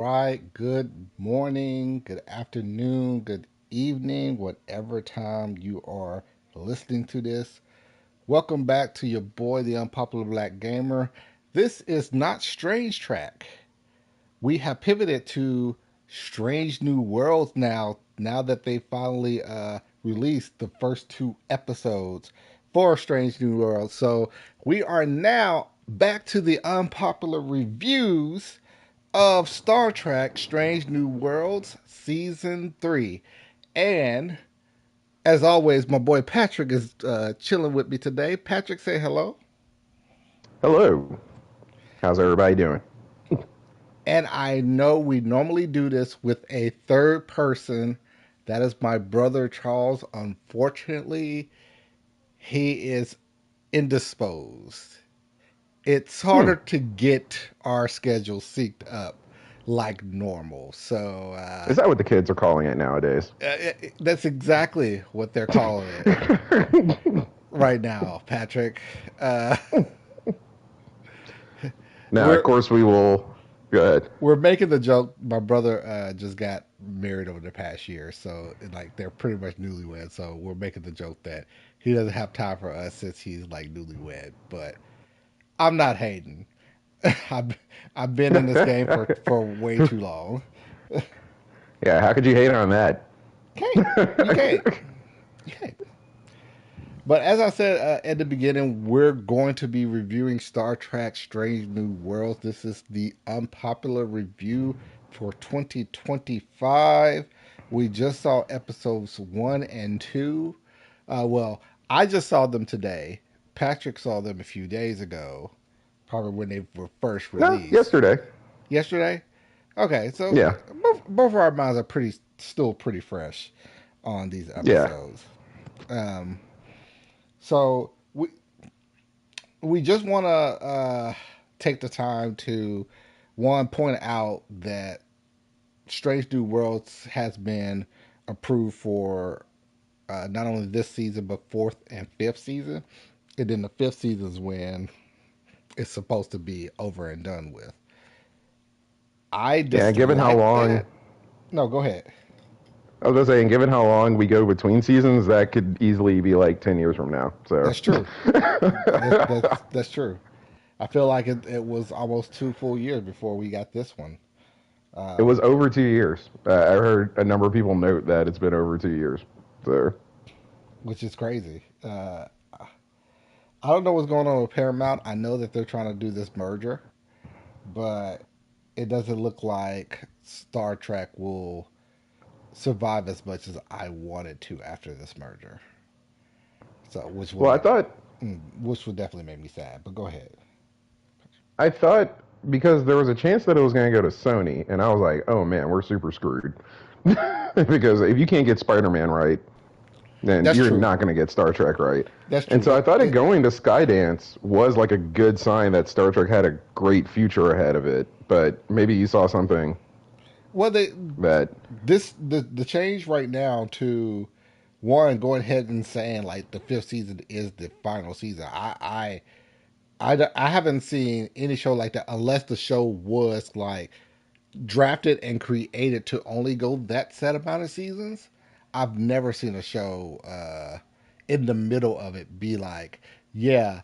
Right, good morning, good afternoon, good evening, whatever time you are listening to this. Welcome back to your boy, the Unpopular Black Gamer. This is not Strange Track. We have pivoted to Strange New Worlds now that they finally released the first two episodes for Strange New Worlds. So we are now back to the unpopular reviews of Star Trek Strange New Worlds Season 3. And as always, my boy Patrick is chilling with me today. Patrick, say hello. Hello. How's everybody doing? And I know we normally do this with a third person. That is my brother Charles. Unfortunately, he is indisposed. It's Hmm. harder to get our schedule synced up like normal. So Is that what the kids are calling it nowadays? that's exactly what they're calling it right now, Patrick. Uh, Now, of we're course, we will. Go ahead. we're making the joke. My brother just got married over the past year, so like they're pretty much newlyweds. So we're making the joke that he doesn't have time for us since he's like newlywed. But I'm not hating. I've I've been in this game for way too long. Yeah, how could you hate on that? Can't you can't you can't. But as I said at the beginning, we're going to be reviewing Star Trek Strange New Worlds. This is the unpopular review for 2025. We just saw episodes 1 and 2. Well, I just saw them today. Patrick saw them a few days ago, probably when they were first No, released. yesterday. Yesterday? Okay, so Yeah, both of our minds are still pretty fresh on these yeah, episodes. Um, so we just want to take the time to one point out that Strange New Worlds has been approved for not only this season but fourth and fifth season, and then the fifth season is when it's supposed to be over and done with. I yeah. Given how dislike long, that. No, go ahead. I was just saying, given how long we go between seasons, that could easily be like 10 years from now. So, That's true. That's true. I feel like it was almost 2 full years before we got this one. it was Um, over 2 years. I heard a number of people note that it's been over 2 years. So, which is crazy. I don't know what's going on with Paramount. I know that they're trying to do this merger, but it doesn't look like Star Trek will survive as much as I wanted to after this merger. So, well, which will definitely make me sad. But go ahead. I thought because there was a chance that it was going to go to Sony, and I was like, oh man, we're super screwed. Because if you can't get Spider-Man right, then That's you're true. not going to get Star Trek right. That's And true. so I thought it going to Skydance was like a good sign that Star Trek had a great future ahead of it. But maybe you saw something Well, that, the change right now to one going ahead and saying like the fifth season is the final season. I haven't seen any show like that unless the show was like drafted and created to only go that set amount of seasons. I've never seen a show in the middle of it be like, yeah,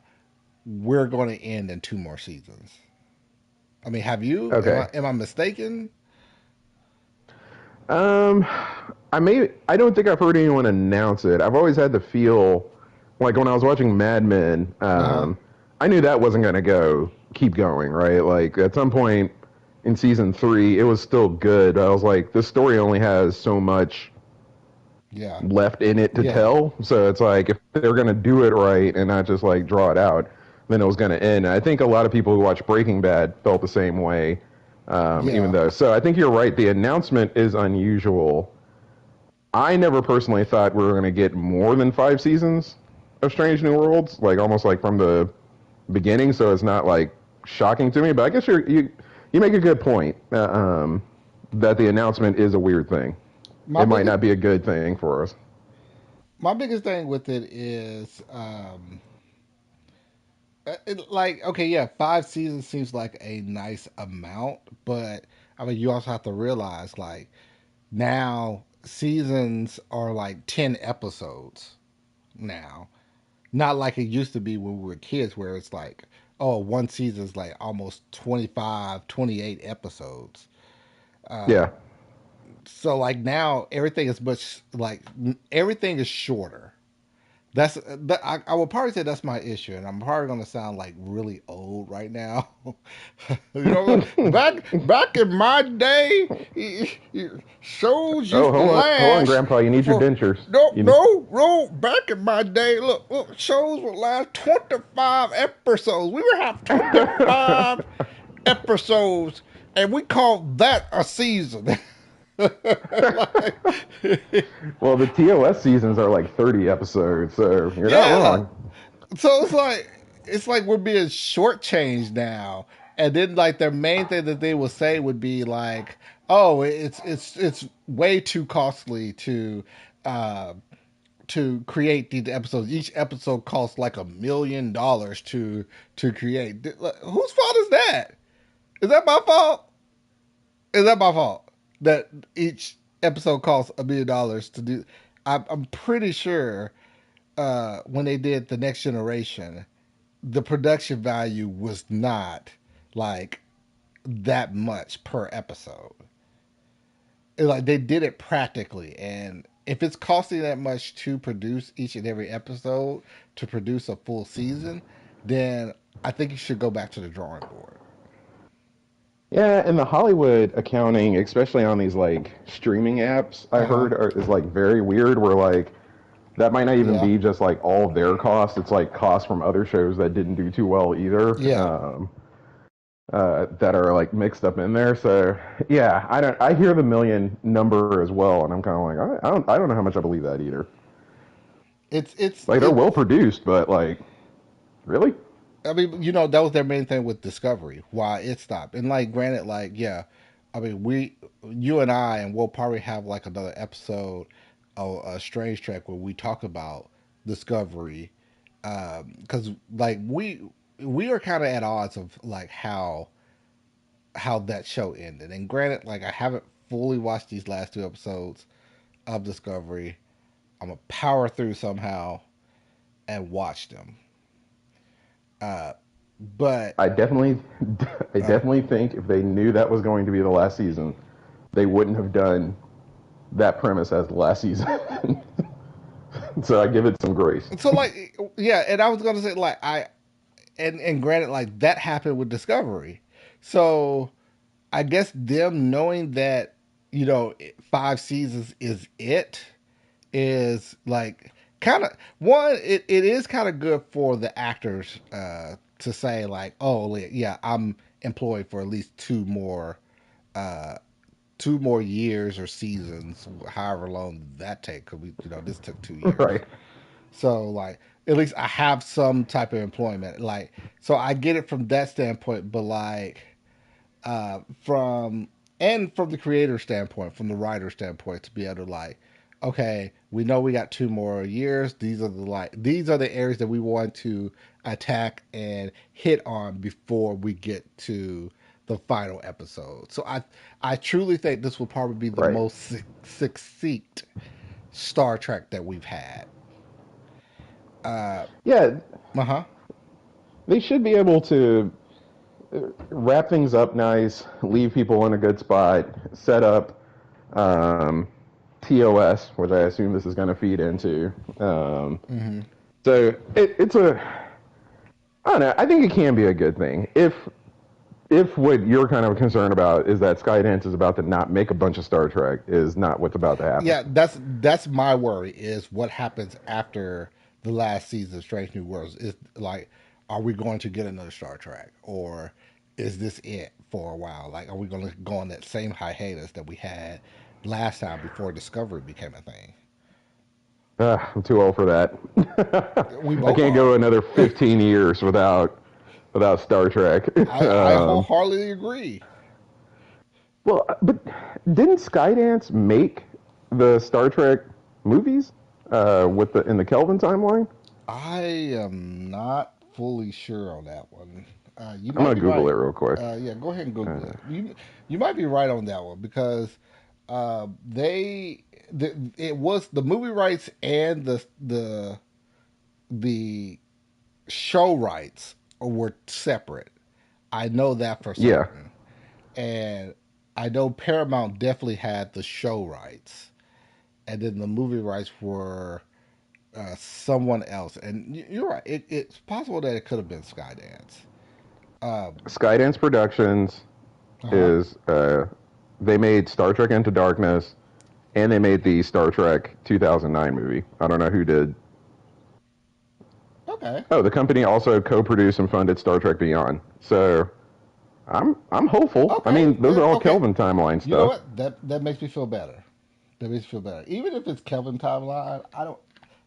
we're going to end in two more seasons. I mean, have you? okay. Am I mistaken? Um, I don't think I've heard anyone announce it. I've always had the feel, like when I was watching Mad Men, Uh huh. I knew that wasn't going to keep going, right? Like at some point in season three, it was still good. I was like, this story only has so much Yeah. left in it to Yeah. tell. So it's like if they're going to do it right and not just like draw it out, then it was going to end. And I think a lot of people who watch Breaking Bad felt the same way. Even Yeah. though, so I think you're right. The announcement is unusual. I never personally thought we were going to get more than 5 seasons of Strange New Worlds, like almost like from the beginning. So it's not like shocking to me. But I guess you make a good point that the announcement is a weird thing. My It might biggest not be a good thing for us. my biggest thing with it is like okay, yeah, 5 seasons seems like a nice amount, but I mean, you also have to realize like now seasons are like 10 episodes now. Not like it used to be when we were kids where it's like, oh, one season's like almost 25, 28 episodes. Yeah. So like now everything is much like everything is shorter. That's that, I would probably say that's my issue, and I'm probably gonna sound like really old right now. Back in my day, shows Oh, used to hold on, last Grandpa. You need your for dentures. no You need... no no. Back in my day, look, shows would last 25 episodes. We would have 25 episodes, and we called that a season. Like, Well, the TOS seasons are like 30 episodes, so you're not yeah. wrong. So it's like we're being shortchanged now. And then like their main thing that they will say would be like, oh, it's way too costly uh to create these episodes. Each episode costs like $1 million to create. Like, whose fault is that? Is that my fault? Is that my fault? That each episode costs $1 million to do. I'm pretty sure when they did the Next Generation, the production value was not like that much per episode. Like they did it practically, and if it's costing that much to produce each and every episode to produce a full season, then I think you should go back to the drawing board. Yeah, and the Hollywood accounting, especially on these like streaming apps, I Uh huh. heard is like very weird. Where like that might not even Yeah. be just like all their costs. It's like costs from other shows that didn't do too well either. Yeah. That are like mixed up in there. So yeah, I don't. I hear the million number as well, and I'm kind of like, I don't know how much I believe that either. It's it's Like they're it. well produced, but like, really? I mean, that was their main thing with Discovery, why it stopped. And like, granted, like, yeah, I mean, you and I, and we'll probably have like another episode of a Strange Trek where we talk about Discovery, because like we are kind of at odds of like how that show ended. And granted, like, I haven't fully watched these last two episodes of Discovery. I'm gonna power through somehow and watch them. Uh, but I definitely, I uh, definitely think if they knew that was going to be the last season, they wouldn't have done that premise as the last season. So I give it some grace. so like yeah, and I was gonna say like and granted like that happened with Discovery, so I guess them knowing that five seasons is like kind of one. It is kind of good for the actors to say like, oh yeah, I'm employed for at least uh, 2 more years or seasons, however long that take. Because this took 2 years. Right. So like at least I have some type of employment. Like so I get it from that standpoint, but like from and from the creator standpoint, from the writer standpoint, to be able to like, okay, we know we got 2 more years. These are the areas that we want to attack and hit on before we get to the final episode. So I truly think this will probably be the Right. most succinct Star Trek that we've had. Uh Yeah, huh. they should be able to wrap things up nice, leave people in a good spot, set up um, TOS, which I assume this is going to feed into. Mm-hmm. So it's a, I don't know. I think it can be a good thing if what you're kind of concerned about is that Skydance is about to not make a bunch of Star Trek is not what's about to happen. Yeah, that's my worry is what happens after the last season of Strange New Worlds. Is like, are we going to get another Star Trek, or is this it for a while? Like, are we going to go on that same hiatus that we had last time before Discovery became a thing? I'm too old for that. We I both can't are. go another 15 years without Star Trek. I wholeheartedly agree. Well, but didn't Skydance make the Star Trek movies with the in the Kelvin timeline? I am not fully sure on that one. You I'm might gonna be Google it right. real quick. Yeah, go ahead and Google Uh, it. You might be right on that one because they it was the movie rights and the show rights were separate. I know that for yeah, certain, and I know Paramount definitely had the show rights, and then the movie rights were someone else. And you're right; it's possible that it could have been Skydance. Um, Skydance Productions uh huh. is they made Star Trek Into Darkness, and they made the Star Trek 2009 movie. I don't know who did. Okay. Oh, the company also co-produced and funded Star Trek Beyond. So I'm hopeful. I Okay. mean, those are all Okay. Kelvin timeline You know stuff. what? That makes me feel better. That makes me feel better. Even if it's Kelvin timeline, I don't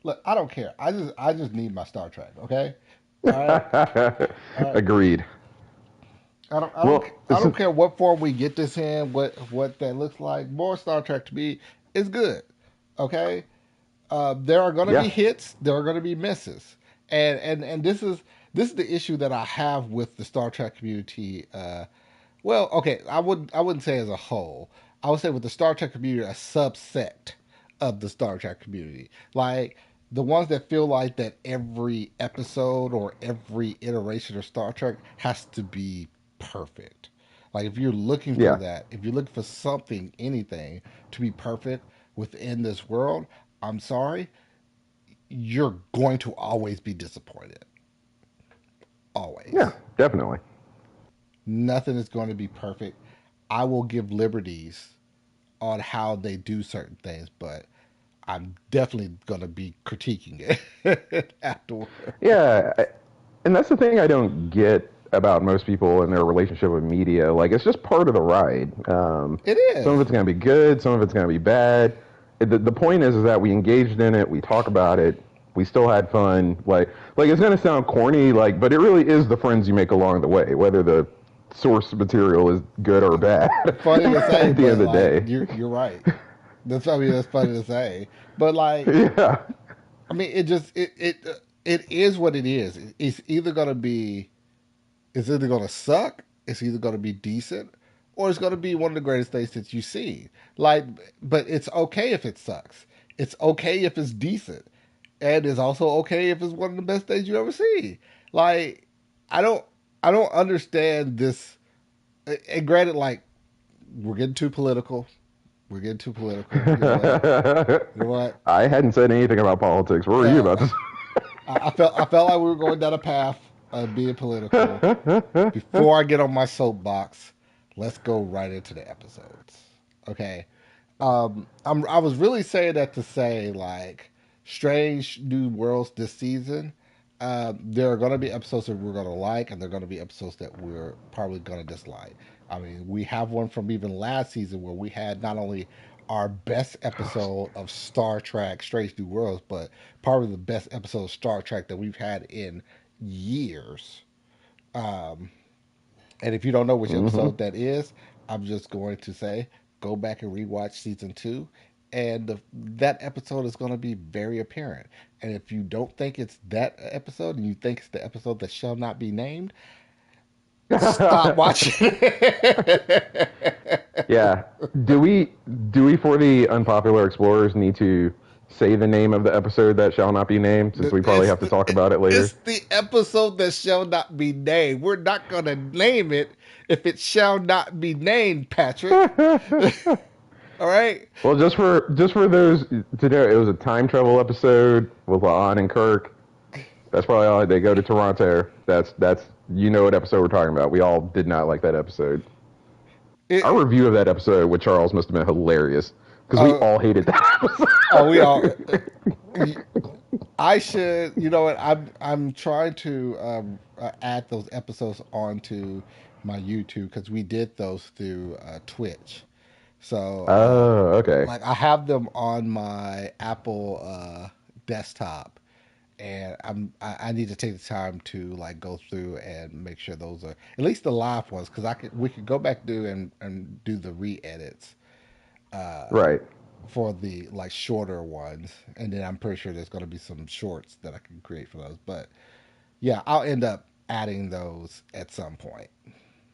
look. I don't care. I just need my Star Trek. Okay. All right. All right. Agreed. Well, I don't care what form we get this in. What that looks like. More Star Trek to me is good. Okay. There are going to yeah, be hits. There are going to be misses, and this is the issue that I have with the Star Trek community. Well, okay, I wouldn't say as a whole. I would say with the Star Trek community, a subset of the Star Trek community, like the ones that feel like that every episode or every iteration of Star Trek has to be perfect. Like if you're looking for yeah, that, if you're looking for something, anything to be perfect within this world, I'm sorry, you're going to always be disappointed. yeah, Always. definitely. Nothing is going to be perfect. I will give liberties on how they do certain things, but I'm definitely going to be critiquing it afterward. Yeah, and that's the thing I don't get about most people and their relationship with media. Like, it's just part of the ride. It Some of is. it's going to be good, some of it's going to be bad. The point is that we engaged in it, we talk about it, we still had fun. Like it's going to sound corny, like, but it really is the friends you make along the way, whether the source material is good or bad. Funny to say, At the end but of the like day, you're right. That's funny to say, but like yeah, I mean, it is what it is. It's either gonna suck, it's either gonna be decent, or it's gonna be one of the greatest things that you see. Like, but it's okay if it sucks. It's okay if it's decent, and it's also okay if it's one of the best things you ever see. Like, I don't, I don't understand this. And granted, like we're getting too political. We're getting too political. You know what? You know what? I hadn't said anything about politics. What were you Uh, about to I felt like we were going down a path of being political. say? Before I get on my soapbox, let's go right into the episodes. Okay. I was really saying that to say like Strange New Worlds this season. There are going to be episodes that we're going to like, and there are going to be episodes that we're probably going to dislike. I mean, we have one from even last season where we had not only our best episode of Star Trek Strange New Worlds, but probably the best episode of Star Trek that we've had in years. Um, and if you don't know which hmm episode that is, I'm just going to say go back and rewatch season two. And that episode is going to be very apparent. And if you don't think it's that episode and you think it's the episode that shall not be named, stop watching it. Yeah. Do we for the unpopular explorers need to say the name of the episode that shall not be named since we probably It's have to talk about it it's later? the episode that shall not be named. We're not going to name it if it shall not be named, Patrick. All right. Well, just for those to know, it was a time travel episode with La'an and Kirk. That's probably all. They go to Toronto. That's you know what episode we're talking about. We all did not like that episode. Our It, review of that episode with Charles must have been hilarious because we uh, all hated that we all. episode. I should. You know what? I'm trying to add those episodes onto my YouTube because we did those through Twitch. So Oh, okay. like I have them on my Apple desktop, and I need to take the time to like go through and make sure those are at least the live ones because we could go back do and do the re-edits Right. for the like shorter ones, and then I'm pretty sure there's going to be some shorts that I can create for those. But yeah, I'll end up. adding those at some point.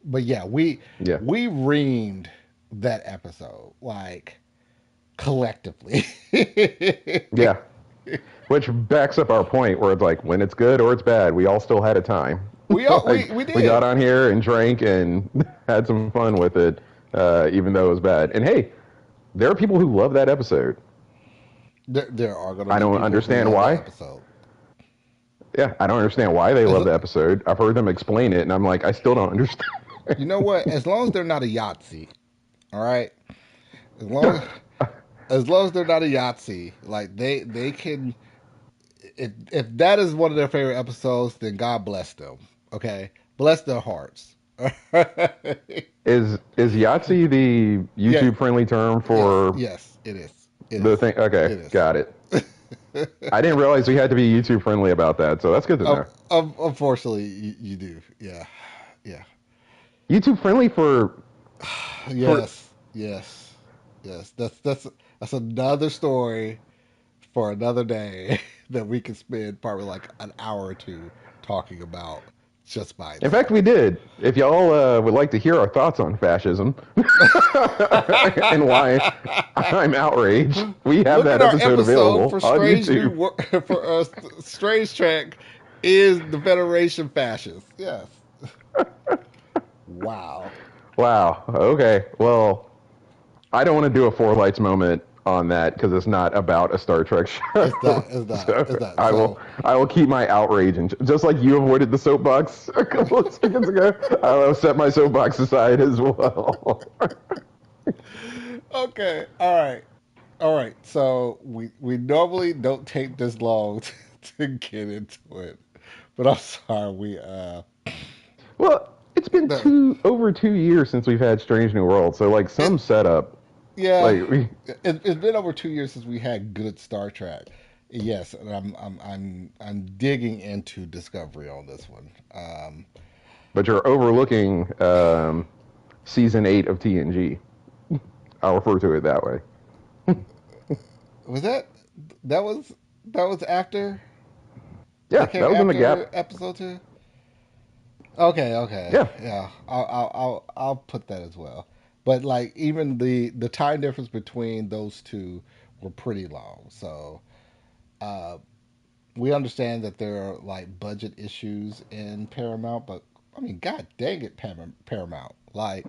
But yeah, we Yeah. we reamed that episode like collectively. Yeah. Which backs up our point where it's like when it's good or it's bad, we all still had a time. we all Like we we got did. on here and drank and had some fun with it, even though it was bad. And hey, there are people who love that episode. There are going to I be don't people who understand love that why. episode. Yeah, I don't understand why they As, love the episode. I've heard them explain it, and I'm like, I still don't understand. you know what? As long as they're not a Yahtzee, all right. As long as long as they're not a Yahtzee, like they can. If that is one of their favorite episodes, then God bless them. Okay, bless their hearts. Is Yahtzee the Yeah. YouTube friendly term Yes. for Yes. It is. It the is. thing? Okay, It is. got it. I didn't realize we had to be YouTube friendly about that, so that's good to know. Unfortunately, you do. Yeah. Yeah. YouTube friendly for Yes. Yes. Yes. That's another story for another day that we could spend probably like an hour or two talking about just by In fact, itself. we did. If y'all would like to hear our thoughts on fascism and why I'm outraged, we have Look at that our episode episode available for on Strange New YouTube. for Strange Trek is the Federation fascist. Yes. Wow. Wow. Okay. Well, I don't want to do a four lights moment on that because it's not about a Star Trek It's show. not. It's not. So It's not. I will keep my outrage and just like you avoided the soapbox a couple of seconds ago, I will set my soapbox aside as well. Okay. All right. All right. So we normally don't take this long to get into it, but I'm sorry. Well, it's been The, over 2 years since we've had Strange New World, so like it some setup, yeah. like we It's been over 2 years since we had good Star Trek. Yes, and I'm digging into Discovery on this one. but you're overlooking season 8 of TNG. I'll refer to it that way. Was that was that was after Yeah, that came that was in the after gap. episode 2? Okay, okay, Yeah, yeah. I'll put that as well. But like even the time difference between those two were pretty long. So uh, we understand that there are like budget issues in Paramount, but I mean, God dang it, Paramount! Like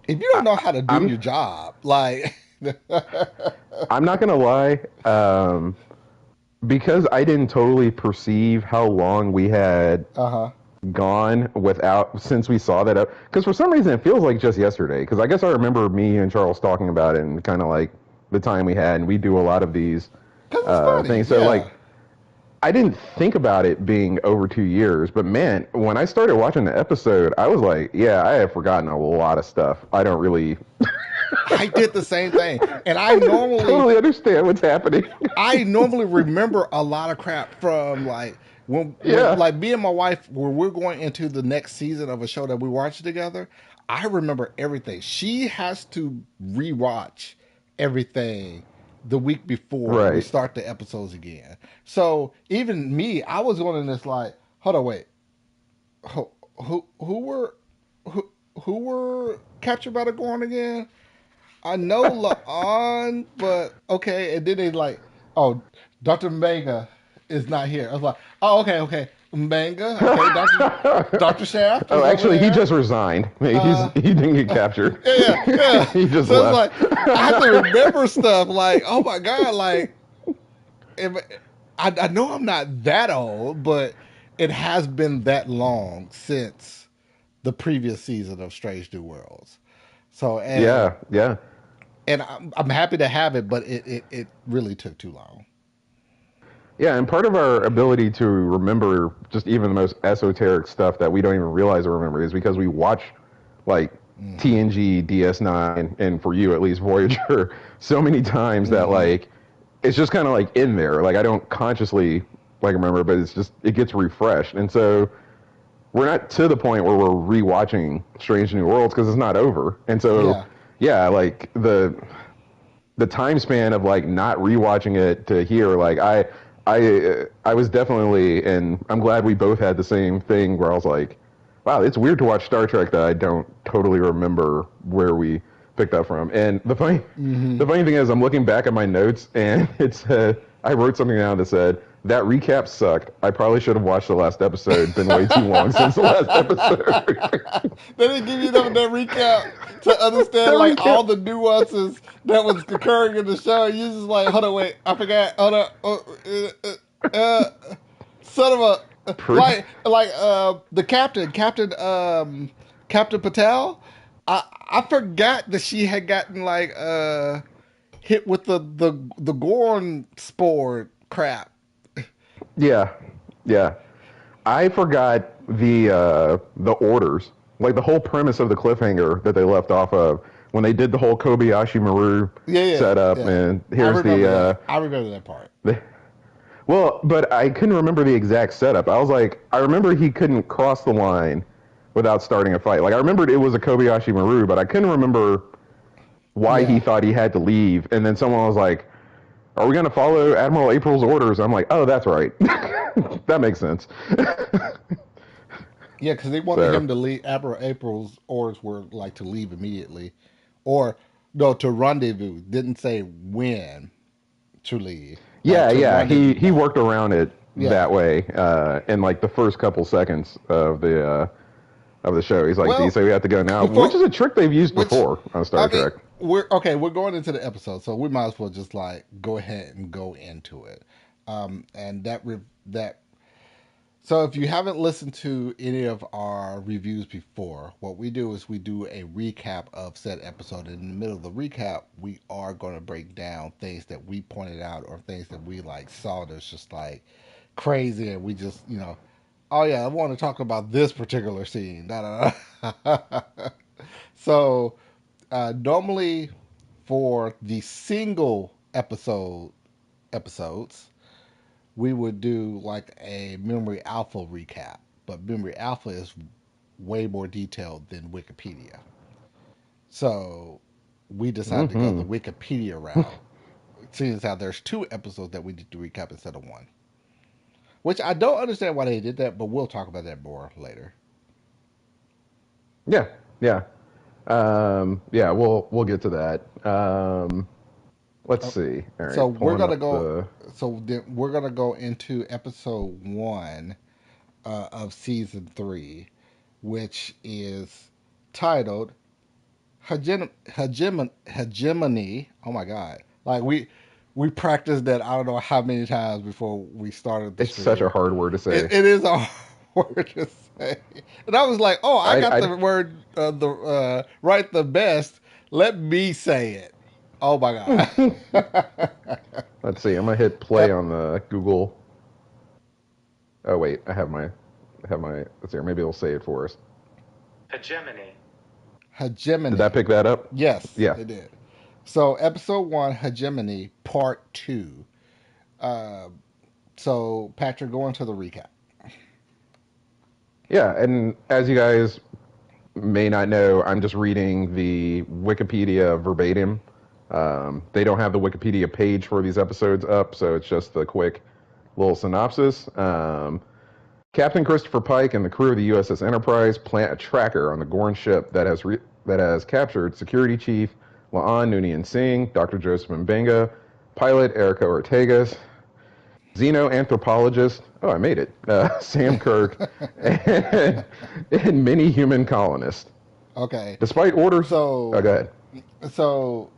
if you don't know how to do I'm your job, like I'm not gonna lie. Because I didn't totally perceive how long we had uh huh, gone without since we saw that up. Because for some reason it feels like just yesterday. Because I guess I remember me and Charles talking about it and kind of like the time we had, and we do a lot of these because it's funny, things. So yeah. like I didn't think about it being over 2 years, but man, when I started watching the episode, I was like, yeah, I have forgotten a lot of stuff. I don't really I did the same thing, and totally understand what's happening. I normally remember a lot of crap from like when Yeah. like me and my wife when we're going into the next season of a show that we watch together. I remember everything. She has to rewatch everything the week before we Right. start the episodes again. So even me, I was going in this like, hold on, wait, who who were who who were captured by the Gorn again? I know La'an, but okay. And then they like, oh, Dr. Manga is not here. I was like, oh, okay, okay. Manga, okay. Dr. Shaft is Oh, over actually, he there. just resigned. Uh, He didn't get captured. yeah, yeah, yeah. He just So it's left. like, I have to remember stuff like, oh my God, like, if, I know I'm not that old, but it has been that long since the previous season of Strange New Worlds. So, Yeah, yeah, and I'm happy to have it, but it really took too long. yeah. And part of our ability to remember just even the most esoteric stuff that we don't even realize we remember is because we watch like Hmm. TNG, DS9, and for you at least Voyager so many times that Hmm. like it's just kind of like in there. Like I don't consciously like remember, but it's just it gets refreshed, and so we're not to the point where we're rewatching Strange New Worlds because it's not over. And so, Yeah. yeah, like the time span of like not rewatching it to here, like I was definitely, and I'm glad we both had the same thing where I was like, wow, it's weird to watch Star Trek that I don't totally remember where we picked up from. And Mm-hmm. the funny thing is, I'm looking back at my notes, and it said I wrote something down that said that recap sucked. I probably should have watched the last episode. Been way too long since the last episode. They didn't give you enough of that recap to That understand like all recap. the nuances that was occurring in the show. You just like, hold on, wait, I forgot. Hold on, son of a the Captain Patel. I forgot that she had gotten like hit with the Gorn spore crap. Yeah, yeah. I forgot the orders, like the whole premise of the cliffhanger that they left off of when they did the whole Kobayashi Maru Yeah, yeah, setup, yeah. and I here's remember that. the, I remember that part. the well, but I couldn't remember the exact setup. I was like, I remember he couldn't cross the line without starting a fight. Like I remembered it was a Kobayashi Maru, but I couldn't remember why he Yeah. thought he had to leave. And then someone was like, "Are we going to follow Admiral April's orders?" I'm like, "Oh, that's right. That makes sense." Yeah, because they wanted So him to leave. April's orders were like to leave immediately, or no, to rendezvous. Didn't say when to leave, like yeah, to yeah, rendezvous he back. worked around it Yeah. that way in like the first couple seconds of the show. He's like, "Do you Well, say we have to go now?" Which before is a trick they've used which before on I Star mean, Trek. we're okay. We're going into the episode, so we might as well just like go ahead and go into it. And that So if you haven't listened to any of our reviews before, what we do is we do a recap of said episode. And in the middle of the recap, we are going to break down things that we pointed out or things that we like saw that's just like crazy, and we just oh yeah, I want to talk about this particular scene. Da, da, da. So normally for the single episodes we would do like a Memory Alpha recap, but Memory Alpha is way more detailed than Wikipedia. So we decided to go the Hmm. Wikipedia route, seeing as how there's two episodes that we need to recap instead of one. Which I don't understand why they did that, but we'll talk about that more later. Yeah, yeah, yeah. We'll get to that. Let's Oh, see. All so right, we're pulling gonna up go. the. So then we're gonna go into episode one of season three, which is titled hegemony. Oh my god! Like we practiced that. I don't know how many times before we started the It's such a stream. hard word to say. It is a hard word to say, and I was like, oh, I got I the word the right the best. Let me say it. Oh my god! let's see. I'm gonna hit play Ep- on the Google. Oh wait, I have my. Let's see. Maybe it'll say it for us. Hegemony. Did that hegemony. pick that up? Yes, Yeah, it did. So episode one, hegemony, part two. Uh, so Patrick, go into the recap. yeah. And as you guys may not know, I'm just reading the Wikipedia verbatim. They don't have the Wikipedia page for these episodes up, so it's just the quick little synopsis. Captain Christopher Pike and the crew of the USS Enterprise plant a tracker on the Gorn ship that has captured Security Chief Laan Noonien Singh, Dr. Joseph Mbenga, pilot Erica Ortegas, xenoanthropologist, oh, I made it, Sam Kirk, and many human colonists. Okay. Despite orders, oh, So go ahead. so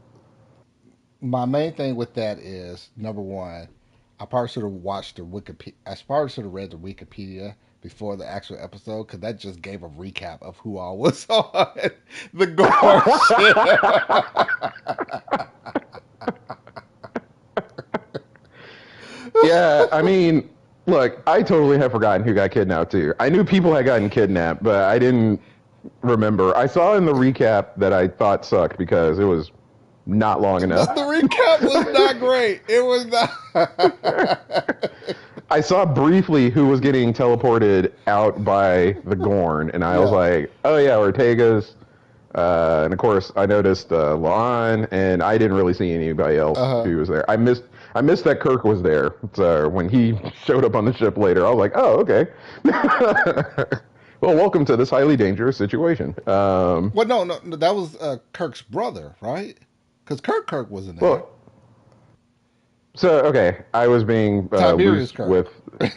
my main thing with that is number one, I probably should have watched the Wikipedia. I probably should have read the Wikipedia before the actual episode because that just gave a recap of who all was on the Gore ship. Yeah, I mean, look, I totally have forgotten who got kidnapped too. I knew people had gotten kidnapped, but I didn't remember. I saw in the recap that I thought sucked because it was not long The enough. recap was not great. It was not. I saw briefly who was getting teleported out by the Gorn, and I was Yeah. like, oh yeah, Ortega's. And of course, I noticed Lon, and I didn't really see anybody else Uh huh. who was there. I missed that Kirk was there. So when he showed up on the ship later, I was like, oh, okay. Well, welcome to this highly dangerous situation. Well, no, that was Kirk's brother, right? Because Kirk wasn't there. Well, so okay, I was being Tiberius loose Kirk. with.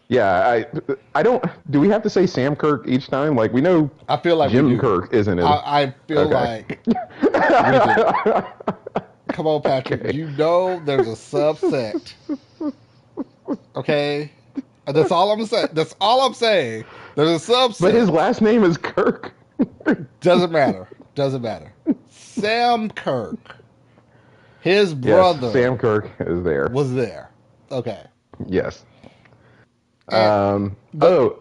Yeah, I don't. Do we have to say Sam Kirk each time? Like we know I feel like we Jim do. Kirk isn't it? I feel Okay. like we do. Come on, Patrick. Okay. You know there's a subsect. Okay, that's all I'm saying. That's all I'm saying. There's a But his subset. last name is Kirk. Doesn't matter. Doesn't matter. Sam Kirk, his Yes, brother, Sam Kirk is there. was there. Okay, Yes. and but Oh.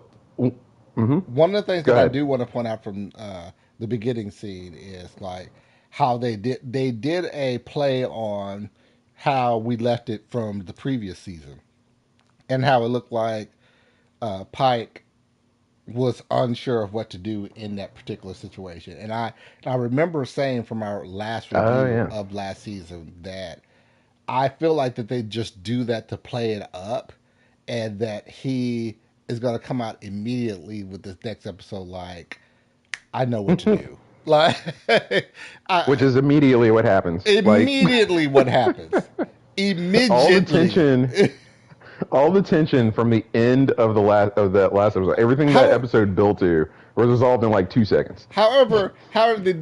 Mm-hmm. one of the things Go that I ahead. do want to point out from the beginning scene is like how they did a play on how we left it from the previous season and how it looked like Pike was unsure of what to do in that particular situation. And I remember saying from our last Oh review yeah. of last season that I feel like that they just do that to play it up, and that he is going to come out immediately with this next episode like I know what to do. Like Which I, is immediately what happens. Like immediately what happens? all the Immediately. tension, all the tension from the end of the last of that last episode, everything that How episode built to was resolved in like 2 seconds. However, they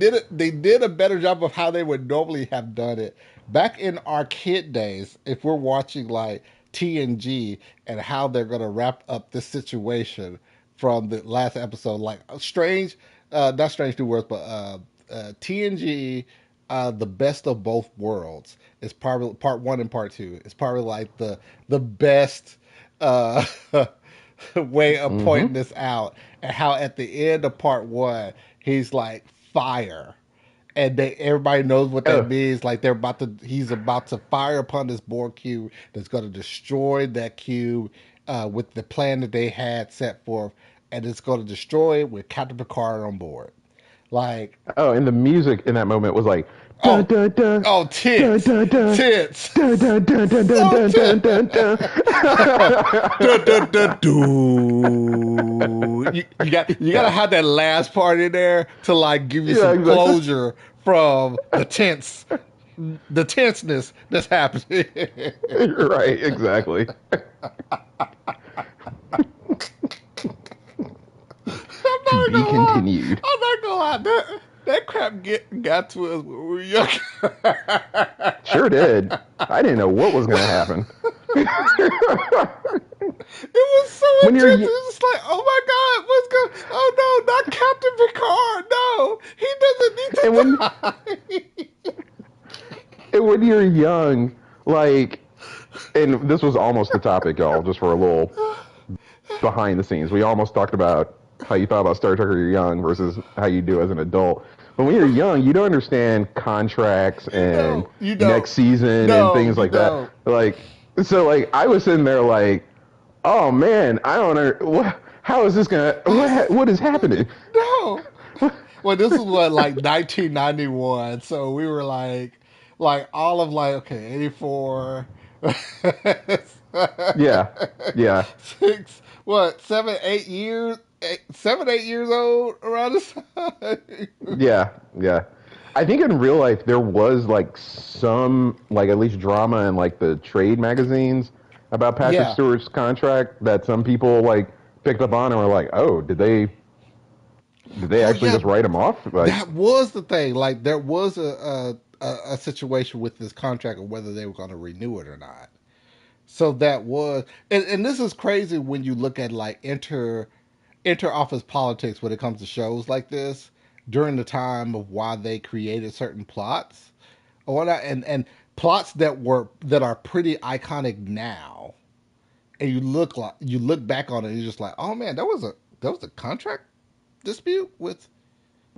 did a better job of how they would normally have done it back in our kid days. If we're watching like TNG and how they're going to wrap up this situation from the last episode, like Strange, not Strange New Worlds, but TNG, the best of both worlds is probably part one and part two. It's probably like the best. Uh, way of Mm-hmm. pointing this out, and how at the end of part one he's like fire, and everybody knows what that Oh, means. Like he's about to fire upon this Borg cube that's going to destroy that cube with the plan that they had set forth, and it's going to destroy it with Captain Picard on board. Like, oh, and the music in that moment was like da oh, da da oh, da tits, da da tits, da da da da da so da da tits. da da. Du, du, du, du. You gotta Yeah, have that last part in there to like give you yeah, some exactly. closure from the tenseness that's happening. Right, exactly. I'm To not be gonna lie. continued. I'm not gonna lie. That crap got to us when we were young. Sure did. I didn't know what was going to happen. It was so When you're intense. It was just like, oh my god, what's going? Oh no, not Captain Picard. No, he and doesn't when need to die. and when you're young, like, and this was almost the topic, y'all, just for a little behind the scenes. We almost talked about how you thought about Star Trek when you're young versus how you do as an adult. But when you're young, you don't understand contracts You and know, you next know, season and no, things you like that. know, Like, so like I was sitting there like, oh man, I don't know what. How is this gonna? What is happening? no. Well, this is what like 1991, so we were like all of like okay, 84, Yeah, yeah, six, what 7, 8 years, 7, 8 years old around this time. yeah, yeah. I think in real life there was like some like at least drama in like the trade magazines about Patrick Yeah. Stewart's contract that some people like picked up on and were like, oh, did they Oh actually yeah, just write him off? Like, that was the thing. Like there was a situation with this contract of whether they were going to renew it or not. So that was, and this is crazy when you look at like inter office politics when it comes to shows like this during the time of why they created certain plots or whatnot, and plots that are pretty iconic now. And you look back on it and you're just like, oh man, that was a contract dispute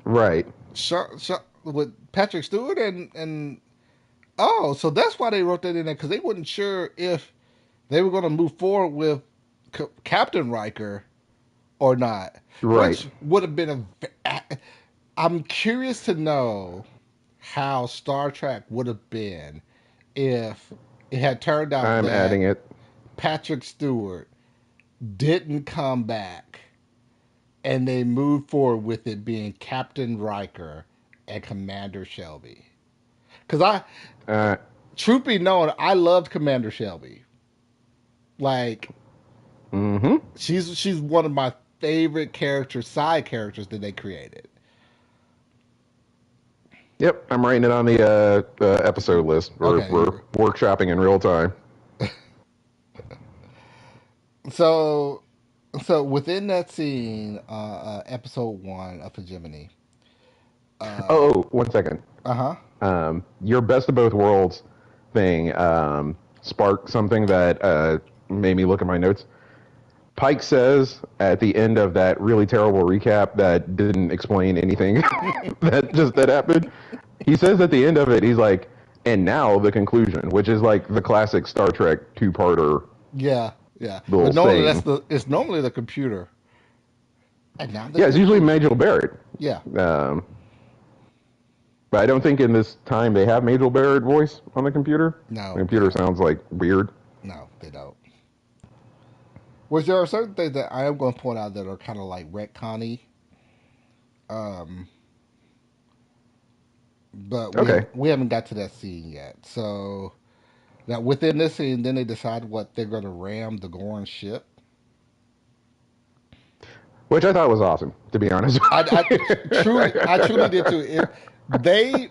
right, with Patrick Stewart and oh, so that's why they wrote that in there because they weren't sure if they were going to move forward with Captain Riker or not, right. which would have been a. I'm curious to know how Star Trek would have been if it had turned out I'm that adding it. Patrick Stewart didn't come back, and they moved forward with it being Captain Riker and Commander Shelby. Because Uh, truth be known, I loved Commander Shelby. Like, mm-hmm. she's one of my favorite characters, side characters that they created. Yep, I'm writing it on the episode list. We're Okay, workshopping in real time. so so within that scene, episode one of Hegemony. Oh, 1 second. Uh huh. Your best of both worlds thing sparked something that made me look at my notes. Pike says at the end of that really terrible recap that didn't explain anything that happened. He says at the end of it, he's like, and now the conclusion, which is like the classic Star Trek two-parter Yeah, yeah. little But normally saying. it's normally the computer. And now the Yeah, it's usually conclusion. Majel Barrett. Yeah. Um, but I don't think in this time they have Majel Barrett voice on the computer. The No, they computer don't. sounds like weird. No, they don't. Which there are certain things that I am going to point out that are kind of like retconny. Um, but Okay. we haven't got to that scene yet. So now within this scene, then they decide what they're going to ram the Gorn ship. Which I thought was awesome, to be honest. I truly did too. They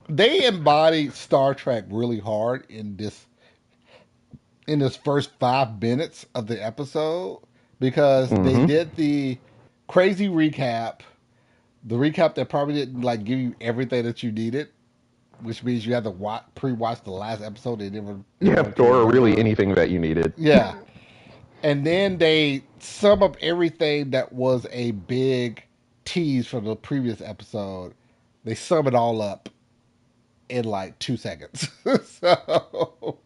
they embodied Star Trek really hard in this first 5 minutes of the episode because they Mm-hmm. did the crazy recap, the recap that probably didn't like give you everything that you needed, which means you had to pre-watch the last episode in Yeah, order to or remember. really anything that you needed. Yeah, and then they sum up everything that was a big tease from the previous episode. They sum it all up in like 2 seconds. So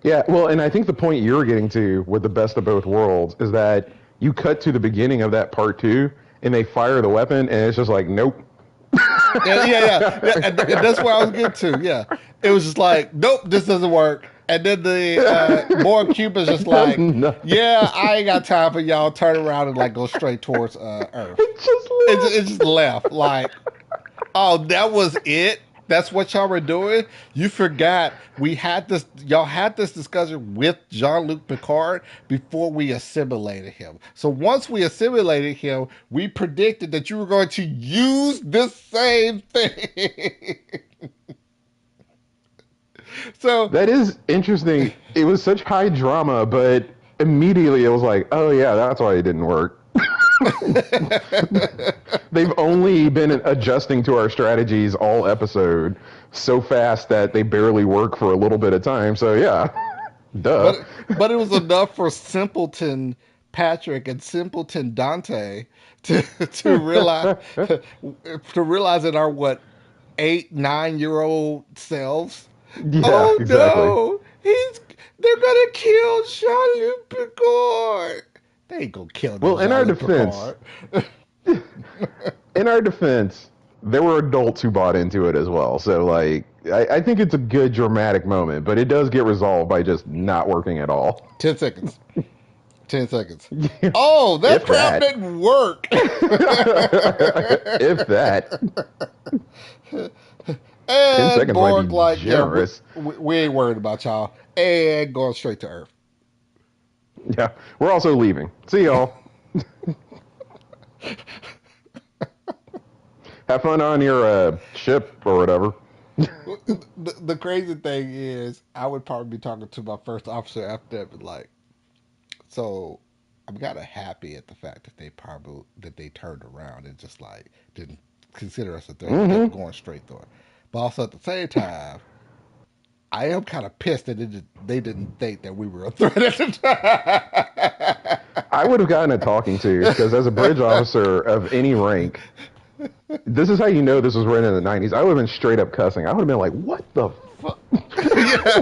Yeah, well, and I think the point you're getting to with the best of both worlds is that you cut to the beginning of that part two, and they fire the weapon, and it's just like, nope. yeah. And that's where I was getting to. Yeah, it was just like, nope, this doesn't work. And then the Borg Cuba's just It does like, not. yeah, I ain't got time for y'all. Turn around and like go straight towards Earth. It just It just left. Like, oh, that was it. That's what y'all were doing. You forgot we had this. Y'all had this discussion with Jean-Luc Picard before we assimilated him. So once we assimilated him, we predicted that you were going to use this same thing. So that is interesting. It was such high drama, but immediately it was like, oh yeah, that's why it didn't work. They've only been adjusting to our strategies all episode so fast that they barely work for a little bit of time. So yeah, duh. but it was enough for simpleton Patrick and simpleton Dante to realize to realize that our what 8 9 year old selves. Yeah, Oh exactly. no, they're gonna kill Jean-Luc Picard. They ain't gonna kill no Well, Jean-Luc Picard. in our defense, there were adults who bought into it as well. So like, I think it's a good dramatic moment, but it does get resolved by just not working at all. 10 seconds. 10 seconds. Oh, that If crap that. didn't work. If that. 10 And seconds might Borg, be like, yeah, generous. we ain't worried about y'all. And going straight to Earth. Yeah, we're also leaving. See y'all. Have fun on your ship or whatever. The crazy thing is, I would probably be talking to my first officer after that, but like, so I'm kind of happy at the fact that they turned around and just like didn't consider us a threat and kept Mm-hmm. going straight through it. But also at the same time, I am kind of pissed that they didn't think that we were a threat at the I would have gotten a talking to because as a bridge officer of any rank, this is how you know this was written in the 90s. I would have been straight up cussing. I would have been like, what the fuck?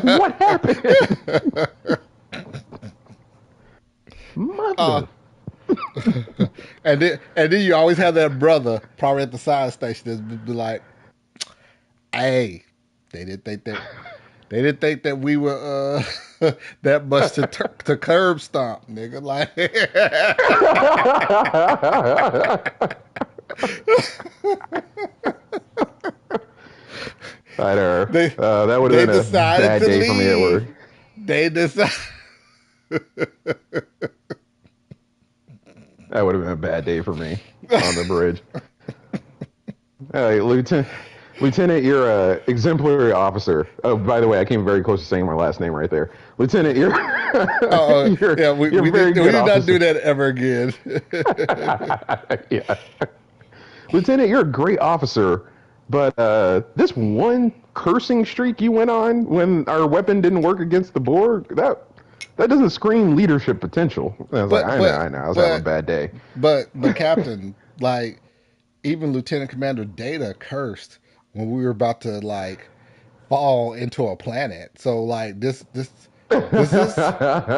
What happened? time. Mother. And then you always have that brother probably at the side station that's be like, "Hey, they didn't think that." They didn't think that we were that much to curb stomp, nigga. Like I know. they That would have they been a decided bad to day for me at work. leave. They decided. That would have been a bad day for me on the bridge. Hey, Lieutenant, you're a exemplary officer. Oh, by the way, I came very close to saying my last name right there. Lieutenant, you're Oh you're yeah, we, you're a we very did we good did not do officer. that ever again. Yeah, Lieutenant, you're a great officer, but this one cursing streak you went on when our weapon didn't work against the Borg, that doesn't scream leadership potential. And I was like, but but I know, I was having a but bad day. but Captain, like even Lieutenant Commander Data cursed when we were about to like fall into a planet. So like this is That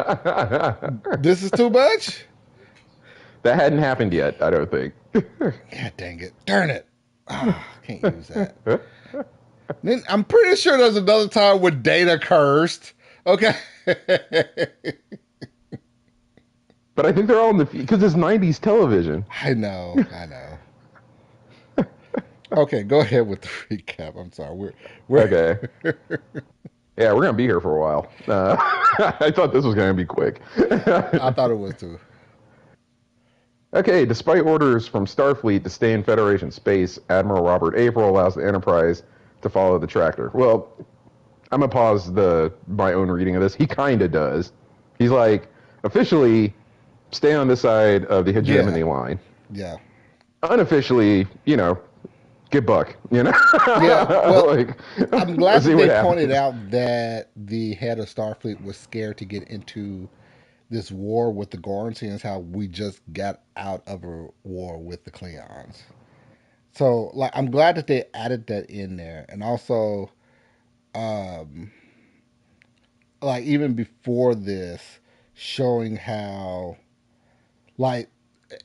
this is too much. hadn't happened yet, I don't think. God dang it! Darn it! Ah, can't use that. Then I'm pretty sure there's another time when Data cursed. Okay. But I think they're all in the because it's '90s television. I know. Okay, go ahead with the recap. I'm sorry. We're Okay. Yeah, we're gonna be here for a while. I thought this was gonna be quick. I thought it was too. Okay, despite orders from Starfleet to stay in Federation space, Admiral Robert April allows the Enterprise to follow the tractor. Well, I'm gonna pause my own reading of this. He kind of does. He's like, officially, stay on this side of the Yeah, hegemony line. yeah, Unofficially, get buck. yeah. Well, Like, I'm glad let's see that what they pointed happens. out that the head of Starfleet was scared to get into this war with the Gorn, seeing as how we just got out of a war with the Klingons. So, like, I'm glad that they added that in there, and also, um, like, even before this, showing how, like,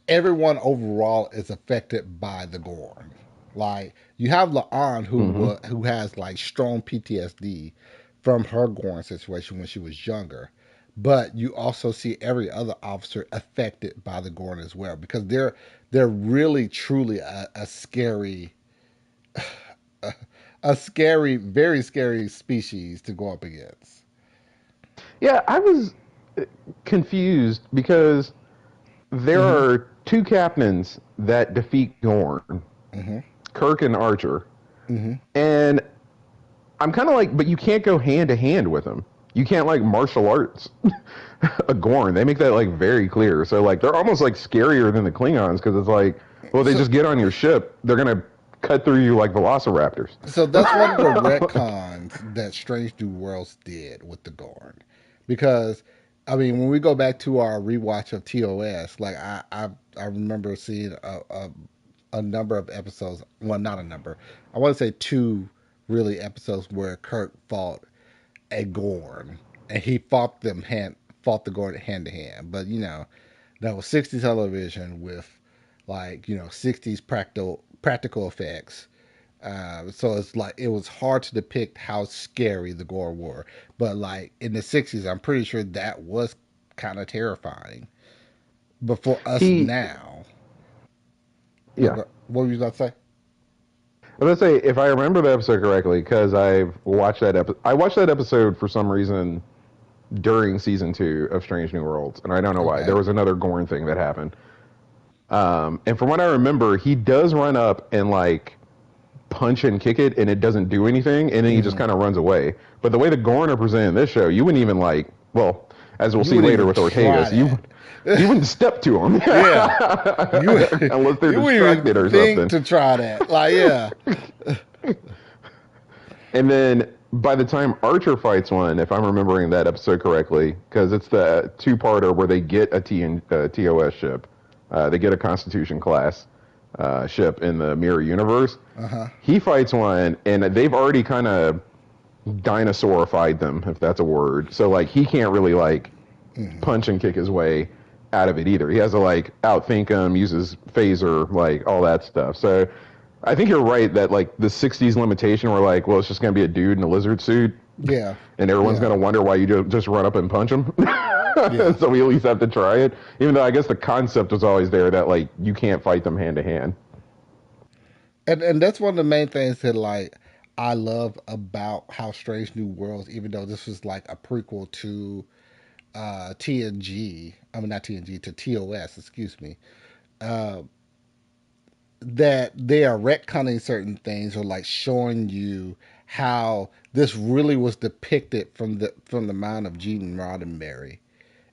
everyone overall is affected by the Gorn. Like, you have La'an Hmm. who has like strong PTSD from her Gorn situation when she was younger, but you also see every other officer affected by the Gorn as well because they're really truly a scary a scary, very scary species to go up against. Yeah, I was confused because there Mm-hmm. are two captains that defeat Gorn, Mm-hmm. Kirk and Archer, Mm-hmm. and I'm kind of like, but you can't go hand to hand with them. You can't like martial arts a Gorn. They make that like very clear. So like they're almost like scarier than the Klingons because it's like, well, they So just get on your ship, they're gonna cut through you like velociraptors. So that's one of the retcons that Strange New Worlds did with the Gorn, because I mean, when we go back to our rewatch of TOS, like I remember seeing a number of episodes. Well, not a number. I want to say two really episodes where Kirk fought a Gorn, and he fought the Gorn hand to hand. But that was 60s television with like 60s practical effects, so it's like it was hard to depict how scary the gore were. But like in the '60s, I'm pretty sure that was kind of terrifying. But for us he, now, yeah. what were you about to say? I was gonna say if I remember the episode correctly, because I watched that episode for some reason during season 2 of Strange New Worlds, and I don't know why. Okay. There was another Gorn thing that happened. And from what I remember, he does run up and like punch and kick it, and it doesn't do anything, and then he just Hmm. kind of runs away. But the way the Gorn are presented in this show, you wouldn't even like. Well, as we'll You see wouldn't later even with try Ortegas, that. you wouldn't step to him Yeah, you unless they're you wouldn't even distracted or think something. to try that. Like, yeah. And then by the time Archer fights one, if I'm remembering that episode correctly, because it's the two-parter where they get a TOS ship, they get a Constitution class ship in the Mirror Universe. Uh huh. He fights one, and they've already kind of dinosaurified them, if that's a word. So like he can't really like Hmm. punch and kick his way out of it either. He has to like outthink him, use his phaser, like all that stuff. So I think you're right that like the '60s limitation were like, well, it's just gonna be a dude in a lizard suit. Yeah. And everyone's Yeah. going to wonder why you just run up and punch them. Yeah. So we at least have to try it. Even though I guess the concept was always there that like you can't fight them hand to hand. And that's one of the main things that like I love about how Strange New Worlds, even though this was like a prequel to TNG, I mean not TNG to TOS, excuse me, uh, that they are retconning certain things or like showing you how this really was depicted from the mind of Gene Roddenberry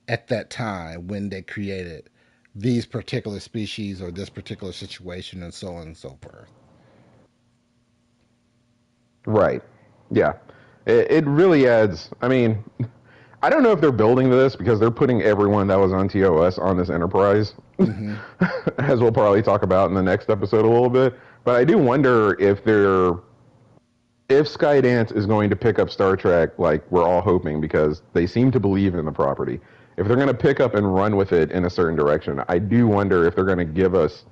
at that time when they created these particular species or this particular situation and so on and so forth. Right. Yeah. It really adds. I mean, I don't know if they're building to this because they're putting everyone that was on TOS on this Enterprise, Hmm. as we'll probably talk about in the next episode a little bit. But I do wonder if Skydance is going to pick up Star Trek like we're all hoping because they seem to believe in the property. If they're going to pick up and run with it in a certain direction, I do wonder if they're going to give us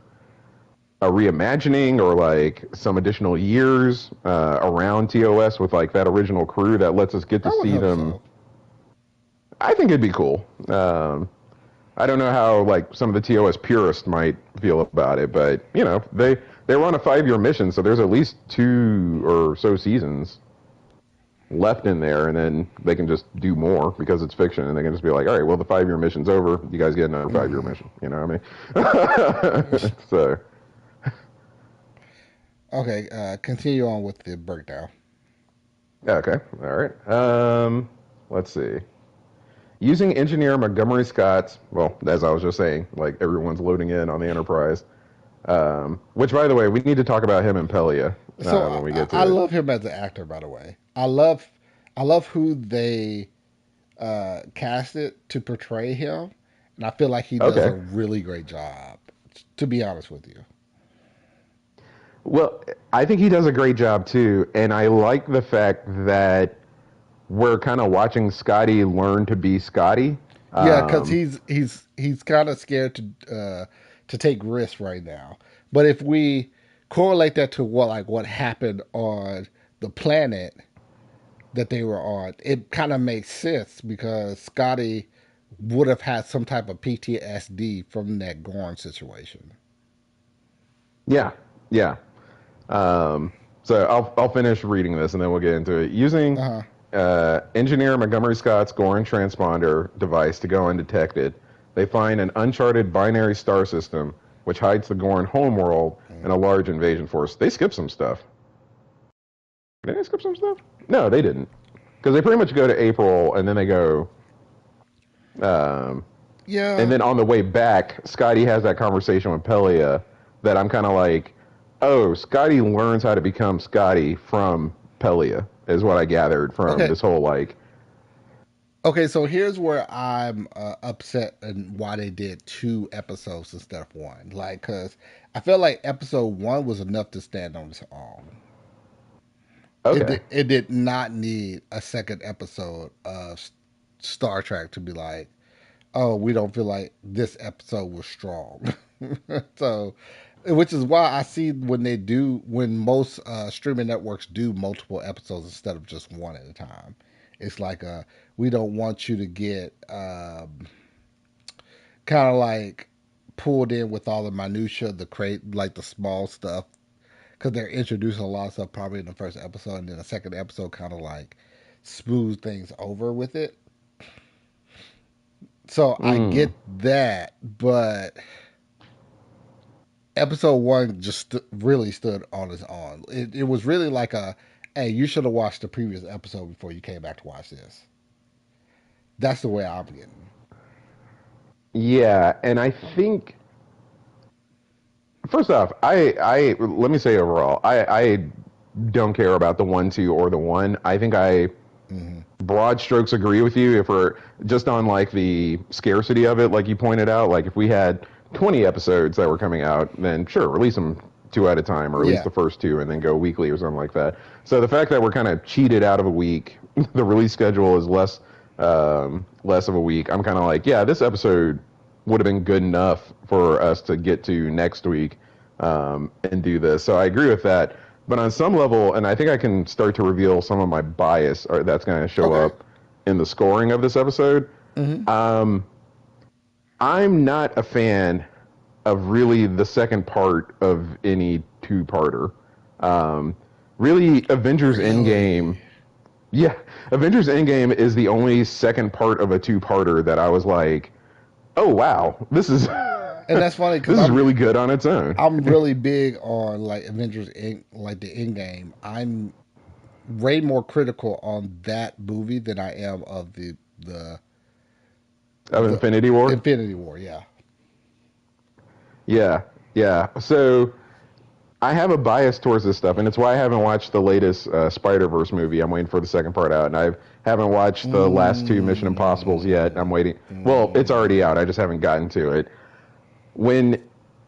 a reimagining or like some additional years around TOS with like that original crew that lets us get to I would see hope them. so. I think it'd be cool. I don't know how like some of the TOS purists might feel about it, but you know they were on a 5-year mission, so there's at least 2 or so seasons left in there, and then they can just do more because it's fiction, and they can just be like, all right, well the 5-year mission's over, you guys get another 5-year Hmm. mission. You know what I mean? So Okay, continue on with the breakdown. okay, all right. Let's see. Using engineer Montgomery Scott's, well, as I was just saying, like everyone's loading in on the Enterprise. Which, by the way, we need to talk about him and Pelia So when we get I to it. love him as an actor, by the way. I love who they casted to portray him, and I feel like he does a Okay. really great job. To be honest with you. Well, I think he does a great job too, and I like the fact that we're kind of watching Scotty learn to be Scotty. Yeah, because Um, he's kind of scared to take risks right now. But if we correlate that to what happened on the planet that they were on, it kind of makes sense because Scotty would have had some type of PTSD from that Gorn situation. yeah, yeah. So I'll finish reading this and then we'll get into it. Uh Using huh. engineer Montgomery Scott's Gorin transponder device to go undetected, they find an uncharted binary star system which hides the Gorin homeworld and a large invasion force. They skip some stuff. Did they skip some stuff? No, they didn't. Because they pretty much go to April and then they go. Um, and Yeah. then on the way back, Scotty has that conversation with Pelia that I'm kind of like, oh, Scotty learns how to become Scotty from Pelia, is what I gathered from Okay. this whole like. Okay. So here's where I'm upset and why they did 2 episodes instead of one. Like, cause I feel like episode one was enough to stand on its own. Okay. It did not need a second episode of Star Trek to be like, oh, we don't feel like this episode was strong. So, which is why I see when most streaming networks do multiple episodes instead of just one at a time. It's like we don't want you to get kind of like pulled in with all the minutia, the crate, like the small stuff, because they're introducing a lot of stuff probably in the first episode, and then the second episode kind of like smooth things over with it. So I Mm. get that, but episode one just really stood on its own. It was really like hey, you should have watched the previous episode before you came back to watch this. That's the way I'm getting. Yeah, and I think first off, I let me say overall, I don't care about the 1, 2, or the one. I think I Hmm. broad strokes agree with you if we're just on like the scarcity of it, like you pointed out. Like if we had 20 episodes that were coming out, then sure, release them 2 at a time, or at least Yeah. the first two, and then go weekly or something like that. So the fact that we're kind of cheated out of a week, the release schedule is less of a week. I'm kind of like, yeah, this episode would have been good enough for us to get to next week and do this. So I agree with that. But on some level, and I think I can start to reveal some of my bias that's going to show Okay. up in the scoring of this episode. Mm-hmm. Um, I'm not a fan of really the second part of any two-parter. Um, really, Avengers Really? Endgame. Yeah, Avengers Endgame is the only second part of a two-parter that I was like, oh wow, this is And that's funny because this is really good on its own. I'm really big on like Avengers in like the end game. I'm way more critical on that movie than I am of the Of the Infinity War. Infinity War. Yeah. Yeah, yeah. So I have a bias towards this stuff, and it's why I haven't watched the latest Spider Verse movie. I'm waiting for the second part out, and I haven't watched the last two Mission Impossibles yet. I'm waiting. Well, it's already out. I just haven't gotten to it. When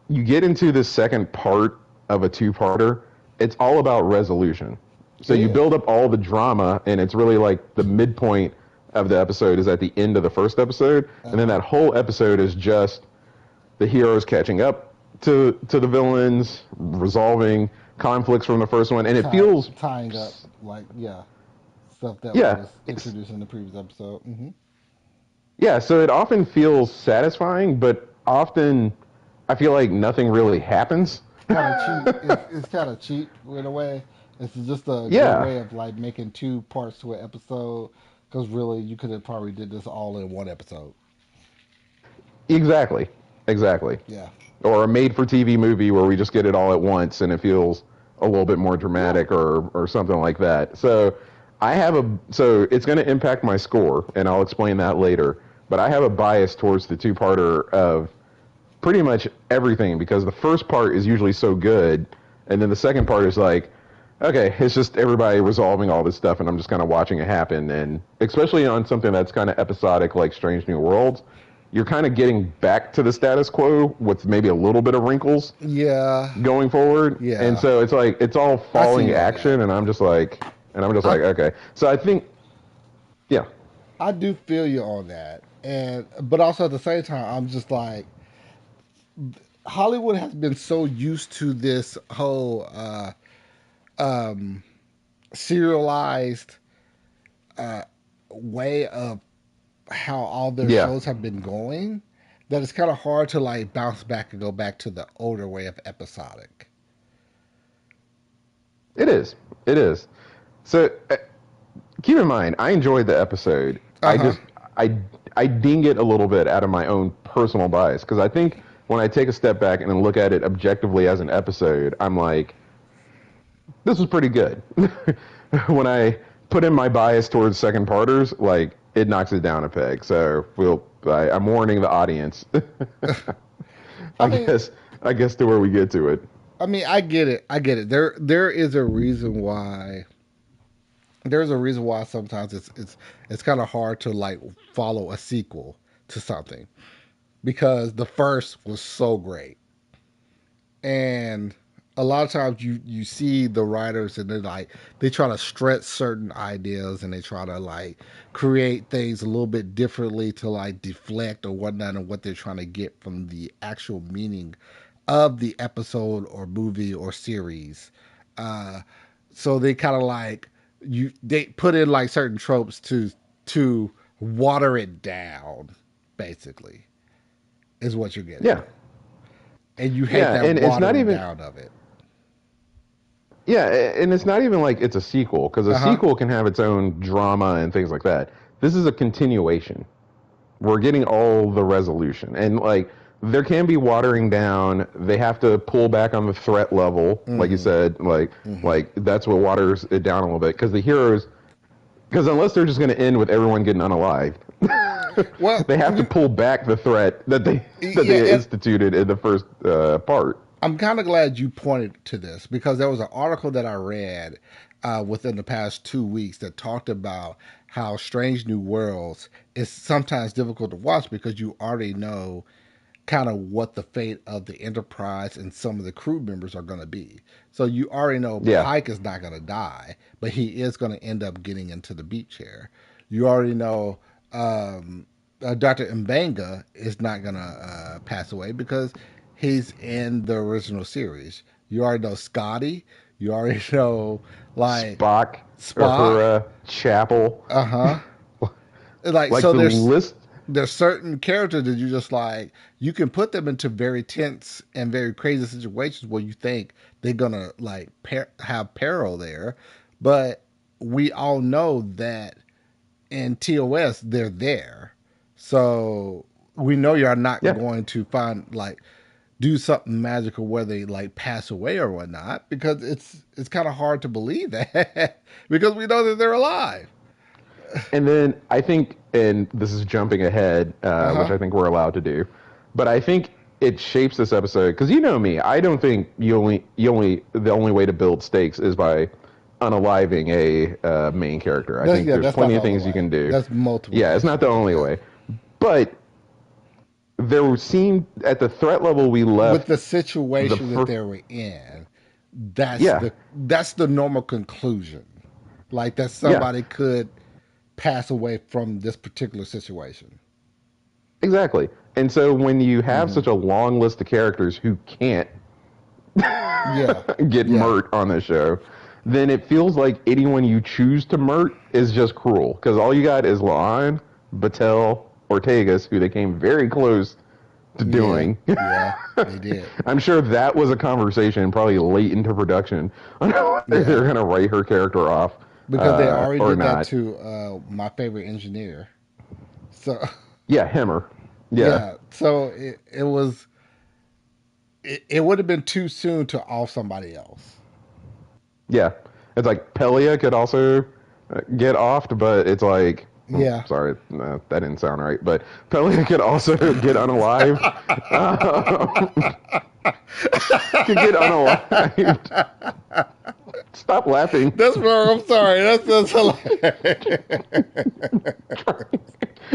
you get into the second part of a two-parter, it's all about resolution. So It you is. build up all the drama, and it's really like the midpoint of the episode is at the end of the first episode, Uh and then huh. that whole episode is just the heroes catching up to the villains, resolving conflicts from the first one, and it feels Tying up like stuff that yeah, was introduced in the previous episode. Mm-hmm. yeah. So it often feels satisfying, but often I feel like nothing really happens. Kind of cheap. It's kind of cheap in a way. It's just a good Yeah, way of like making two parts to an episode. Because really, you could have probably did this all in one episode. exactly, exactly. Yeah. Or a made-for-TV movie where we just get it all at once and it feels a little bit more Yeah. dramatic or something like that. So so it's going to impact my score, and I'll explain that later. But I have a bias towards the two-parter of pretty much everything because the first part is usually so good, and then the second part is like, okay, it's just everybody resolving all this stuff, and I'm just kind of watching it happen. And especially on something that's kind of episodic like Strange New Worlds, you're kind of getting back to the status quo with maybe a little bit of wrinkles Yeah. going forward. And Yeah. so it's like it's all I see falling you on that. action, and I'm just I like, okay. So I think, yeah, I do feel you on that, and but also at the same time, I'm just like Hollywood has been so used to this whole um, serialized way of how all their yeah, shows have been going that it's kind of hard to like bounce back and go back to the older way of episodic. it is, it is. So keep in mind, I enjoyed the episode. Uh huh. I I ding it a little bit out of my own personal bias because I think when I take a step back and then look at it objectively as an episode, I'm like, this was pretty good. When I put in my bias towards second parters, like it knocks it down a peg. So I'm warning the audience. I I mean, guess I guess to where we get to it. I mean, I get it. I get it. There is a reason why. There's a reason why sometimes it's kind of hard to like follow a sequel to something because the first was so great. And a lot of times you see the writers and they're like they try to stretch certain ideas and they try to like create things a little bit differently to like deflect or whatnot and what they're trying to get from the actual meaning of the episode or movie or series. uh so they kind of like they put in like certain tropes to water it down, basically, is what you're getting, Yeah, and you hate yeah, that and it's not watering even down of it. yeah, and it's not even like it's a sequel because a Uh huh. sequel can have its own drama and things like that. This is a continuation. We're getting all the resolution, and like there can be watering down. They have to pull back on the threat level, like you Mm-hmm. said. Mm-hmm. Like that's what waters it down a little bit because the heroes. Because unless they're just going to end with everyone getting unalived, Well, they have to pull back the threat that yeah, they and instituted in the first part. I'm kind of glad you pointed to this because there was an article that I read within the past 2 weeks that talked about how Strange New Worlds is sometimes difficult to watch because you already know kind of what the fate of the Enterprise and some of the crew members are going to be. So you already know Yeah, Pike is not going to die, but he is going to end up getting into the beat chair. You already know Dr. Mbanga is not going to pass away because he's in the original series. You already know Scotty. You already know like Spock or Spock. Chapel. Uh huh. Like Like so, the list. there's certain characters that you just like you can put them into very tense and very crazy situations where you think they're gonna like have peril there, but we all know that in TOS they're there, so we know you're not Yeah. going to find like do something magical where they like pass away or whatnot because it's kind of hard to believe that because we know that they're alive. And then I think, and this is jumping ahead, Uh which huh. I think we're allowed to do, but I think it shapes this episode because you know me. I don't think the only way to build stakes is by unaliving a main character. I That's think yeah. there's That's not plenty the of only things you way. can do. That's multiple Yeah, it's things you not can the do. only Yeah. way, but there seemed at the threat level we With left the the situation that first. they were in, Yeah, that's the normal conclusion. Like that yeah, somebody could pass away from this particular situation. exactly. And so when you have Mm-hmm. such a long list of characters who can't Yeah. get Yeah. murked on the show, then it feels like anyone you choose to murk is just cruel. Because all you got is La'an, Battelle, Ortegas, who they came very close to Yeah. doing. Yeah. They did. I'm sure that was a conversation probably late into production on whether Yeah. they're going to write her character off Because they already or did that not. to my favorite engineer. So Yeah, Hemmer. Yeah, yeah. So it was it would have been too soon to off somebody else. yeah. It's like Pelia could also get offed, but it's like, Yeah. sorry, no, that didn't sound right. But Pelia could also get unalived. Could get unalived. Stop laughing. That's wrong. I'm sorry. That's hilarious.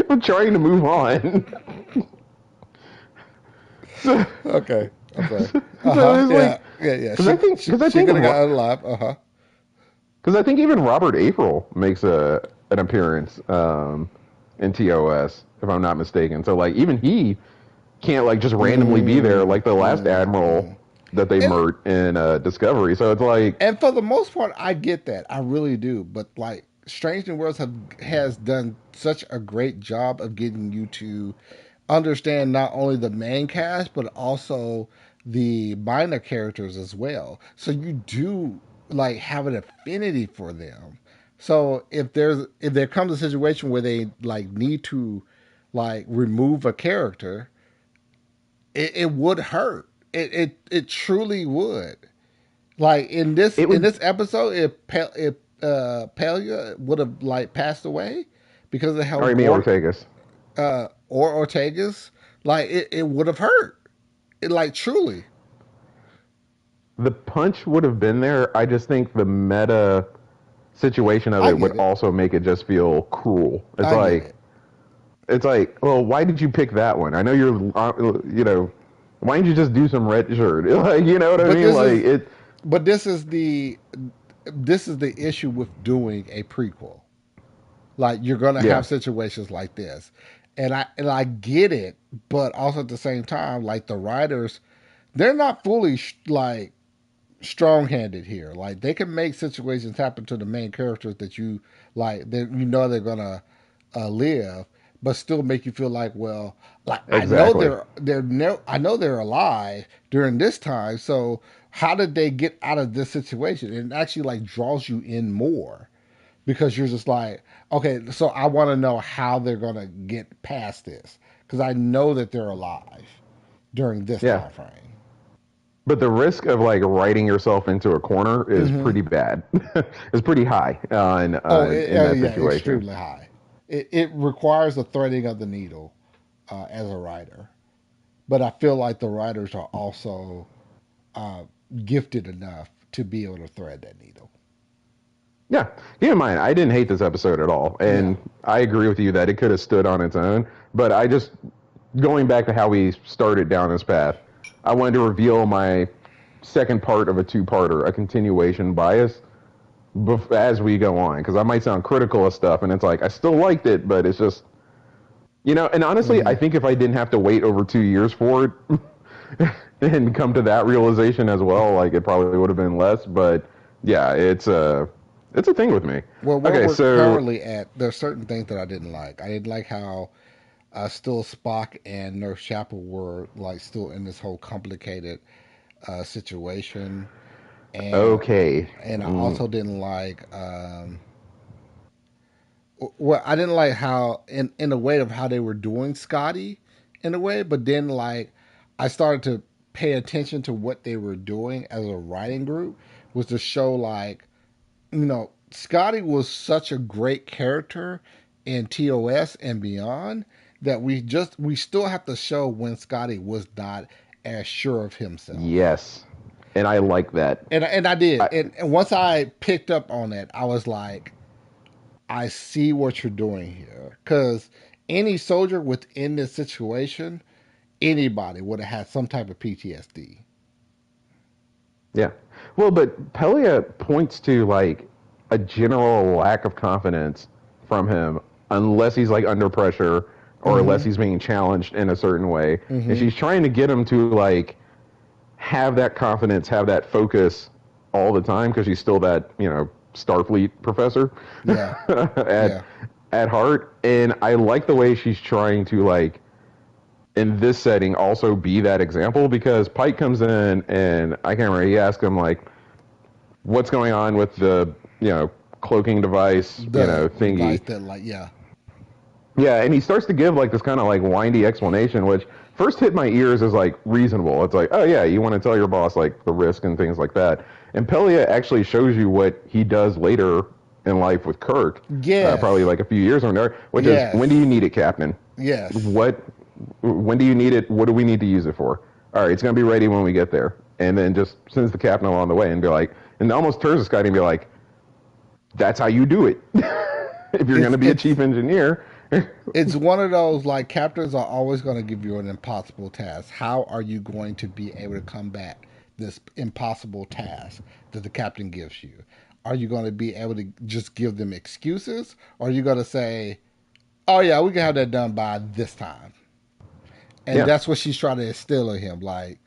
I'm trying to move on. So, Okay. I'm sorry. Uh huh. so it's Yeah. like, Yeah. Yeah. because I think, because I She think, could have got alive. Uh huh. because I think even Robert April makes a an appearance in TOS, if I'm not mistaken. So like even he can't like just randomly be there like the last admiral Mm. that they And murked in Discovery. So it's like, and for the most part, I get that. I really do. But like, Strange New Worlds has done such a great job of getting you to understand not only the main cast but also the minor characters as well. So you do like have an affinity for them. So if there comes a situation where they like need to like remove a character, it would hurt. It truly would. Like it in would. this episode, if Pelia would have like passed away because of how Or I mean Gork Ortegas. or Ortega's, like it would have hurt. It like truly. The punch would have been there. I just think the meta situation of I it would get it. also make it just feel cruel. I get it. It's like, well, why did you pick that one? I know you're, why didn't you just do some red shirt? Like, you know what I But mean? this Like is it. but this is the issue with doing a prequel. Like you're gonna Yeah, have situations like this, and I get it, but also at the same time, like the writers, they're not fully like strong handed here. Like they can make situations happen to the main characters that you like that you know they're gonna live, but still make you feel like, well, like I know exactly. I know they're alive during this time. So how did they get out of this situation? It actually like draws you in more because you're just like, okay, so I want to know how they're gonna get past this because I know that they're alive during this Yeah, time frame. but the risk of like writing yourself into a corner is Mm-hmm. pretty bad. It's pretty high Oh, in that yeah, situation. extremely high. It requires the threading of the needle as a writer, but I feel like the writers are also uh, gifted enough to be able to thread that needle. Yeah, keep in mind, I didn't hate this episode at all, Yeah. and I agree with you that it could have stood on its own. But I just going back to how we started down this path, I wanted to reveal my second part of a two-parter, a continuation bias, as we go on, because I might sound critical of stuff, and it's like I still liked it, but it's just and honestly, Mm-hmm. I think if I didn't have to wait over 2 years for it and come to that realization as well, like it probably would have been less, but. Yeah, it's a thing with me. Well, where Okay, we're so currently at, there's certain things that I didn't like. I didn't like how still Spock and Nurse Chapel were like still in this whole complicated situation, and okay, I also didn't like well, I didn't like how in a way of how they were doing Scotty in a way, but then like I started to pay attention to what they were doing as a writing group was to show like Scotty was such a great character in TOS and beyond that we still have to show when Scotty was not as sure of himself. yes, and I like that. And I did. I, And once I picked up on it, I was like, I see what you're doing here. Because any soldier within this situation, anybody would have had some type of PTSD. Yeah. Well, but Pelia points to like a general lack of confidence from him unless he's like under pressure or unless Mm-hmm. he's being challenged in a certain way. And Mm-hmm. she's trying to get him to like have that confidence, have that focus all the time because she's still that, Starfleet professor Yeah. at Yeah. at heart. And I like the way she's trying to like in this setting also be that example because Pike comes in and I can't remember. He asks him like, "What's going on with the cloaking device The device thingy?" that like yeah. Yeah, and he starts to give like this kind of like windy explanation, which first hit my ears as like reasonable. It's like, oh yeah, you want to tell your boss like the risk and things like that. And Pelia actually shows you what he does later in life with Kirk, probably Yes. like a few years from there, which is when do Yes. you need it, Captain? Yes. What when do you need it? What do we need to use it for? All right, it's gonna be ready when we get there. And then just sends the captain along the way and be like, and almost turns to Scotty and be like, that's how you do it. If you're It's gonna be a it's chief engineer. it's one of those like captors are always going to give you an impossible task. How are you going to be able to combat this impossible task that the captain gives you? Are you going to be able to just give them excuses, or are you going to say, "Oh yeah, we can have that done by this time"? And Yeah, that's what she's trying to instill in him. Like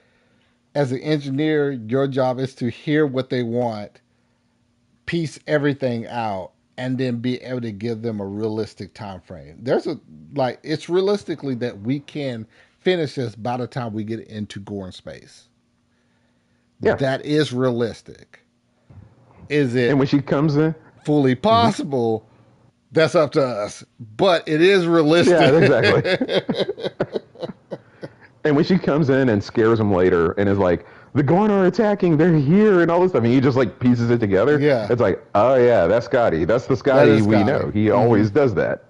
as an engineer, your job is to hear what they want, piece everything out, and then be able to give them a realistic time frame. There's a like it's realistically that we can finish this by the time we get into Gorn space. yeah. That is realistic. Is And it when she comes in, fully hmm possible? That's up to us. But it is yeah, realistic. exactly. And when she comes in and scares him later and is like, the Gorn are attacking, they're here, and all this stuff, and he just like pieces it together. Yeah, It's like, oh yeah, that's Scotty. That's the that Scotty is we Scotty. know. He Mm-hmm. always does that.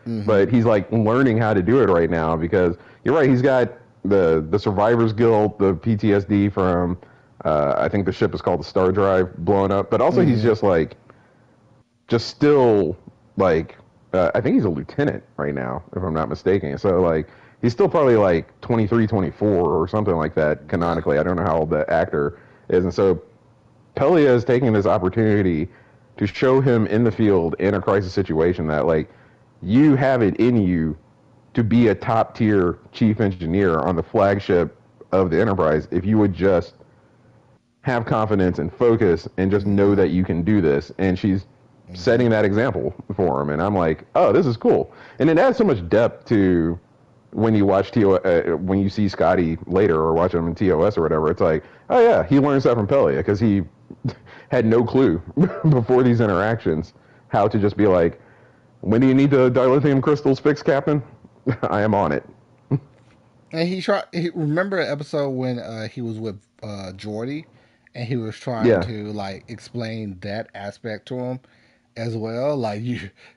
Mm-hmm. But he's like learning how to do it right now because you're right. He's got the survivors guilt, the PTSD from I think the ship is called the Star Drive blowing up. But also he's Mm-hmm. just like just still like I think he's a lieutenant right now if I'm not mistaken. So like he's still probably like 23, 24 or something like that Yeah. canonically. I don't know how old the actor is, and so Pelia is taking this opportunity to show him in the field in a crisis situation that like you have it in you to be a top tier chief engineer on the flagship of the Enterprise if you would just have confidence and focus and just know Mm-hmm. that you can do this. And she's Mm-hmm. setting that example for him. And I'm like, oh, this is cool. And it adds so much depth to when you watch when you see Scotty later or watch him in TOS or whatever. It's like, oh yeah, he learns that from Pelia because he had no clue before these interactions how to just be like, when do you need the dilithium crystals fixed, Captain? I am on it. And he tried. Remember an episode when he was with Jordy, and he was trying Yeah. to like explain that aspect to him as well.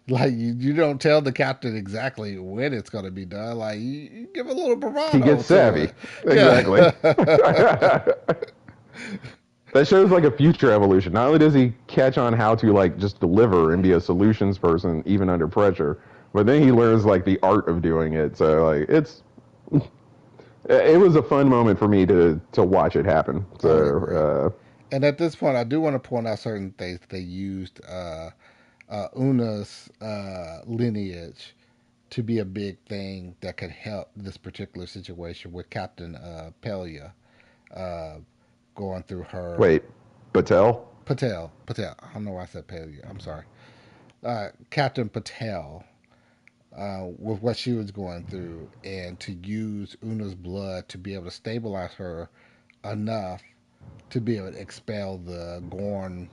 You don't tell the captain exactly when it's going to be done. Like you give a little He bravado gets to savvy. it. Exactly. Yeah. That shows like a future evolution. Not only does he catch on how to like just deliver and be a solutions person even under pressure, but then he learns like the art of doing it. So like it was a fun moment for me to watch it happen. I would agree. So And at this point, I do want to point out certain things that they used Una's lineage to be a big thing that could help this particular situation with Captain Pelia uh, going through her. wait, Battelle? Patel. I don't know why I said Paleo. I'm sorry. Captain Patel, with what she was going through, and to use Una's blood to be able to stabilize her enough to be able to expel the Gorn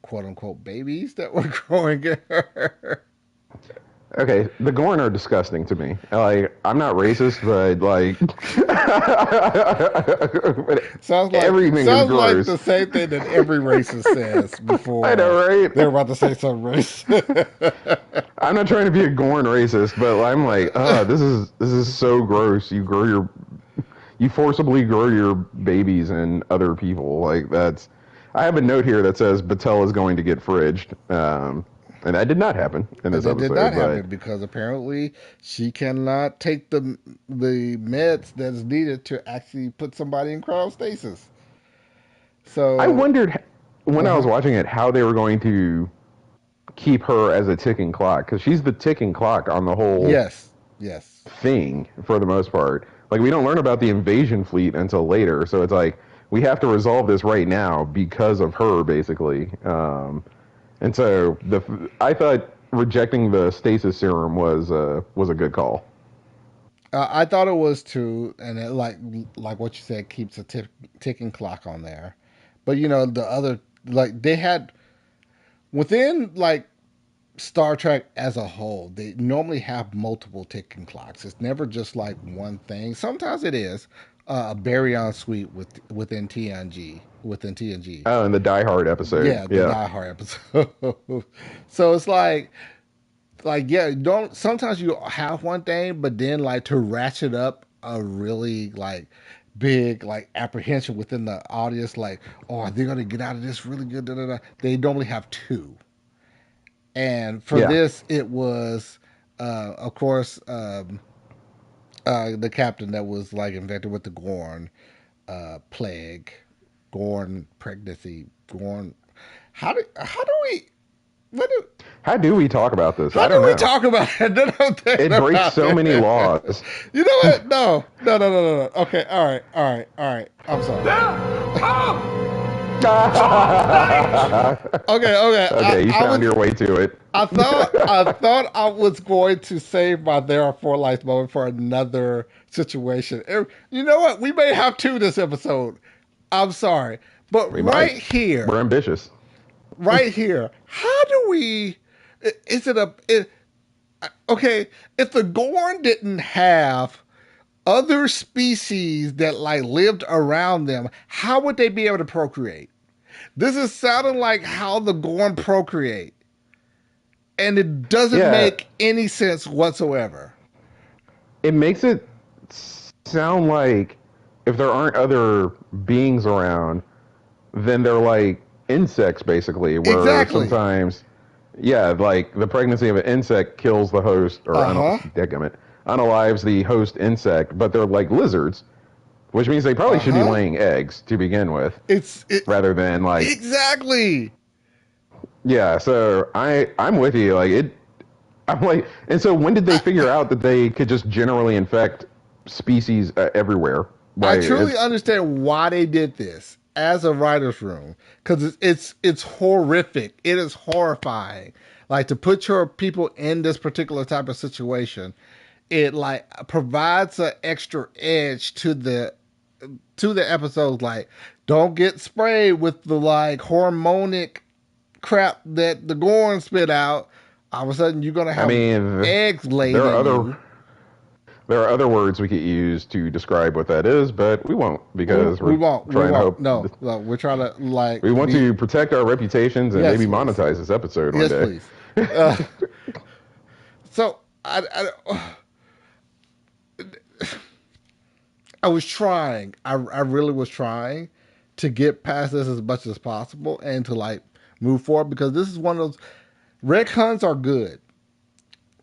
quote unquote babies that were growing in her. Okay, the Gorn are disgusting to me. Like, I'm not racist, but like, but everything is Sounds like gross. the same thing that every racist says I before know, right? they're about to say something racist. I'm not trying to be a Gorn racist, but I'm like, this is so gross. You forcibly grow your babies and other people. Like that's. I have a note here that says Battelle is going to get fridged, and that did not happen in And this that did not episode. But happen because apparently she cannot take the meds that's needed to actually put somebody in cryostasis. I So, wondered when uh I was huh. watching it how they were going to keep her as a ticking clock because she's the ticking clock on the whole Yes, yes. thing for the most part. Like we don't learn about the invasion fleet until later, so it's like we have to resolve this right now because of her, basically. And so I thought rejecting the stasis serum was a good call. I thought it was too, and it, like what you said, keeps a ticking clock on there. But the other, like they had within like Star Trek as a whole, they normally have multiple ticking clocks. It's never just like one thing. Sometimes it is a baryon suite within TNG. Within TNG, Oh, and the Die Hard episode, yeah, the yeah, Die Hard episode. So it's like yeah, don't sometimes you have one thing, but then like to ratchet up a really like big like apprehension within the audience, like oh, are they gonna get out of this really good? Da, da, da. They normally have two, and for yeah. this it was of course the captain that was like infected with the Gorn plague, Gorn pregnancy, Gorn. How do we what do How do we talk about this? how I do don't we know. talk about it? Then I'm thinking It breaks about so many it. laws. You know what? No, no, no, no, no, no. Okay, all right, all right, all right. I'm sorry. Okay, okay. Okay, you I found was your way to it. I thought I was going to save my there are four lights moment for another situation. You know what? We may have two this episode. I'm sorry, but We might. We're ambitious. right here. How do we? Is it a? Okay, if the Gorn didn't have other species that like lived around them, how would they be able to procreate? This is sounding like how the Gorn procreate, and it doesn't Yeah, make any sense whatsoever. it makes it sound like if there aren't other beings around, then they're like insects basically, where Exactly. sometimes, yeah, like the pregnancy of an insect kills the host, or Uh huh. unalives the host insect, but they're like lizards, which means they probably Uh should be huh. laying eggs to begin with, It's it rather than like, exactly. yeah. So I'm with you. Like it, I'm like, and so when did they I, figure out that they could just generally infect species everywhere? I Like truly it's understand why they did this as a writer's room because it's horrific. It is horrifying. Like to put your people in this particular type of situation, it like provides an extra edge to the episodes. Like, don't get sprayed with the like hormonic crap that the Gorn spit out. All of a sudden, you're gonna I have mean, eggs laid there are in other you. there are other words we could use to describe what that is, but we won't because We we're won't. We trying to won't. hope No, no. We're trying to like we want be. to protect our reputations and Yes, maybe please. monetize this episode one Yes, day. please. Uh, so I was trying. I really was trying to get past this as much as possible and to like move forward because this is one of those retcons are good.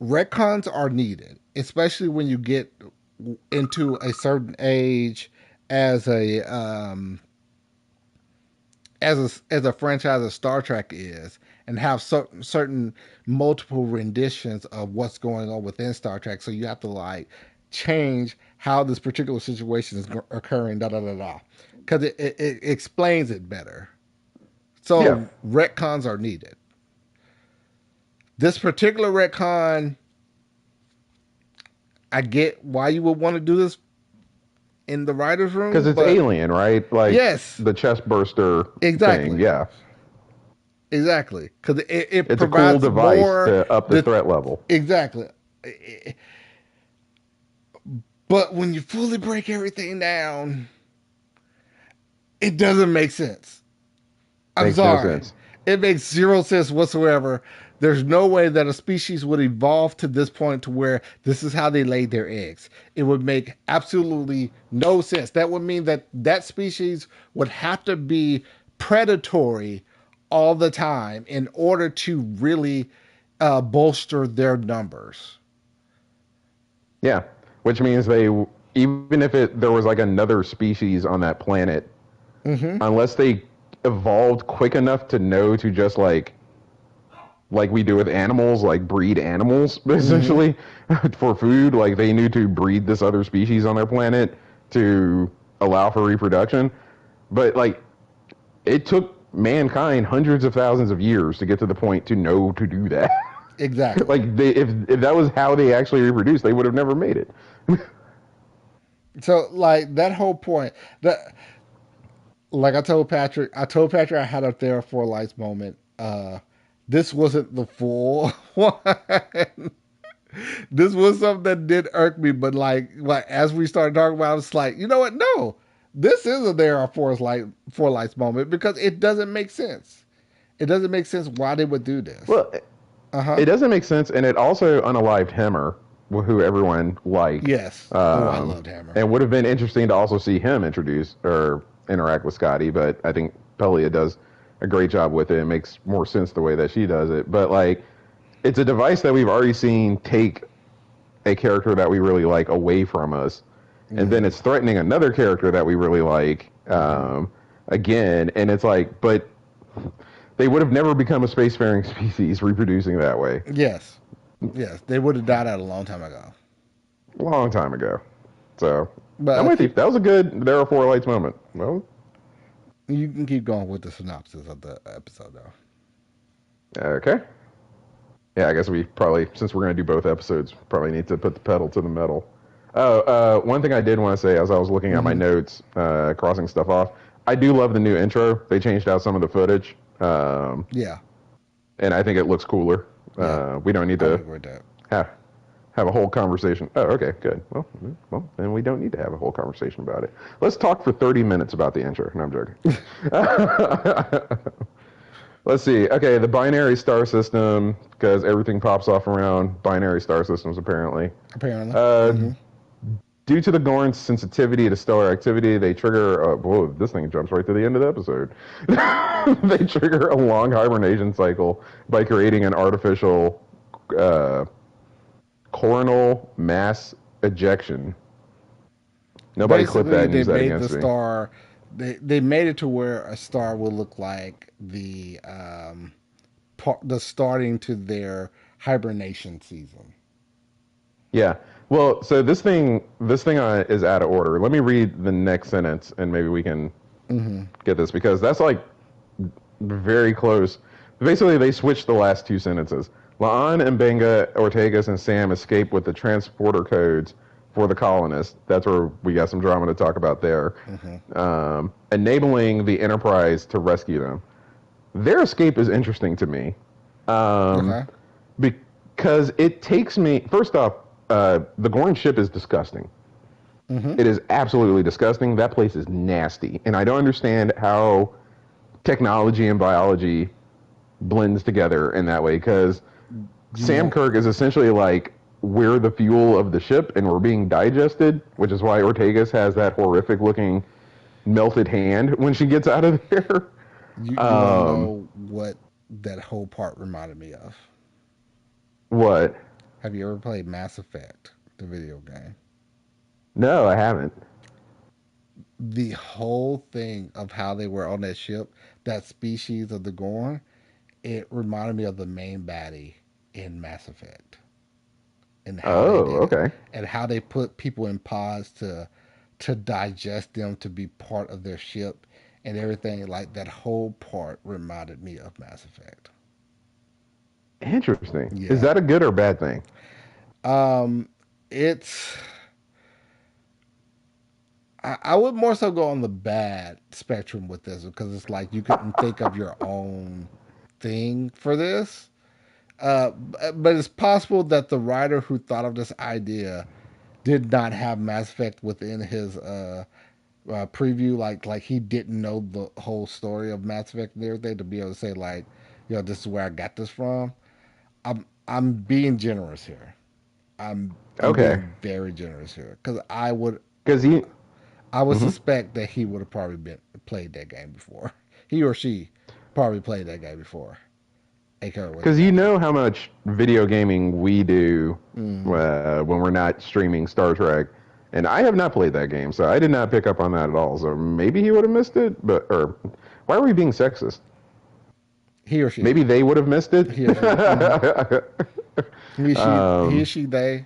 Retcons are needed, especially when you get into a certain age as a franchise of Star Trek is, and have certain multiple renditions of what's going on within Star Trek. So you have to like change how this particular situation is occurring. Da da da da, because it explains it better. Yeah, So retcons are needed. This particular retcon, I get why you would want to do this in the writer's because room, it's but Alien, right? Like yes, the chest burster thing. exactly. Yeah, Exactly. Because it it's a cool provides device more. to up the The threat level. Exactly. But when you fully break everything down, it doesn't make sense. I'm Makes no sorry. sense. It makes zero sense whatsoever. There's no way that a species would evolve to this point to where this is how they lay their eggs. It would make absolutely no sense. That would mean that that species would have to be predatory all the time in order to really bolster their numbers. Yeah, which means they, even if there was like another species on that planet, Mm-hmm. unless they evolved quick enough to know to just like we do with animals, like breed animals Mm-hmm. essentially for food. Like they knew to breed this other species on their planet to allow for reproduction. But like it took mankind hundreds of thousands of years to get to the point to know to do that. Exactly. Like if that was how they actually reproduced, they would have never made it. So like that whole point that like I told Patrick I had a there for lights moment. This wasn't the full one. This was something that did irk me, but like as we started talking about, I was like, you know what? No, this is a there are four lights moment because it doesn't make sense. It doesn't make sense why they would do this. Well, Uh huh. it doesn't make sense, and it also unalived Hemmer, who everyone liked, Yes. Oh, I loved Hammer. and would have been interesting to also see him introduce or interact with Scotty. But I think Pelia does a great job with it. It makes more sense the way that she does it. But like, it's a device that we've already seen take a character that we really like away from us, and then Mm-hmm. it's threatening another character that we really like Mm-hmm. again, and it's like, but they would have never become a spacefaring species reproducing that way. Yes. Yes. They would have died out a long time ago. A long time ago. So But I'm with you. That was a good There Are Four Lights moment. Well, you can keep going with the synopsis of the episode, though. okay. Yeah, I guess we probably, since we're going to do both episodes, probably need to put the pedal to the metal. Oh, one thing I did want to say as I was looking at my Mm-hmm. notes, crossing stuff off, I do love the new intro. They changed out some of the footage, Yeah. and I think it looks cooler. Yeah. We don't need I would to agree with that. have have a whole conversation. Oh, okay, good. Well, then we don't need to have a whole conversation about it. Let's talk for 30 minutes about the intro. No, I'm joking. Let's see. Okay, the binary star system, because everything pops off around binary star systems, apparently. Apparently. Uh, Mm-hmm. Due to the Gorn's sensitivity to stellar activity, they trigger. Whoa, this thing jumps right to the end of the episode. They trigger a long hibernation cycle by creating an artificial uh, coronal mass ejection. Nobody clip that Basically, and they use that made the against me. star. They made it to where a star will look like the starting to their hibernation season. Yeah. Well, so this thing is out of order. Let me read the next sentence, and maybe we can Mm-hmm. get this because that's like very close. Basically, they switched the last two sentences. Laan and Benga, Ortegas, and Sam escape with the transporter codes for the colonists. That's where we got some drama to talk about there. Mm-hmm. Enabling the Enterprise to rescue them. Their escape is interesting to me. Um, Okay. because it takes me, first off, the Gorn ship is disgusting. Mm-hmm. It is absolutely disgusting. That place is nasty. And I don't understand how technology and biology blends together in that way because You Sam know, Kirk is essentially like we're the fuel of the ship and we're being digested, which is why Ortegas has that horrific looking melted hand when she gets out of there. you want to Um, know what that whole part reminded me of? what? Have you ever played Mass Effect, the video game? No, I haven't. The whole thing of how they were on that ship, that species of the Gorn, it reminded me of the main baddie in Mass Effect and how they Oh, did it okay. and how they put people in pods to digest them to be part of their ship and everything. Like that whole part reminded me of Mass Effect. Interesting. Is Yeah. that a good or bad thing? Um, it's I would more so go on the bad spectrum with this because it's like you couldn't think of your own thing for this. But it's possible that the writer who thought of this idea did not have Mass Effect within his preview. Like he didn't know the whole story of Mass Effect and everything to be able to say like, this is where I got this from. I'm being generous here. I'm Okay, being very generous here because I would mhm. suspect that he would have probably been played that game before. He or she probably played that game before. They care what they Because got you from. know how much video gaming we do Mm. when we're not streaming Star Trek, and I have not played that game, so I did not pick up on that at all. So maybe he would have missed it, but or why are we being sexist? He or she. Maybe they would have missed it. He or she. Mm-hmm. He, um, she, they.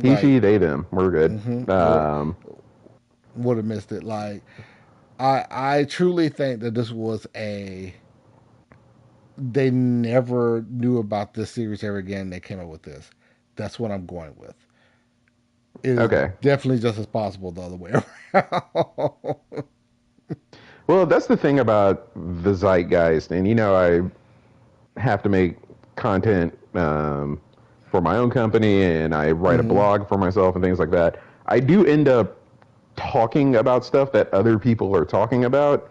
he, Like, she, they, them. We're good. Um, would have missed it. Like, I truly think that this was a. They never knew about this series ever again. They came up with this. That's what I'm going with. It is okay. definitely just as possible the other way around. Well, that's the thing about the zeitgeist, and I have to make content for my own company, and I write a Hmm. blog for myself and things like that. I do end up talking about stuff that other people are talking about.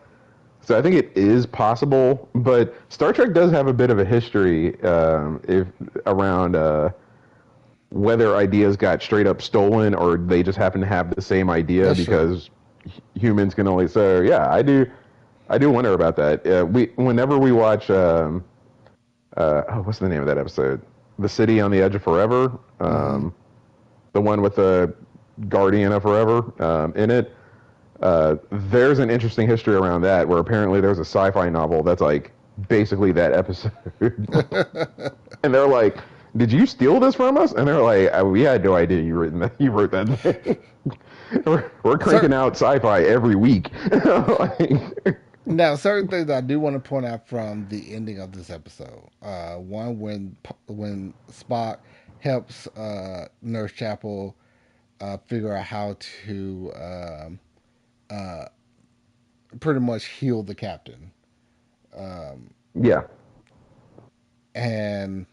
So I think it is possible, but Star Trek does have a bit of a history if around whether ideas got straight up stolen or they just happen to have the same idea That's true. because humans can only. So yeah, I do wonder about that. Whenever we watch what's the name of that episode? The City on the Edge of Forever, Hmm. the one with the Guardian of Forever in it. There's an interesting history around that where apparently there's a sci-fi novel that's like basically that episode, and they're like, "Did you steal this from us?" And they're like, "We had no idea you written that. You wrote that thing. we're cranking Sir, out sci-fi every week." Like, now, certain things I do want to point out from the ending of this episode. One, when Spock helps Nurse Chapel figure out how to uh, pretty much heal the captain, yeah, and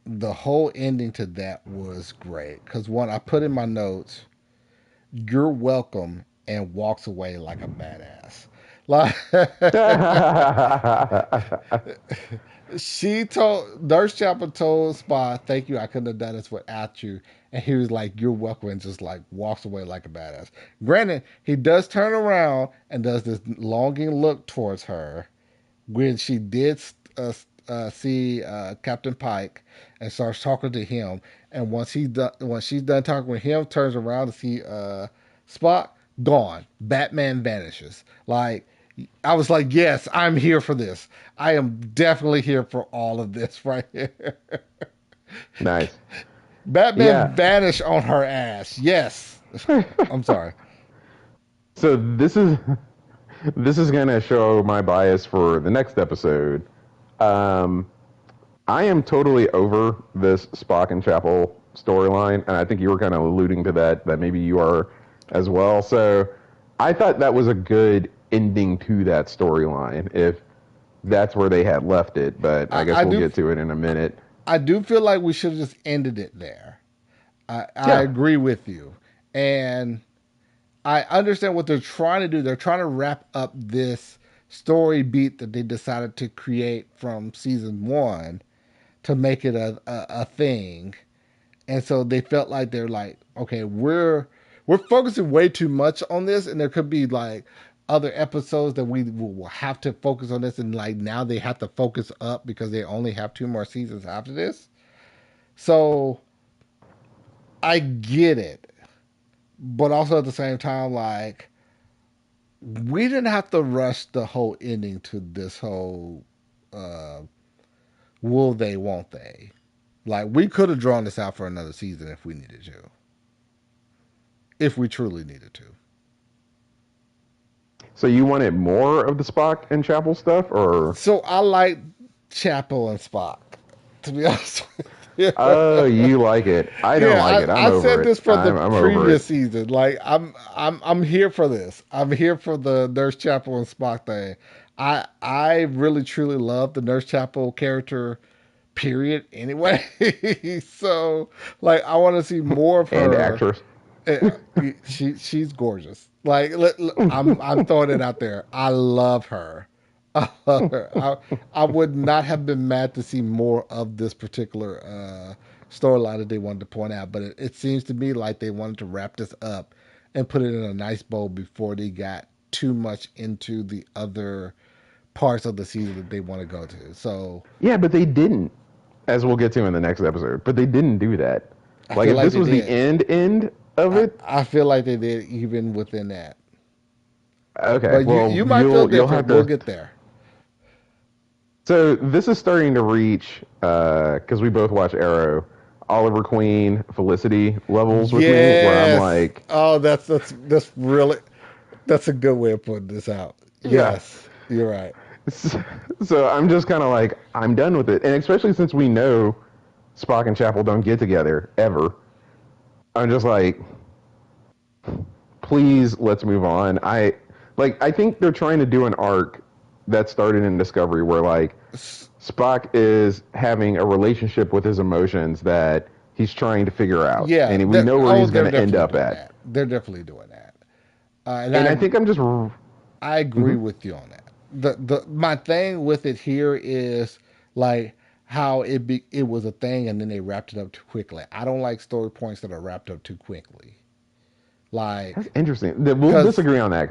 the whole ending to that was great. Because one, I put in my notes, "You're welcome," and walks away like a badass. Like she told Nurse Chapel told Spy, "Thank you. I couldn't have done this without you." And he was like, "You're welcome," and just like walks away like a badass. Granted, he does turn around and does this longing look towards her when she did see Captain Pike and starts talking to him. And once she's done talking with him, turns around to see Spock gone. Batman vanishes. Like I was like, yes, I'm here for this. I am definitely here for all of this right here. nice. Batman Yeah. vanished on her ass. Yes. I'm sorry. So this is gonna show my bias for the next episode. Um, I am totally over this Spock and Chapel storyline, and I think you were kind of alluding to that maybe you are as well. So I thought that was a good ending to that storyline if that's where they had left it. But I guess I we'll do get to it in a minute. I do feel like we should have just ended it there. I Yeah, agree with you. And I understand what they're trying to do. They're trying to wrap up this story beat that they decided to create from season one to make it a thing. And so they felt like they're like, okay, we're focusing way too much on this, and there could be like other episodes that we will have to focus on this, and like now they have to focus up because they only have two more seasons after this. So I get it, but also at the same time, like we didn't have to rush the whole ending to this whole uh, will they, won't they? Like we could have drawn this out for another season if we needed to, if we truly needed to. So you wanted more of the Spock and Chapel stuff, or So I like Chapo and Spock, to be honest with you. oh, you like it? I don't like Yeah, it. I'm I over said it. this for the I'm over it. previous season. Like I'm here for this. I'm here for the Nurse Chapel and Spock thing. I really truly love the Nurse Chapel character, period. Anyway, so like I want to see more of And her. actress. Uh, she's gorgeous. Like I'm throwing it out there. I love her. I love her. I would not have been mad to see more of this particular storyline that they wanted to point out, but it seems to me like they wanted to wrap this up and put it in a nice bow before they got too much into the other parts of the season that they want to go to. So Yeah, but they didn't, as we'll get to in the next episode. But they didn't do that. I Like feel if like this they was the did. end of it, I feel like they did even within that. okay. But Well, you might feel you'll have different. We'll to. get there. So this is starting to reach because we both watch Arrow, Oliver Queen, Felicity levels with me, where I'm Yes. like, Oh, that's really that's a good way of putting this out. yeah. Yes, you're right. So I'm just kind of like, I'm done with it, and especially since we know Spock and Chapel don't get together ever. I'm just like, please let's move on. I think they're trying to do an arc that started in Discovery where like Spock is having a relationship with his emotions that he's trying to figure out, Yeah. and we know where he's going They're to end definitely up doing at. that. They're definitely doing that. And And I think I'm just I agree mhm. with you on that. The my thing with it here is like how it was a thing and then they wrapped it up too quickly. I don't like story points that are wrapped up too quickly. That's Like interesting. We'll because disagree on that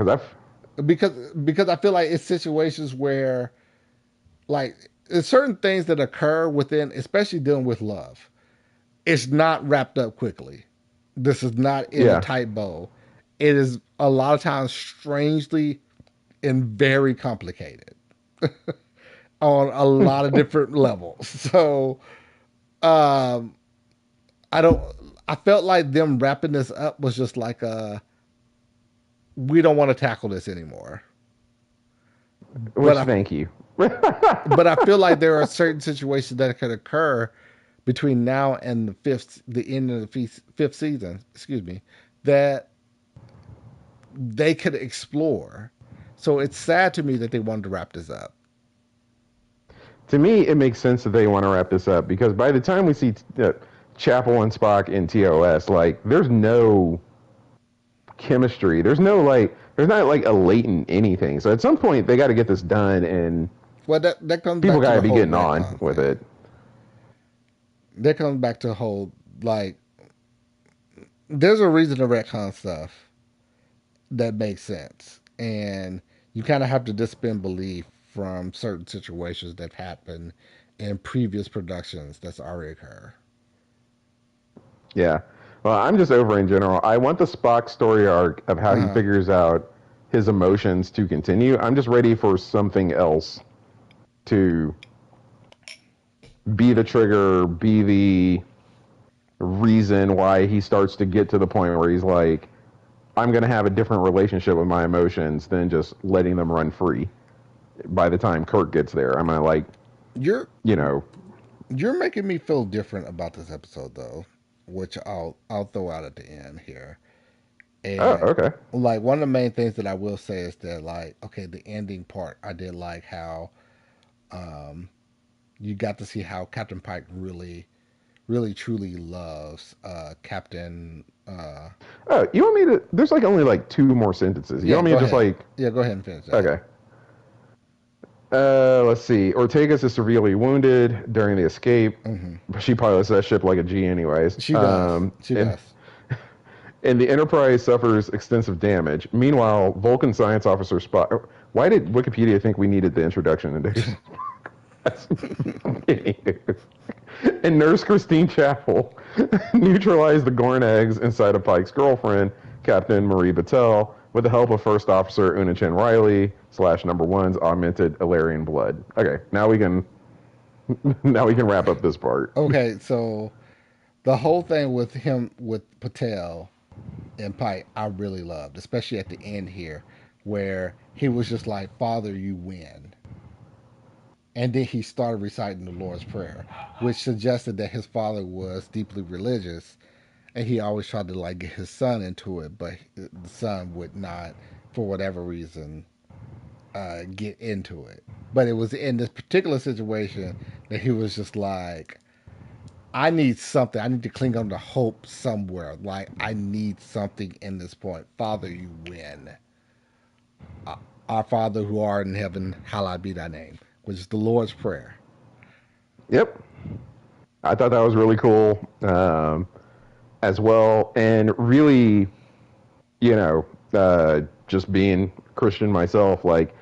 because because I feel like it's situations where like there's certain things that occur within, especially dealing with love. It's not wrapped up quickly. This is not in a yeah. tight bow. It is a lot of times strangely and very complicated on a lot of different levels. So um, I don't. I felt like them wrapping this up was just like we don't want to tackle this anymore. But Which I thank you. but I feel like there are certain situations that could occur between now and the end of the fifth season. Excuse me, that they could explore. So it's sad to me that they wanted to wrap this up. To me, it makes sense that they want to wrap this up because by the time we see Chapel and Spock in TOS, like there's no chemistry. There's not like a latent anything. So at some point they got to get this done, and Well, that comes people back to got to the be whole getting on retcon with thing. it. That comes back to the whole like there's a reason to retcon stuff that makes sense, and you kind of have to disband belief from certain situations that happen in previous productions that's already occurred. Yeah. Well, I'm just over in general. I want the Spock story arc of how Uh he huh. figures out his emotions to continue. I'm just ready for something else to be the trigger, be the reason why he starts to get to the point where he's like, I'm going to have a different relationship with my emotions than just letting them run free. By the time Kirk gets there, I'm going to like, You're you know, you're making me feel different about this episode though, which I'll throw out at the end here. oh, And okay. like one of the main things that I will say is that like okay, the ending part I did like how um you got to see how Captain Pike really truly loves Captain Oh, you want me to? There's like only like two more sentences. You yeah, want me go to just ahead. like, Yeah, go ahead and finish that. okay. Let's see. Ortegas is severely wounded during the escape. Hmm. She pilots that ship like a G, anyways. She does. She And does. and the Enterprise suffers extensive damage. Meanwhile, Vulcan science officer Spock. Why did Wikipedia think we needed the introduction into and Nurse Christine Chapel neutralized the Gorn eggs inside of Pike's girlfriend, Captain Marie Battelle, with the help of First Officer Una Chen Riley / Number One's augmented Illyrian blood. Okay, now we can wrap up this part. Okay, so the whole thing with him with Patel and Pike, I really loved, especially at the end here. where he was just like, Father, you win. And then he started reciting the Lord's Prayer, which suggested that his father was deeply religious, and he always tried to like get his son into it, but the son would not, for whatever reason, get into it. But it was in this particular situation that he was just like, I need something. I need to cling on to hope somewhere. Like, I need something in this point. Father, you win. Uh, Our Father who art in heaven, hallowed be thy name, which is the Lord's Prayer. Yep. I thought that was really cool as well. And really, you know, just being Christian myself, like,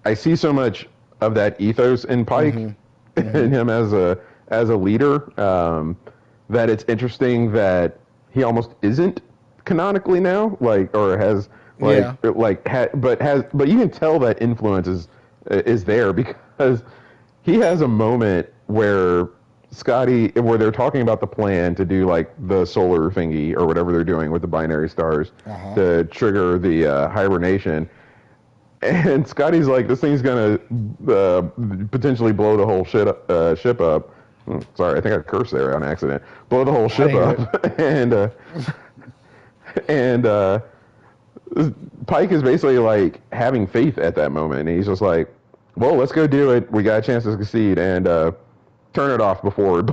I see so much of that ethos in Pike, Mm-hmm. in Mm-hmm. him as a leader, that it's interesting that he almost isn't canonically now, like, or has Yeah. but you can tell that influence is there because he has a moment where where they're talking about the plan to do like the solar thingy or whatever they're doing with the binary stars Uh huh. to trigger the hibernation. And Scotty's like, this thing's gonna uh, potentially blow the whole ship up. Sorry, I think I cursed there on accident. Blow the whole I ship didn't hear up, and Pike is basically like having faith at that moment. And he's just like, well, let's go do it. We got a chance to succeed, and turn it off before it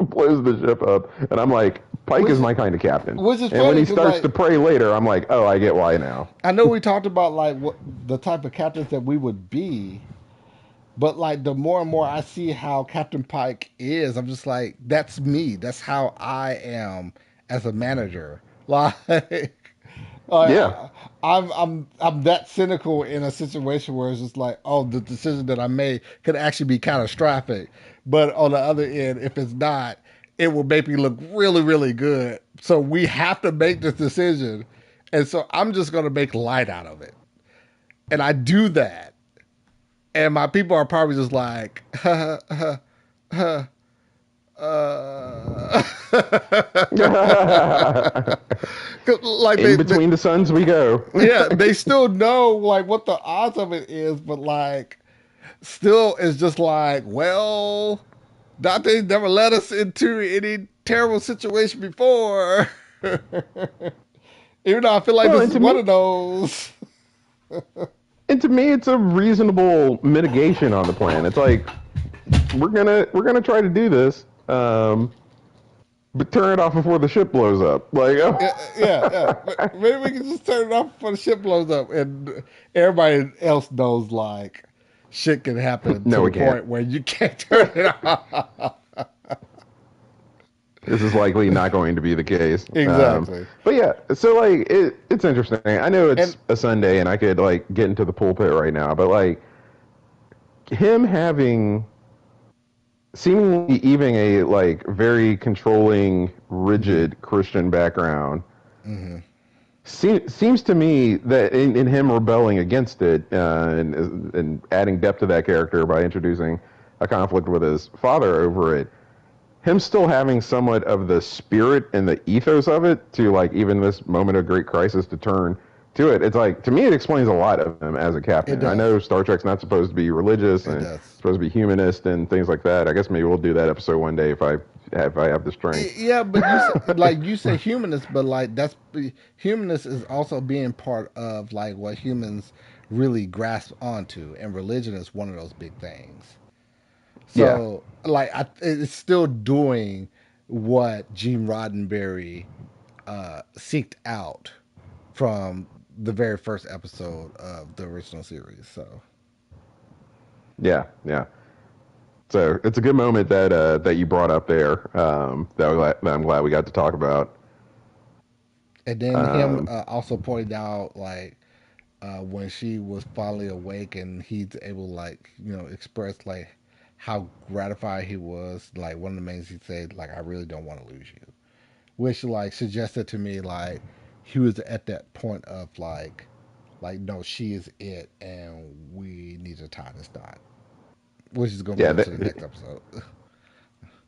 blows the ship up. And I'm like, Pike which is my kind of captain. which is And when funny he because starts to like pray later, I'm like, oh, I get why now. I know we talked about like what the type of captains that we would be, but like the more and more I see how Captain Pike is, I'm just like, that's me. That's how I am as a manager. Like, Yeah. I'm that cynical in a situation where it's just like, oh, the decision that I made could actually be catastrophic, but on the other end, if it's not, it will make me look really, really good. So we have to make this decision, and so I'm just going to make light out of it, and I do that, and my people are probably just like, like In they between the suns we go. yeah, they still know like what the odds of it is, but like still it's just like, well, Dante never led us into any terrible situation before. Even though I feel like Well, this is one of those. and to me, it's a reasonable mitigation on the plan. It's like we're gonna try to do this, but turn it off before the ship blows up. Like, Yeah, yeah, yeah. Maybe we can just turn it off before the ship blows up, and everybody else knows like shit can happen to no, the we can't. point where you can't turn it off. This is likely not going to be the case. Exactly. But yeah, so like it's interesting. I know And it's a Sunday and I could like get into the pulpit right now, but like him having seemingly even a like very controlling, mm-hmm, rigid Christian background mm-hmm. seems to me that in him rebelling against it and adding depth to that character by introducing a conflict with his father over it, him still having somewhat of the spirit and the ethos of it to like even this moment of great crisis to turn to it. It's like to me it explains a lot of him as a It captain. I does. know Star Trek's not supposed to be religious It and does. supposed to be humanist and things like that. I guess maybe we'll do that episode one day if I have the strength. Yeah, but you say, like you say humanist, but like that's humanist is also being part of like what humans really grasp onto, and religion is one of those big things. Yeah. So like it's still doing what Gene Roddenberry seeked out from the very first episode of the original series. So Yeah. Yeah. So it's a good moment that you brought up there. That I'm glad we got to talk about. and then him Um, also pointed out like when she was finally awake and he's able like express like how gratified he was. Like one of the main he said like, I really don't want to lose you, which like suggested to me like he was at that point of like no, she is it and we need to tie this knot, which is going to yeah, go into the next episode.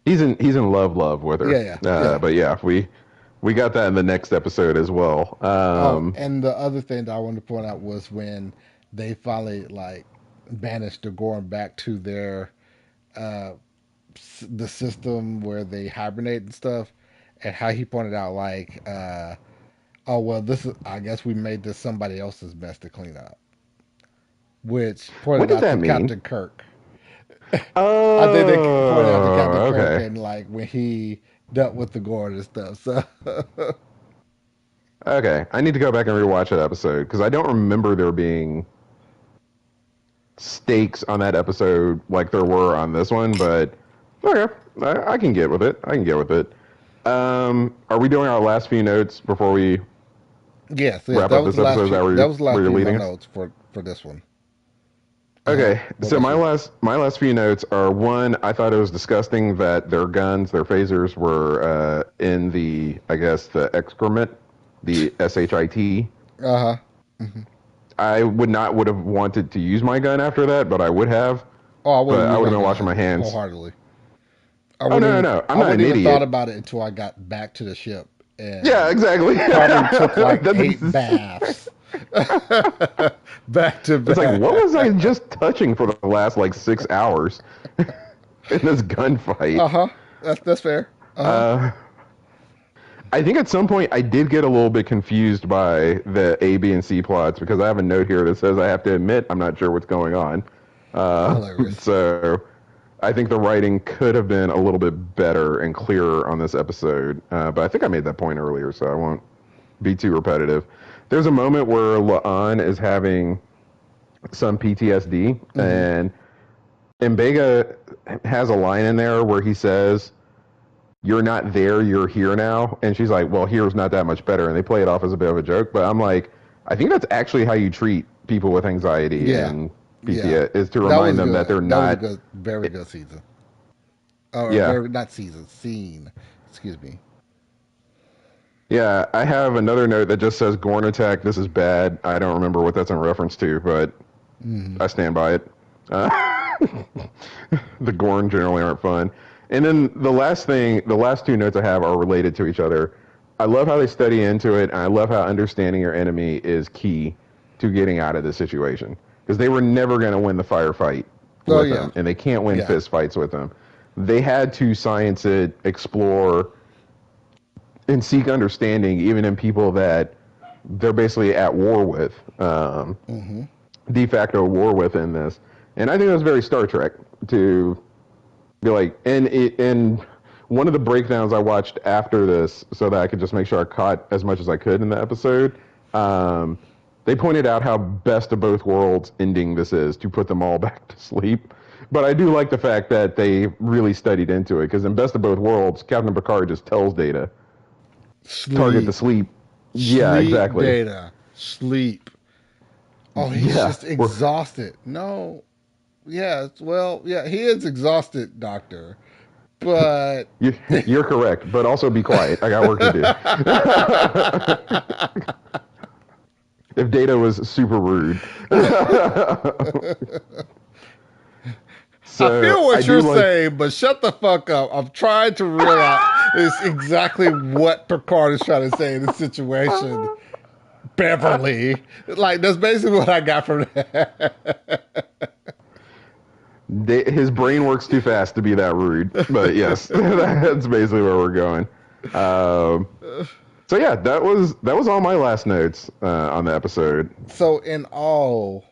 he's in love with her. Yeah, yeah, yeah. But yeah, we We got that in the next episode as well. Oh, and the other thing that I wanted to point out was when they finally like banished the Gorn back to their uh the system where they hibernate and stuff, and how he pointed out like oh well, this is, I guess we made this somebody else's mess to clean up, which What pointed does out to that mean? Captain Kirk. I think they pointed out to Captain Oh, Kirk okay. and like when he dealt with the Gorn and stuff. So Okay. I need to go back and rewatch that episode because I don't remember there being stakes on that episode like there were on this one, but okay. I can get with it. I can get with it. Are we doing our last few notes before we yes, yes, wrap up this episode? Is that that was the where last you're few of my leading us? notes for this one. Okay, What so about you? my last few notes are one. I thought it was disgusting that their guns, their phasers, were in the I guess the excrement, the shit. Uh huh. Hmm. I would have wanted to use my gun after that, but I would have. Oh, I would have But I used would my have been washing my gun hands. wholeheartedly. Oh no, no, no! I'm I not wouldn't an even thought idiot. about it until I got back to the ship Yeah, and exactly. probably took like This 8 baths back to it's like, what was I back. just touching for the last like 6 hours in this gunfight? Uh huh. That's fair. Uh huh. Uh, I think at some point I did get a little bit confused by the A, B, and C plots because I have a note here that says I have to admit I'm not sure what's going on. Hilarious. So I think the writing could have been a little bit better and clearer on this episode. But I think I made that point earlier, so I won't be too repetitive. There's a moment where La'an is having some PTSD, Hmm. and Mbega has a line in there where he says, "You're not there, you're here now." And she's like, "Well, here's not that much better." And they play it off as a bit of a joke, but I'm like, I think that's actually how you treat people with anxiety Yeah. and Yeah. PTSD is to That was remind them that good. they're That was a not. good, very good season. Or Yeah, very not season, scene. Excuse me. yeah. I have another note that just says Gorn attack. This is bad. I don't remember what that's in reference to, but Hmm. I stand by it. Uh, the Gorn generally aren't fun. And then the last two notes I have are related to each other. I love how they study into it, and I love how understanding your enemy is key to getting out of this situation. Because they were never going to win the firefight Oh with yeah. them, and they can't win Yeah. fist fights with them. They had to science it, explore, and seek understanding, even in people that they're basically at war with. Hmm. De facto war with in this. And I think that was very Star Trek to be like, and one of the breakdowns I watched after this, so that I could just make sure I caught as much as I could in the episode. Um, they pointed out how best of both worlds ending this is to put them all back to sleep. But I do like the fact that they really studied into it because in Best of Both Worlds, Captain Picard just tells Data target the Sleep. sleep. Yeah, Sleep exactly. data. Sleep. Oh, he's Yeah, just exhausted. No. Yeah, well, yeah, he is exhausted, Doctor. But you're correct. But also be quiet. I got work to do. If Data was super rude. I So feel I what do you're like. saying, but shut the fuck up. I'm trying to realize is exactly what Picard is trying to say in this situation. Beverly. Like, that's basically what I got from that. His brain works too fast to be that rude. But yes, that's basically where we're going. Um, so yeah, that was all my last notes on the episode. So, in all,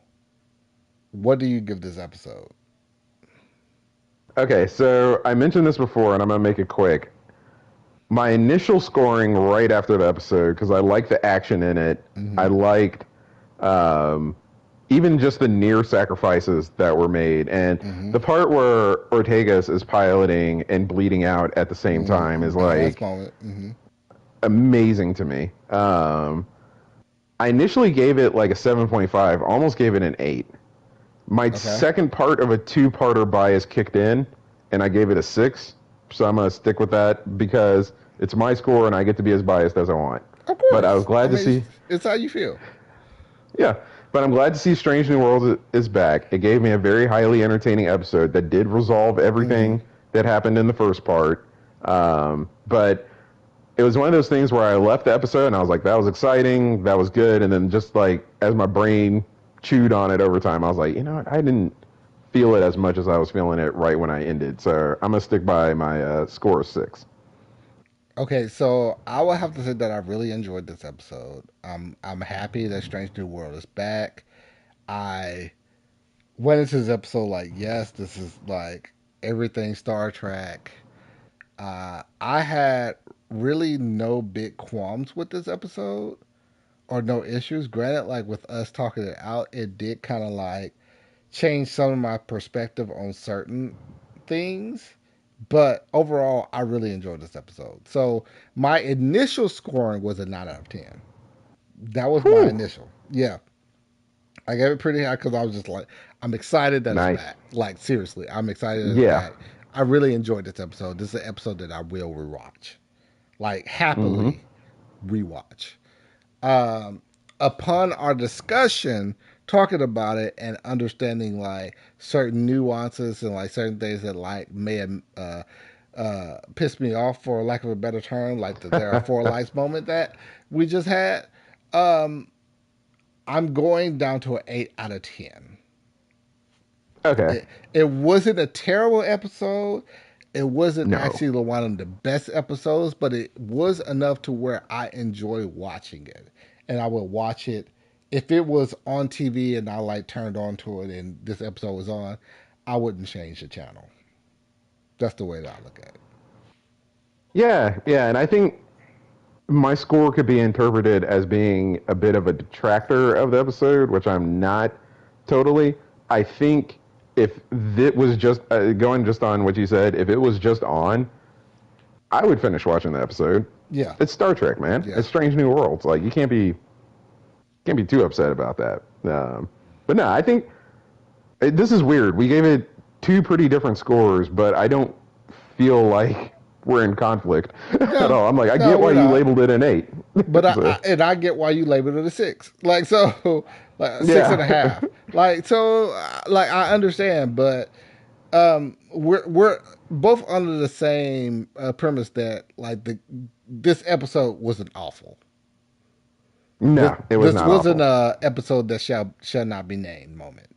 what do you give this episode? Okay, so I mentioned this before, and I'm gonna make it quick. My initial scoring right after the episode, because I liked the action in it. I Hmm. liked um, even just the near sacrifices that were made, and Hmm. the part where Ortegas is piloting and bleeding out at the same time is That last like moment. Hmm. amazing to me. I initially gave it like a 7.5, almost gave it an 8. My Okay. second part of a two-parter bias kicked in, and I gave it a 6. So I'm gonna stick with that because it's my score, and I get to be as biased as I want. Of But I was course. I glad to mean, see, it's how you feel. yeah. But I'm glad to see Strange New Worlds is back. It gave me a very highly entertaining episode that did resolve Hmm. everything that happened in the first part. But it was one of those things where I left the episode and I was like, that was exciting, that was good, and then just like as my brain chewed on it over time, I was like, you know what, I didn't feel it as much as I was feeling it right when I ended. So I'm gonna stick by my score of 6. Okay, so I will have to say that I really enjoyed this episode. I'm happy that Strange New World is back. I went into this episode like, yes, this is like everything Star Trek. I had really no big qualms with this episode or no issues. Granted, like with us talking it out, it did kind of like change some of my perspective on certain things. But overall, I really enjoyed this episode. So my initial scoring was a 9 out of 10. That was my Whew. initial. Yeah, I gave it pretty high because I was just like, I'm excited that it's Nice. back. Like seriously, I'm excited that it's Yeah. back. I really enjoyed this episode. This is an episode that I will rewatch, like Mm-hmm. happily rewatch. Um, Upon our discussion, talking about it and understanding like certain nuances and like certain things that like may have pissed me off for lack of a better term, like the there are four lights moment that we just had. Um, I'm going down to an 8 out of 10. Okay. It wasn't a terrible episode. It wasn't No. actually one of the best episodes, but it was enough to where I enjoy watching it, and I would watch it if it was on TV and I like turned on to it and this episode was on. I wouldn't change the channel. That's the way that I look at it. Yeah, yeah, and I think my score could be interpreted as being a bit of a detractor of the episode, which I'm not totally. I think if it was just going just on what you said, if it was just on, I would finish watching the episode. Yeah, It's Star Trek, man. yeah. It's Strange New Worlds. Like you can't be too upset about that. But no, I think this is weird. We gave it two pretty different scores, but I don't feel like we're in conflict at No, all. I'm like, I no, get why we're you not. labeled it an 8. But So, I get why you labeled it a 6. Like so, like six and yeah. a half. Like so, like I understand, but we're both under the same premise that like this episode wasn't awful. This No, it was this not wasn't awful. a episode that shall not be named moment.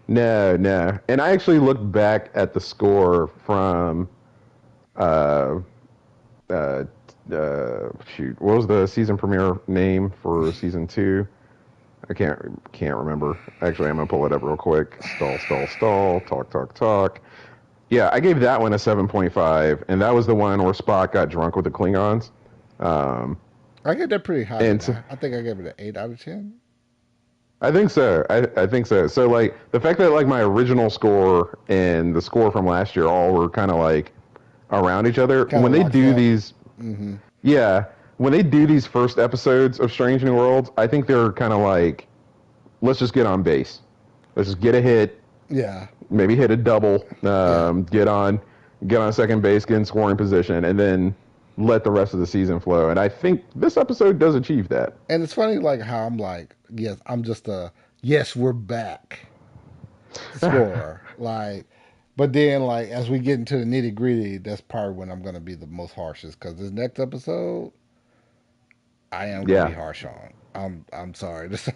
No, no. And I actually looked back at the score from uh, uh, shoot, what was the season premiere name for season 2? I can't remember. Actually, I'm gonna pull it up real quick. Stall, stall, stall. Talk, talk, talk. Yeah, I gave that one a 7.5, and that was the one where Spock got drunk with the Klingons. Um, I get that pretty high, and didn't so, I? I think I gave it an 8 out of 10. I think so. I think so. So like the fact that like my original score and the score from last year all were kind of like around each other. Kind When of they locked do up. these, Mm-hmm. yeah, when they do these first episodes of Strange New Worlds, I think they're kind of like, let's just get on base. Let's just get a hit, Yeah, maybe hit a double, yeah. get on second base, get in scoring position, and then let the rest of the season flow. And I think this episode does achieve that. And it's funny, like how I'm like, yes, I'm just a yes, we're back scorer. Like, but then like as we get into the nitty gritty, that's probably when I'm gonna be the most harshest because this next episode, I am gonna be Yeah. harsh on. I'm sorry to say.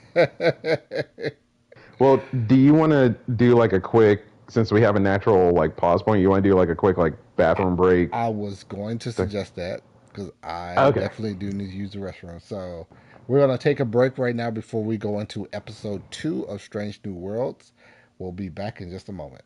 Well, do you want to do like a quick, since we have a natural like pause point, you want to do like a quick like bathroom break? I was going to suggest that because I Okay. definitely do need to use the restroom. So we're gonna take a break right now before we go into episode 2 of Strange New Worlds. We'll be back in just a moment.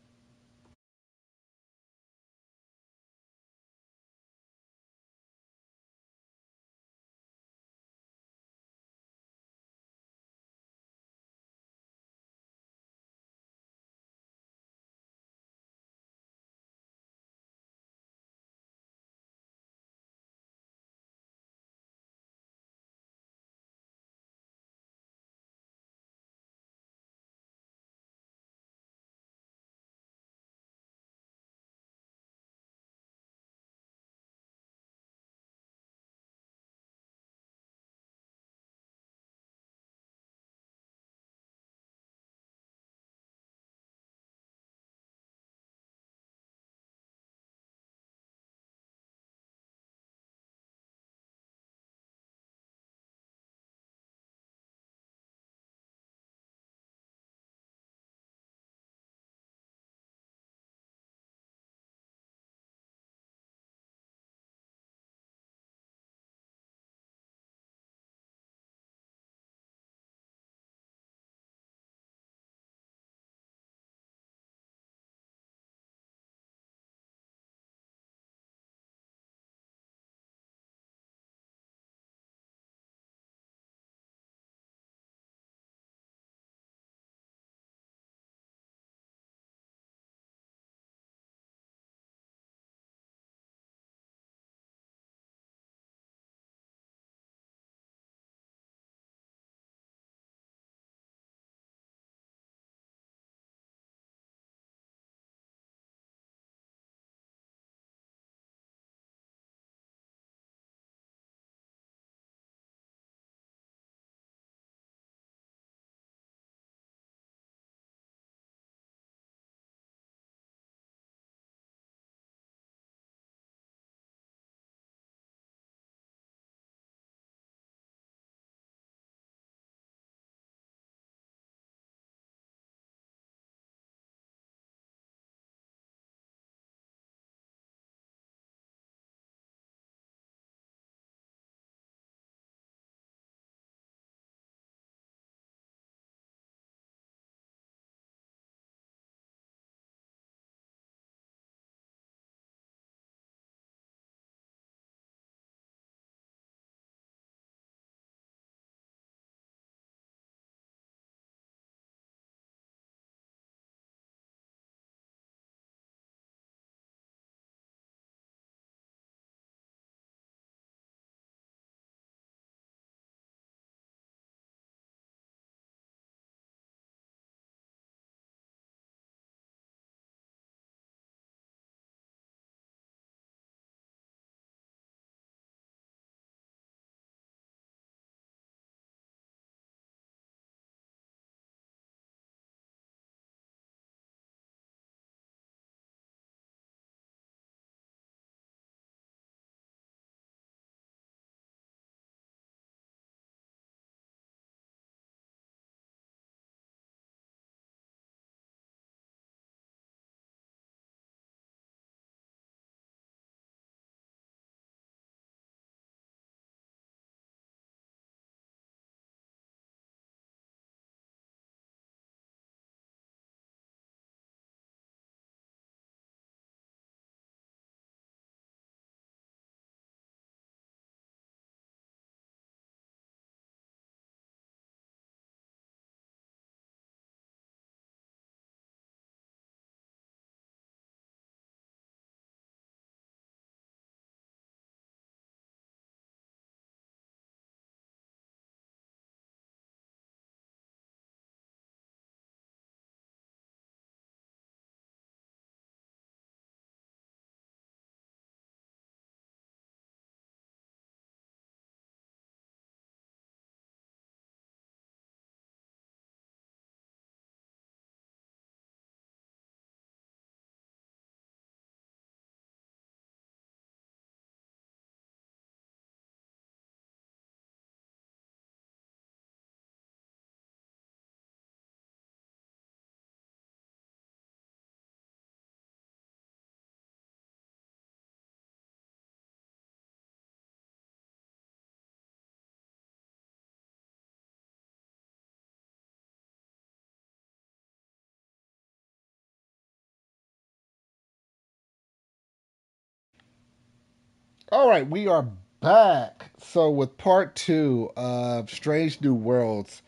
All right, we are back. So with part two of Strange New Worlds,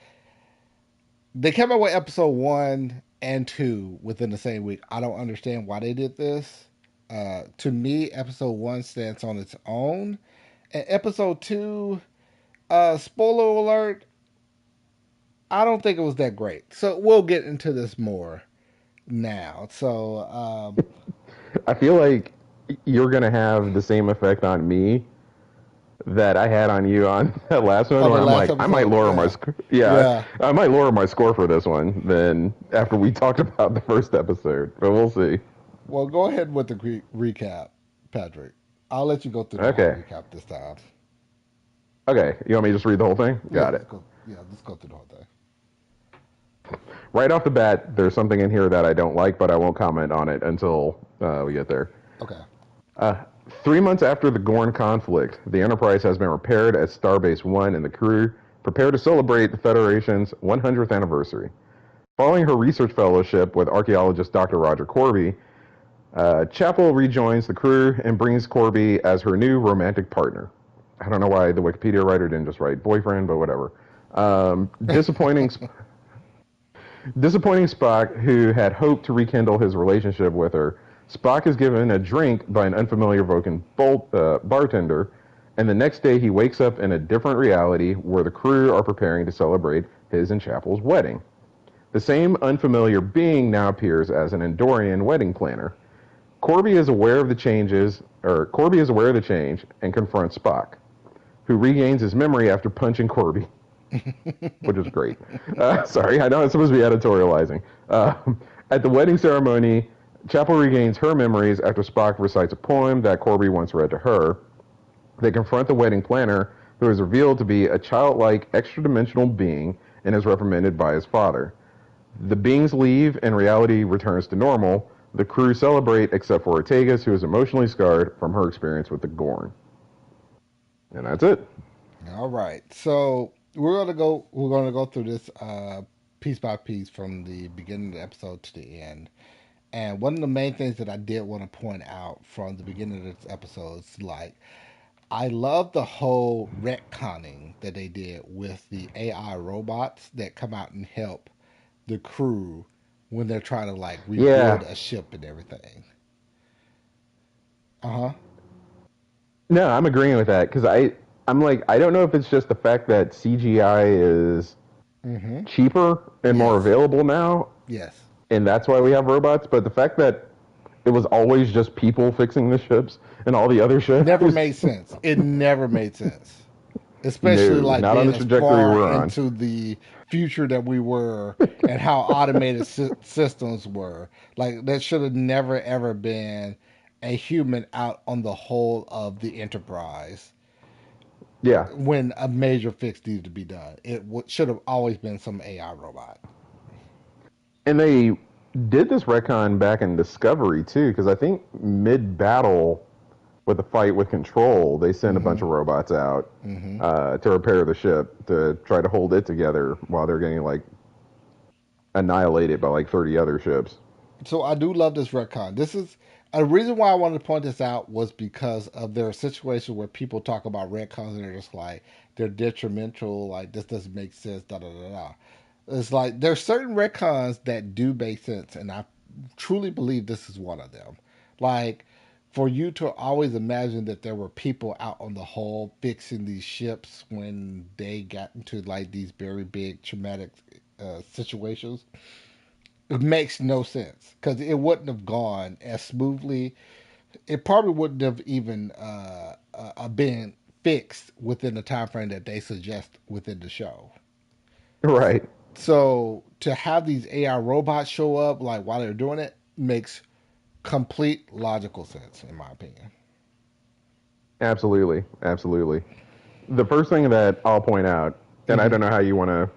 they came out with episode one and two within the same week. I don't understand why they did this. To me, episode one stands on its own, and episode two, spoiler alert, I don't think it was that great. So we'll get into this more now. So I feel like you're gonna have the same effect on me that I had on you on that last one, on the where I'm last like, I might episode, lower my yeah, yeah, yeah. I might lower my score for this one than after we talked about the first episode, but we'll see. Well, go ahead with the recap, Patrick. I'll let you go through the whole Okay, recap this time. okay, you want me to just read the whole thing? Yeah, Got it. let's go. Yeah, let's go through the whole thing. Right off the bat, there's something in here that I don't like, but I won't comment on it until we get there. Okay. Uh, 3 months after the Gorn conflict, the Enterprise has been repaired at Starbase 1, and the crew prepare to celebrate the Federation's 100th anniversary. Following her research fellowship with archaeologist Dr. Roger Corby, Chapel rejoins the crew and brings Corby as her new romantic partner. I don't know why the Wikipedia writer didn't just write boyfriend, but whatever. Disappointing Spock, who had hoped to rekindle his relationship with her. Spock is given a drink by an unfamiliar Vulcan bartender, and the next day he wakes up in a different reality where the crew are preparing to celebrate his and Chapel's wedding. The same unfamiliar being now appears as an Andorian wedding planner. Corby is aware of the change and confronts Spock, who regains his memory after punching Corby, which is great. Sorry, I know it's supposed to be editorializing. At the wedding ceremony, Chapel regains her memories after Spock recites a poem that Corby once read to her. They confront the wedding planner, who is revealed to be a childlike, extra-dimensional being and is reprimanded by his father. The beings leave and reality returns to normal. The crew celebrate except for Ortegas, who is emotionally scarred from her experience with the Gorn. And that's it. All right. So we're gonna go. We're gonna go through this piece by piece from the beginning of the episode to the end. And one of the main things that I did want to point out from the beginning of this episode is like I love the whole retconning that they did with the AI robots that come out and help the crew when they're trying to like rebuild Yeah. a ship and everything. Uh huh. No, I'm agreeing with that because I'm like, I don't know if it's just the fact that CGI is Mm-hmm. cheaper and more Yes. available now, Yes. and that's why we have robots. But the fact that it was always just people fixing the ships and all the other Never shows, made sense. It never made sense. Especially no, like not on being the as trajectory far we're on. into the future that we were and how automated systems were. Like that should have never ever been a human out on the whole of the Enterprise Yeah, when a major fix needed to be done. It should have always been some AI robot. and they did this retcon back in Discovery too, because I think mid battle with the fight with Control, they send a Mm-hmm. bunch of robots out Mm-hmm. to repair the ship to try to hold it together while they're getting like annihilated by like 30 other ships. So I do love this retcon. This is a reason why I wanted to point this out was because of there are situations where people talk about retcons and they're just like they're detrimental, like this doesn't make sense, da da da da. It's like there's certain retcons that do make sense, and I truly believe this is one of them. Like for you to always imagine that there were people out on the hull fixing these ships when they got into like these very big traumatic situations, it makes no sense because it wouldn't have gone as smoothly. It probably wouldn't have even been fixed within the time frame that they suggest within the show. Right. So to have these AI robots show up like while they're doing it makes complete logical sense in my opinion. Absolutely. Absolutely. The first thing that I'll point out, and I Mm-hmm. don't know how you want to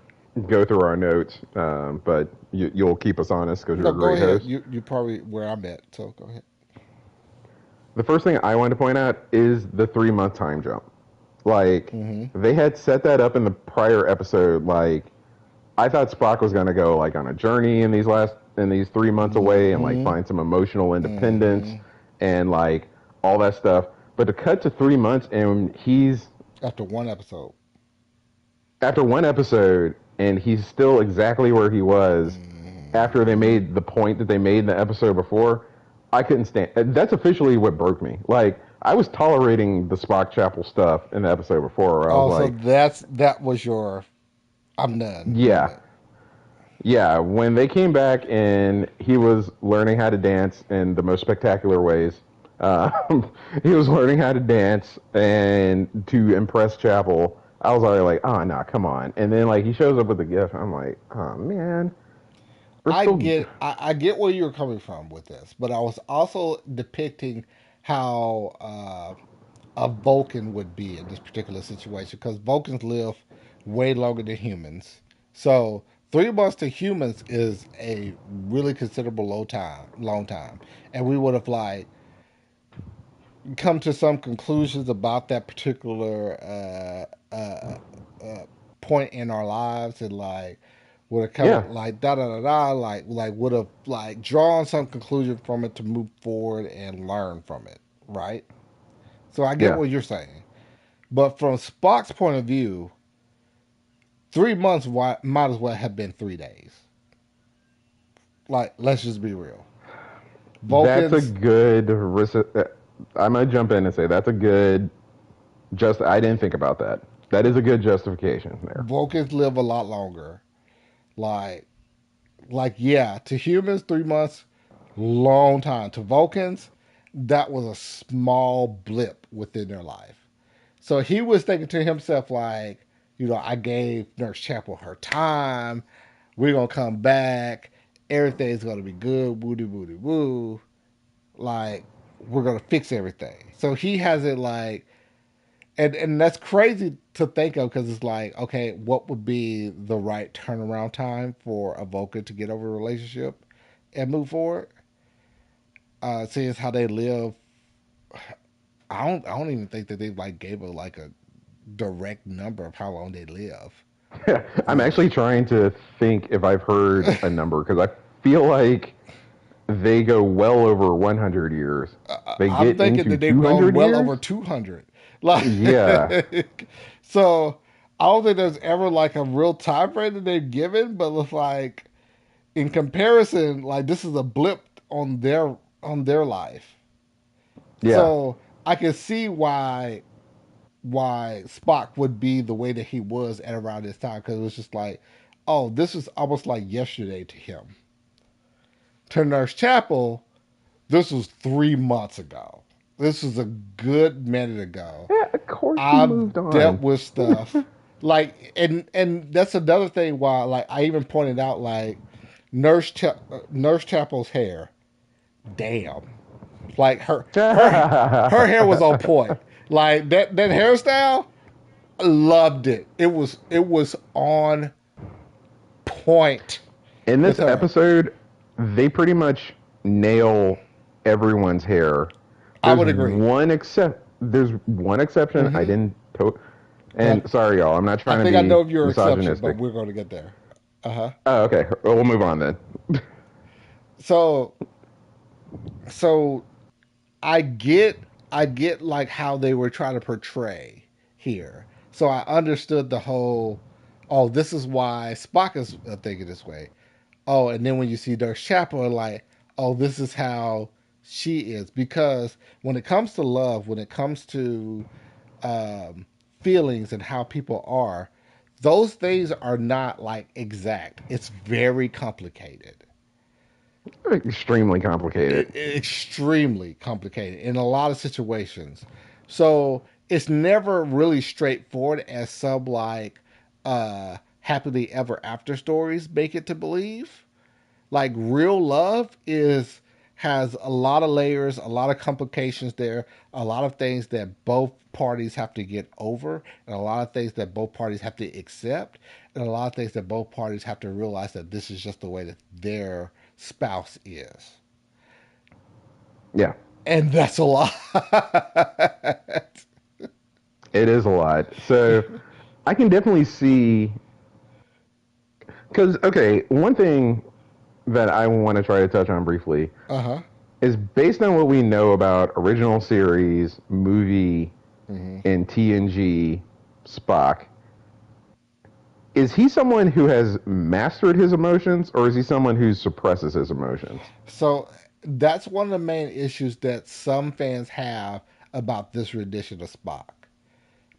go through our notes, but you'll keep us honest because you're No, a go great ahead. host. You probably where I'm at, so go ahead. The first thing I want to point out is the 3 month time jump. Like, Mm-hmm. they had set that up in the prior episode. Like, I thought Spock was going to go like on a journey in these 3 months away and like Mm-hmm. find some emotional independence Mm-hmm. and like all that stuff. But to cut to 3 months and he's After one episode. after one episode and he's still exactly where he was Mm. after they made the point that they made in the episode before, I couldn't stand. That's officially what broke me. Like I was tolerating the Spock Chapel stuff in the episode before, where I was Oh, so like, that was your I'm done yeah, moment. yeah. When they came back and he was learning how to dance in the most spectacular ways, he was learning how to dance and to impress Chapel. I was already like, oh no, come on. And then like he shows up with the gift. I'm like, oh man, we're still. I get where you're coming from with this, but I was also depicting how a Vulcan would be in this particular situation because Vulcans live way longer than humans. So 3 months to humans is a really considerable long time, and we would have like come to some conclusions about that particular point in our lives, and like would have come Yeah, like da da da da like would have like drawn some conclusion from it to move forward and learn from it, right? So I get yeah. what you're saying. But from Spock's point of view, 3 months might as well have been 3 days. Like, let's just be real. That's a Vulcans, good. I'm gonna jump in and say that's a good. Just I didn't think about that. That is a good justification there. Vulcans live a lot longer. Like, yeah, to humans, 3 months, long time. To Vulcans, that was a small blip within their life. So he was thinking to himself, like, I gave Nurse Chapel her time. We're gonna come back. Everything's gonna be good. Woody woody woo. Like we're gonna fix everything. So he has it like, and that's crazy to think of because it's like, okay, what would be the right turnaround time for a Vulcan to get over a relationship and move forward? Seeing as how they live, I don't even think that they like gave a direct number of how long they live. I'm Like, actually trying to think if I've heard a number because I feel like they go well over 100 years. They I'm get thinking into that they've gone 200 well years? over 200. Like, Yeah. so I don't think there's ever like a real time frame that they've given, but it's like in comparison, like this is a blip on their life. Yeah. So I can see why Spock would be the way that he was at around this time because it was just like, oh, this is almost like yesterday to him. To Nurse Chapel, this was 3 months ago. This was a good minute ago. Yeah, of course he I've moved dealt on. with stuff like, and that's another thing why like I even pointed out like Nurse Chapel's hair. Damn, like her hair was on point. Like that hairstyle, loved it. It was on point In with this her. episode, they pretty much nail everyone's hair. I would agree. There's one exception. I Mm-hmm. didn't. But And sorry, y'all. I'm not I trying to think I be know of your exception, but misogynistic. we're going to get there. Uh huh. Oh, okay. Well, we'll move on then. So so I get like how they were trying to portray here. So I understood the whole. Oh, this is why Spock is thinking this way. Oh, and then when you see Dirk Chapel, like, oh, this is how she is. Because when it comes to love, when it comes to um, feelings and how people are, those things are not like exact. It's very complicated. Extremely complicated. Extremely complicated in a lot of situations. So it's never really straightforward as some like happily ever after stories make it to believe. Like real love is has a lot of layers, a lot of complications there, a lot of things that both parties have to get over, and a lot of things that both parties have to accept, and a lot of things that both parties have to realize that this is just the way that their spouse is. Yeah, And that's a lot. it is a lot. So I can definitely see. Because, okay, one thing that I want to try to touch on briefly Uh huh. is based on what we know about original series, movie, Hmm. and TNG Spock. Is he someone who has mastered his emotions, or is he someone who suppresses his emotions? So that's one of the main issues that some fans have about this rendition of Spock,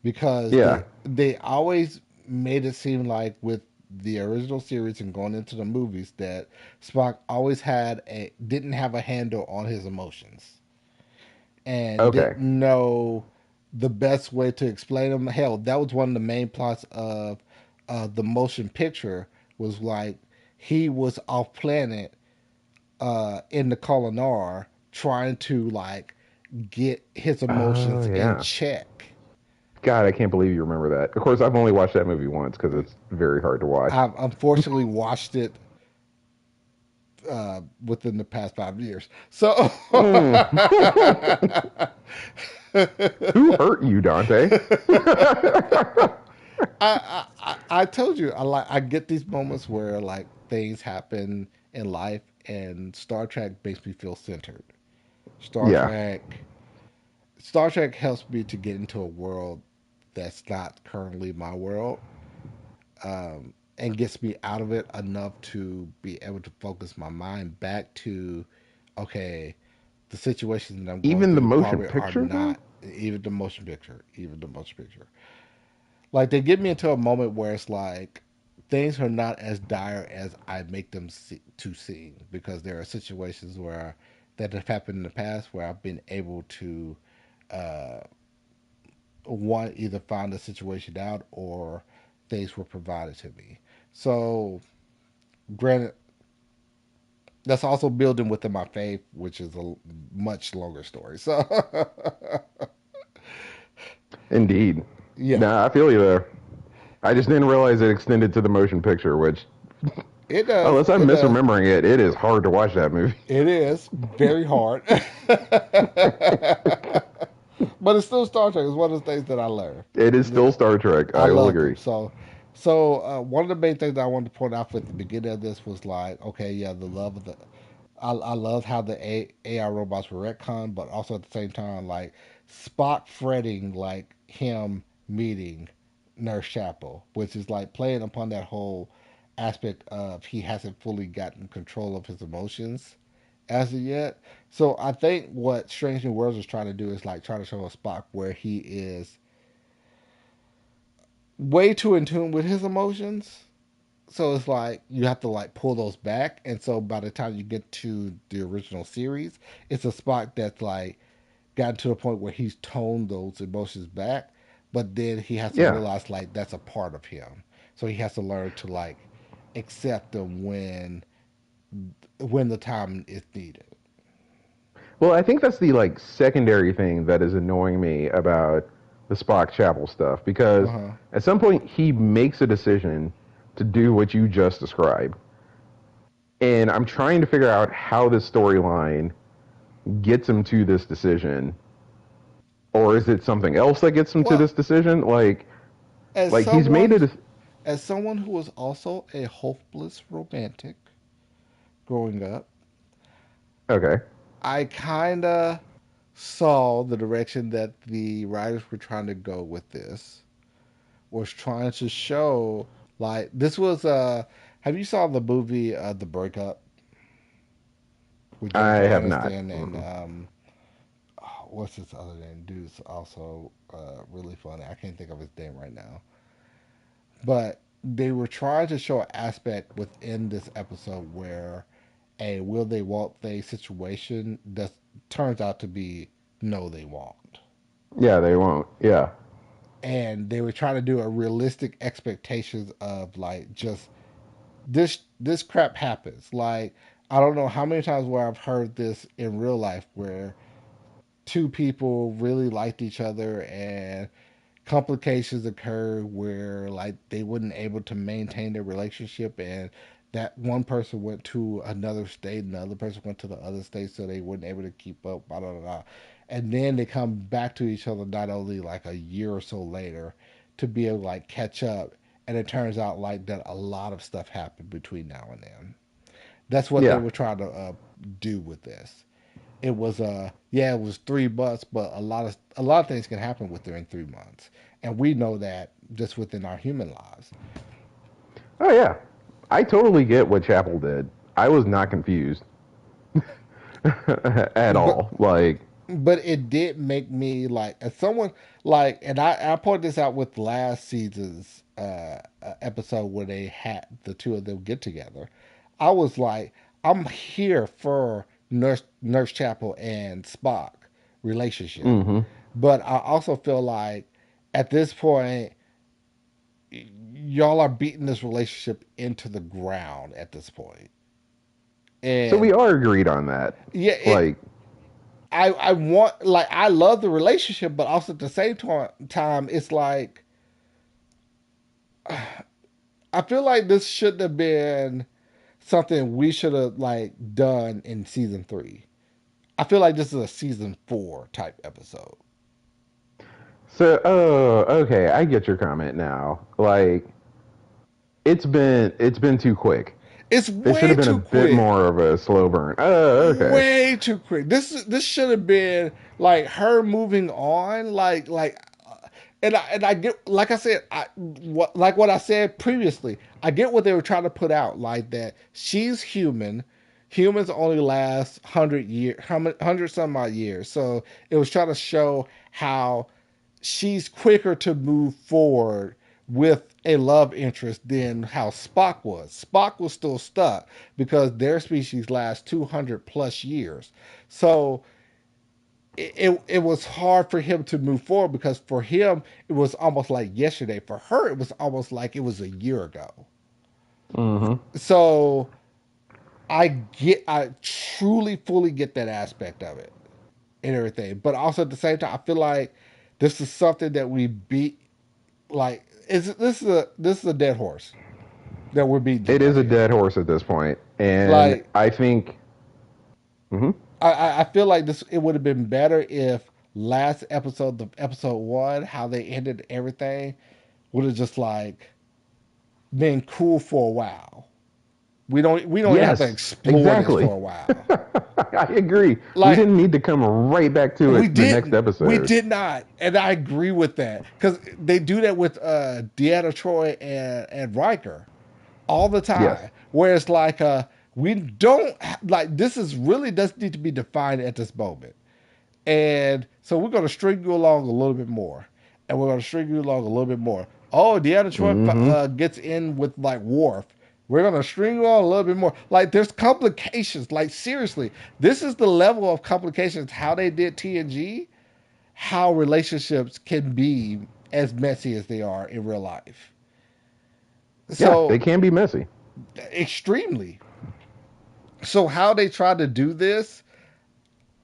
because Yeah. they always made it seem like with the original series and going into the movies that Spock always had a didn't have a handle on his emotions and Okay. didn't know the best way to explain them. Hell, that was one of the main plots of the motion picture, was like he was off planet in the Kolinar trying to like get his Oh emotions in yeah. check. God, I can't believe you remember that. Of course, I've only watched that movie once because it's very hard to watch. I've unfortunately watched it within the past 5 years. So Mm. Who hurt you, Dante? I told you I get these moments where like things happen in life, and Star Trek makes me feel centered. Star Yeah. Trek Star Trek helps me to get into a world that's not currently my world, and gets me out of it enough to be able to focus my mind back to, okay, the situations that I'm going Even the through motion probably are picture, though? not even the motion picture. Like they get me into a moment where it's like things are not as dire as I make them to seem, because there are situations where that have happened in the past where I've been able to uh, one either find the situation out or things were provided to me. So granted, that's also building within my faith, which is a much longer story. So Indeed. yeah, Nah, I feel you there. I just didn't realize it extended to the motion picture, which, it does. unless I'm It does. misremembering it, it is hard to watch that movie. It is very hard. But it's still Star Trek. It's one of the things that I learned. It is still Star Trek. I I will loved them. agree. So one of the main things that I wanted to point out at the beginning of this was like, okay, yeah, the love of the. I love how the AI robots were retconned, but also at the same time, like Spock fretting like him meeting Nurse Chapel, which is like playing upon that whole aspect of he hasn't fully gotten control of his emotions as of yet. So I think what Strange New Worlds is trying to do is like trying to show a Spock where he is way too in tune with his emotions. So it's like you have to like pull those back, and so by the time you get to the original series, it's a Spock that's like gotten to the point where he's toned those emotions back, but then he has to Yeah. realize like that's a part of him. So he has to learn to like accept them when the time is needed. Well, I think that's the like secondary thing that is annoying me about the Spock Chapel stuff Uh because huh. at some point he makes a decision to do what you just described. And I'm trying to figure out how this storyline gets him to this decision, or is it something else that gets him to Well, this decision? as Like he's made someone it. as someone who was also a hopeless romantic growing up, Okay. I kind of saw the direction that the writers were trying to go with this. Was trying to show like this was have you saw the movie The Breakup with I Jennifer have not. Aniston and Mm-mm. oh, what's his other name? Dude's also really funny. I can't think of his name right now. But they were trying to show an aspect within this episode where a will they won't they situation that turns out to be no they won't. Yeah, they won't. Yeah. And they were trying to do a realistic expectations of like just this crap happens. Like I don't know how many times where I've heard this in real life where two people really liked each other and complications occur where like they weren't able to maintain their relationship, and that one person went to another state and the other person went to the other state, so they weren't able to keep up, blah, blah, blah. And then they come back to each other not only like a year or so later to be able to like catch up, and it turns out like that a lot of stuff happened between now and then. That's what they Yeah. were trying to do with this. it was yeah, it was 3 months, but a lot of things can happen within 3 months, and we know that just within our human lives. Oh yeah, I totally get what Chapel did. I was not confused at But all. Like, but it did make me like as someone like, and I pointed this out with last season's episode where they had the two of them get together. I was like, I'm here for Nurse Chapel and Spock relationship, mm-hmm. but I also feel like at this point y'all are beating this relationship into the ground at this point. So And we are agreed on that. yeah, Like, I want, like, I love the relationship, but also at the same time, it's like I feel like this shouldn't have been something we should have like done in season 3. I feel like this is a season 4 type episode. so, oh, okay, I get your comment now. Like, it's been too quick. It's It should way have been a too bit quick. more of a slow burn. Oh, okay. Way too quick. This should have been like her moving on, and I get, like I said, what I said previously. I get what they were trying to put out, like that she's human. Humans only last 100 years, hundred some odd years. So it was trying to show how she's quicker to move forward with a love interest than how Spock was. Spock was still stuck because their species lasts 200 plus years. So it was hard for him to move forward because for him it was almost like yesterday. For her it was almost like it was a year ago. Mm-hmm. So I truly fully get that aspect of it and everything. But also at the same time I feel like this is something that we beat, like, this is a dead horse that we're beating to It death is a here. dead horse at this point, and Like, I think. Mm-hmm. I feel like this it would have been better if last episode, the episode 1, how they ended everything, would have just like been cool for a while. We don't even have to Yes, explore this exactly. for a while. I agree. We Like, didn't need to come right back to we it the next didn't. We episode. did not. And I agree with that. Because they do that with Deanna Troy and Riker all the Yes. time. Where it's like we don't like, this is really does need to be defined at this moment. And so we're gonna string you along a little bit more. And we're gonna string you along a little bit more. Oh, Deanna Troy Mm-hmm. gets in with like Worf. We're gonna string you on a little bit more. Like, there's complications. Like, seriously, this is the level of complications. How they did TNG, how relationships can be as messy as they are in real life. Yeah, they So can be messy. extremely. So how they tried to do this,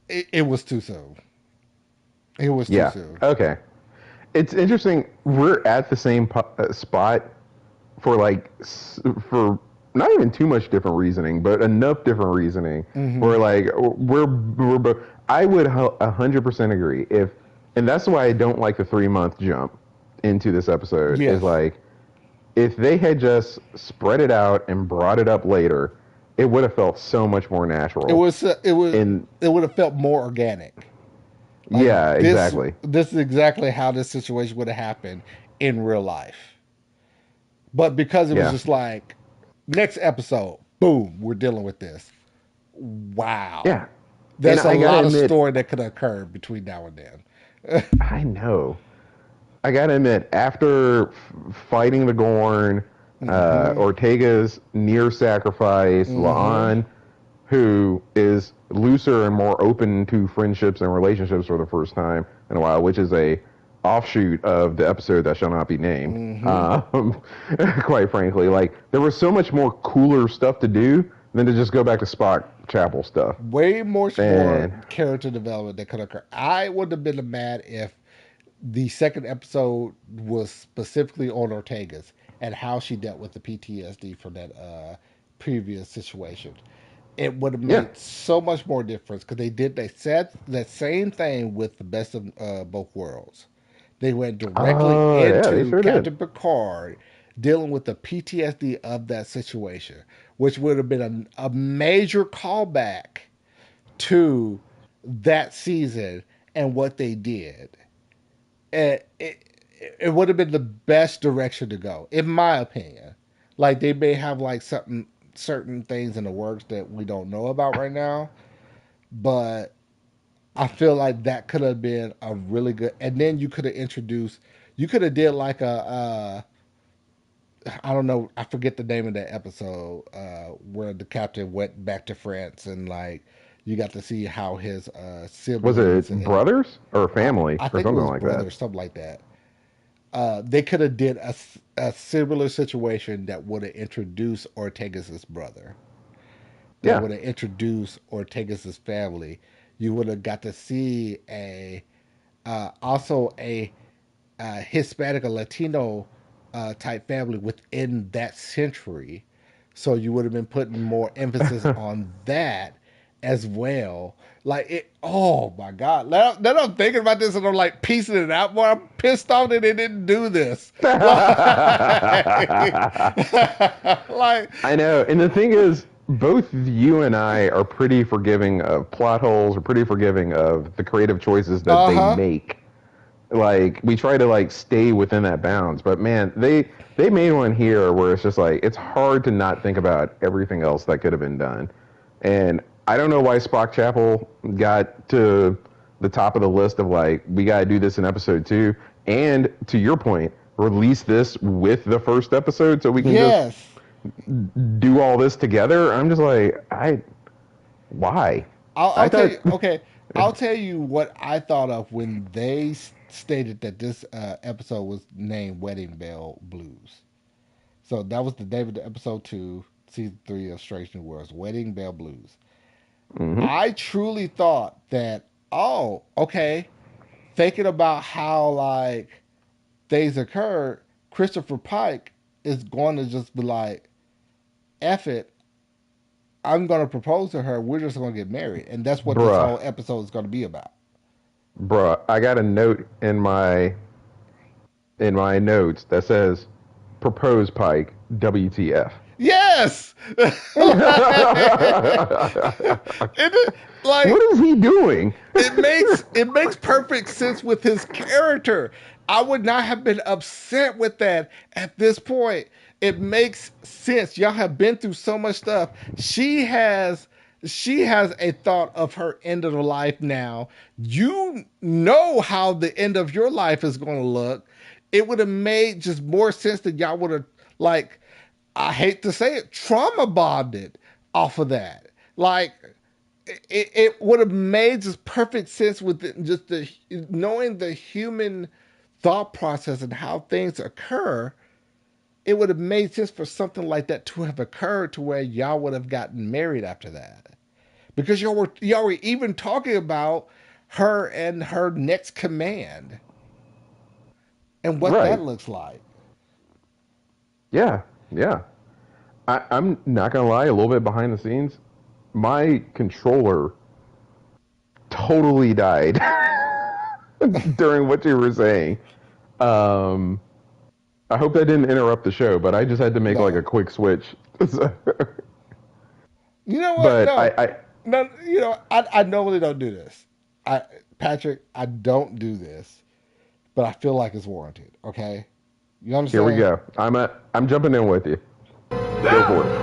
it was too soon. It was too Yeah. soon. Okay. It's interesting. We're at the same spot for for not even too much different reasoning, but enough different reasoning Mm-hmm. where like we're both. I would 100% agree if, and that's why I don't like the 3 month jump into this episode. Is Yes, like if they had just spread it out and brought it up later, it would have felt so much more it natural. was. It was. And It would have felt more organic. Like, yeah, this. exactly. This is exactly how this situation would have happened in real life. But because it was Yeah, just like, next episode, boom, we're dealing with this. Wow, yeah. And there's a I gotta lot of admit, story that could occur between now and then. I know. I gotta admit, after fighting the Gorn, Mm-hmm. Ortega's near sacrifice, Mm-hmm. La'an, who is looser and more open to friendships and relationships for the first time in a while, which is a offshoot of the episode that shall not be named. Mm-hmm. Um, quite frankly, like there was so much more cooler stuff to do than to just go back to Spock Chapel stuff. Way more And character development that could occur. I would have been mad if the second episode was specifically on Ortega's and how she dealt with the PTSD from that previous situation. It would have yeah, made so much more difference because they said that same thing with the best of both worlds. They went directly yeah, they into sure did. Captain Picard dealing with the PTSD of that situation, which would have been a major callback to that season and what they did, it would have been the best direction to go, in my opinion. Like they may have like something certain things in the works that we don't know about right now, but I feel like that could have been a really good. And then you could have introduced, you could have did like I don't know, I forget the name of that episode where the captain went back to France and like you got to see how his Was siblings it and brothers or family I or think it something was like that? brothers, something like that. They could have did a similar situation that would have introduced Ortega's brother, that Yeah. would have introduced Ortega's family. You would have got to see a also a Hispanic or Latino type family within that century. So you would have been putting more emphasis on that as well. Like it, oh my God. Now I'm thinking about this and I'm like piecing it out more. I'm pissed off that they didn't do this. Like I know. And the thing is, both you and I are pretty forgiving of plot holes, or pretty forgiving of the creative choices that uh they huh. make. Like we try to like stay within that bounds, but man, they made one here where it's just like it's hard to not think about everything else that could have been done. And I don't know why Spock Chapel got to the top of the list of like we got to do this in episode 2, and to your point, release this with the first episode so we can just Yes. do all this together. I'm just like, why? I'll I tell thought, you. Okay, I'll tell you what I thought of when they stated that this episode was named "Wedding Bell Blues." So that was the name of the episode 2, season 3 of Strange New Worlds, "Wedding Bell Blues." mm-hmm, I truly thought that, oh, okay, thinking about how like things occurred, Christopher Pike is going to just be like, "F it, I'm going to propose to her. We're just going to get married," and that's what this bruh, whole episode is going to be about. bruh. I got a note in my notes that says propose Pike WTF. Yes. It, What like is he doing? it makes perfect sense with his character. I would not have been upset with that at this point. It makes sense. Y'all have been through so much stuff. She has a thought of her end of the life now. You know how the end of your life is going to look. It would have made just more sense that y'all would have like, I hate to say it, trauma bonded off of that. Like it would have made just perfect sense with just the knowing the human thought process and how things occur. It would have made sense for something like that to have occurred to where y'all would have gotten married after that, because y'all were even talking about her and her next command and what that Right. looks like. Yeah. Yeah. I'm not gonna lie. A little bit behind the scenes, my controller totally died during what you were saying. Um, I hope that didn't interrupt the show, but I just had to make like a No, quick switch. you know what? But No, I no. I normally don't do this. I Patrick, I don't do this, but I feel like it's warranted. Okay, you here we understand? go. I'm jumping in with you. Go for it.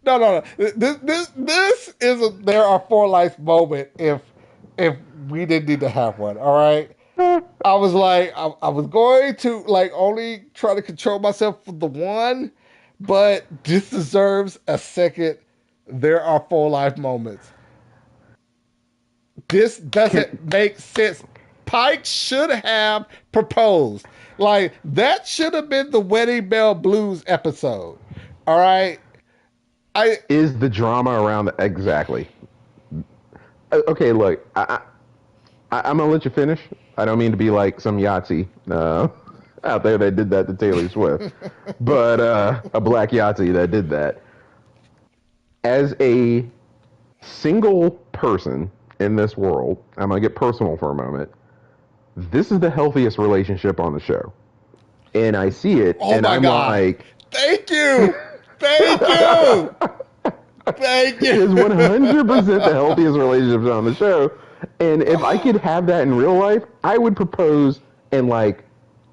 No, no, no. This is a there are four life moment if we didn't need to have one. All right. I was like, I was going to like only try to control myself for the one, but this deserves a second. There are four life moments. This doesn't Can, make sense. Pike should have proposed. Like that should have been the Wedding Bell Blues episode. All right. I is the drama around exactly? Okay, look, I'm gonna let you finish. I don't mean to be like some Yahtzee out there that did that to Taylor Swift, but a black Yahtzee that did that. As a single person in this world, I'm gonna get personal for a moment. This is the healthiest relationship on the show, and I see it, Oh and my I'm God. like, Thank you. Thank you. Thank It is you. 100% the healthiest relationships on the show. And if I could have that in real life, I would propose in like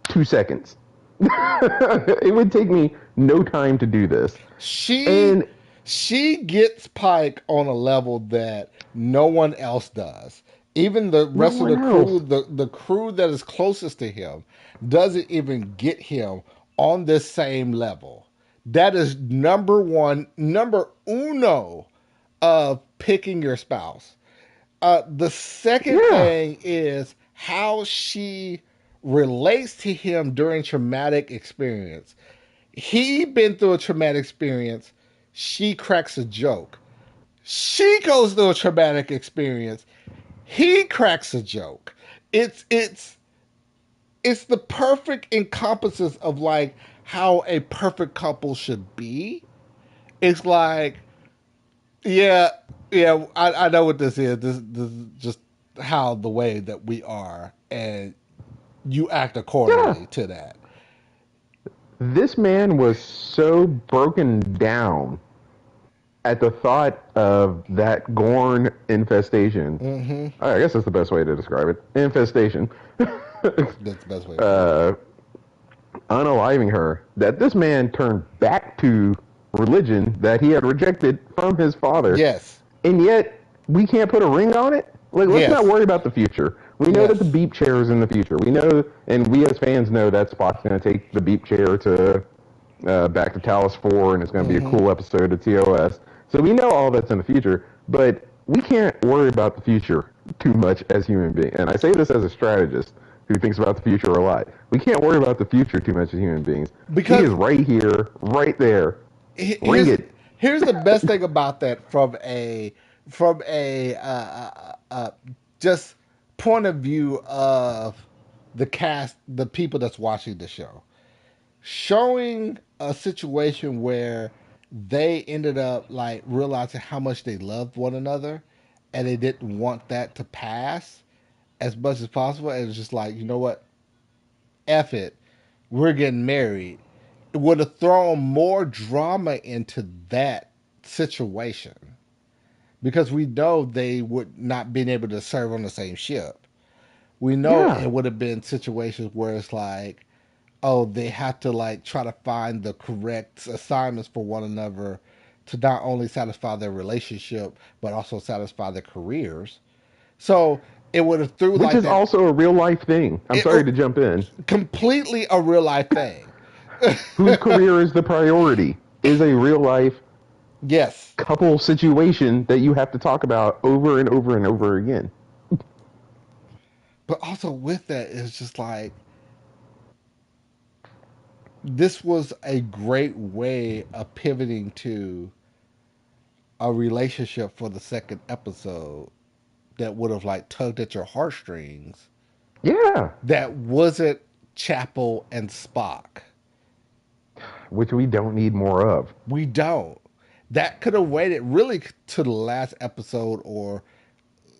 2 seconds. It would take me no time to do this. she And she gets Pike on a level that no one else does. Even the no rest of one the crew, else. the crew that is closest to him, doesn't even get him on this same level. That is number one, number uno of picking your spouse. The second Yeah. thing is how she relates to him during traumatic experience. He been through a traumatic experience. She cracks a joke. She goes through a traumatic experience. He cracks a joke. It's it's it's the perfect encompasses of like how a perfect couple should be. It's like, yeah, yeah, I know what this is. This is just how the way that we are, and you act Yeah. accordingly to that. This man was so broken down at the thought of that Gorn infestation. Mm-hmm. I guess that's the best way to describe it. Infestation. That's the best way to put it. uh, Unaliving her. That this man turned back to religion that he had rejected from his father, Yes. and yet we can't put a ring on it. Like, let's not Yes. worry about the future. We know that the Yes. beep chair is in the future. We know, and we as fans know that Spock's going to take the beep chair to back to Talos 4, and it's going to be a Mm-hmm. cool episode of TOS. So we know all that's in the future, but we can't worry about the future too much as human beings. And I say this as a strategist who thinks about the future a lot. We can't worry about the future too much as human beings. She is Because right here, right there. Ring here's it. here's the best thing about that from a just point of view of the cast, the people that's watching the show, showing a situation where they ended up like realizing how much they loved one another, and they didn't want that to pass as much as possible. And it's just like, you know what, F it, we're getting married. It would have thrown more drama into that situation because we know they would not been able to serve on the same ship. We know Yeah. it would have been situations where it's like, oh, they have to like try to find the correct assignments for one another to not only satisfy their relationship but also satisfy their careers. So it would have threw Which like is that. also a real life thing. I'm It sorry to jump in. completely a real life thing. Whose career is the priority is a real life Yes, couple situation that you have to talk about over and over and over again. but also with that, it's just like this was a great way of pivoting to a relationship for the second episode that would have like tugged at your heartstrings. Yeah. That wasn't Chapel and Spock. Which we don't need more of. We don't. That could have waited really to the last episode or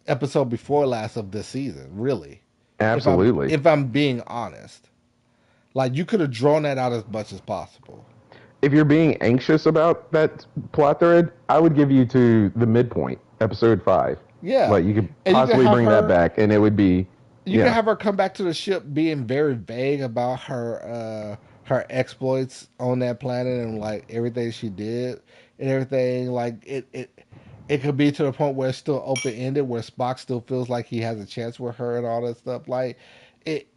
episode before last of this season. Really, Absolutely. if I'm being honest, like you could have drawn that out as much as possible. If you're being anxious about that plot thread, I would give you to the midpoint, episode 5. Yeah, Like, you could and possibly bring that back, and it would be, you can yeah, have her come back to the ship being very vague about her exploits on that planet and like everything she did and everything. Like it could be to the point where it's still open ended, where Spock still feels like he has a chance with her and all that stuff. Like it,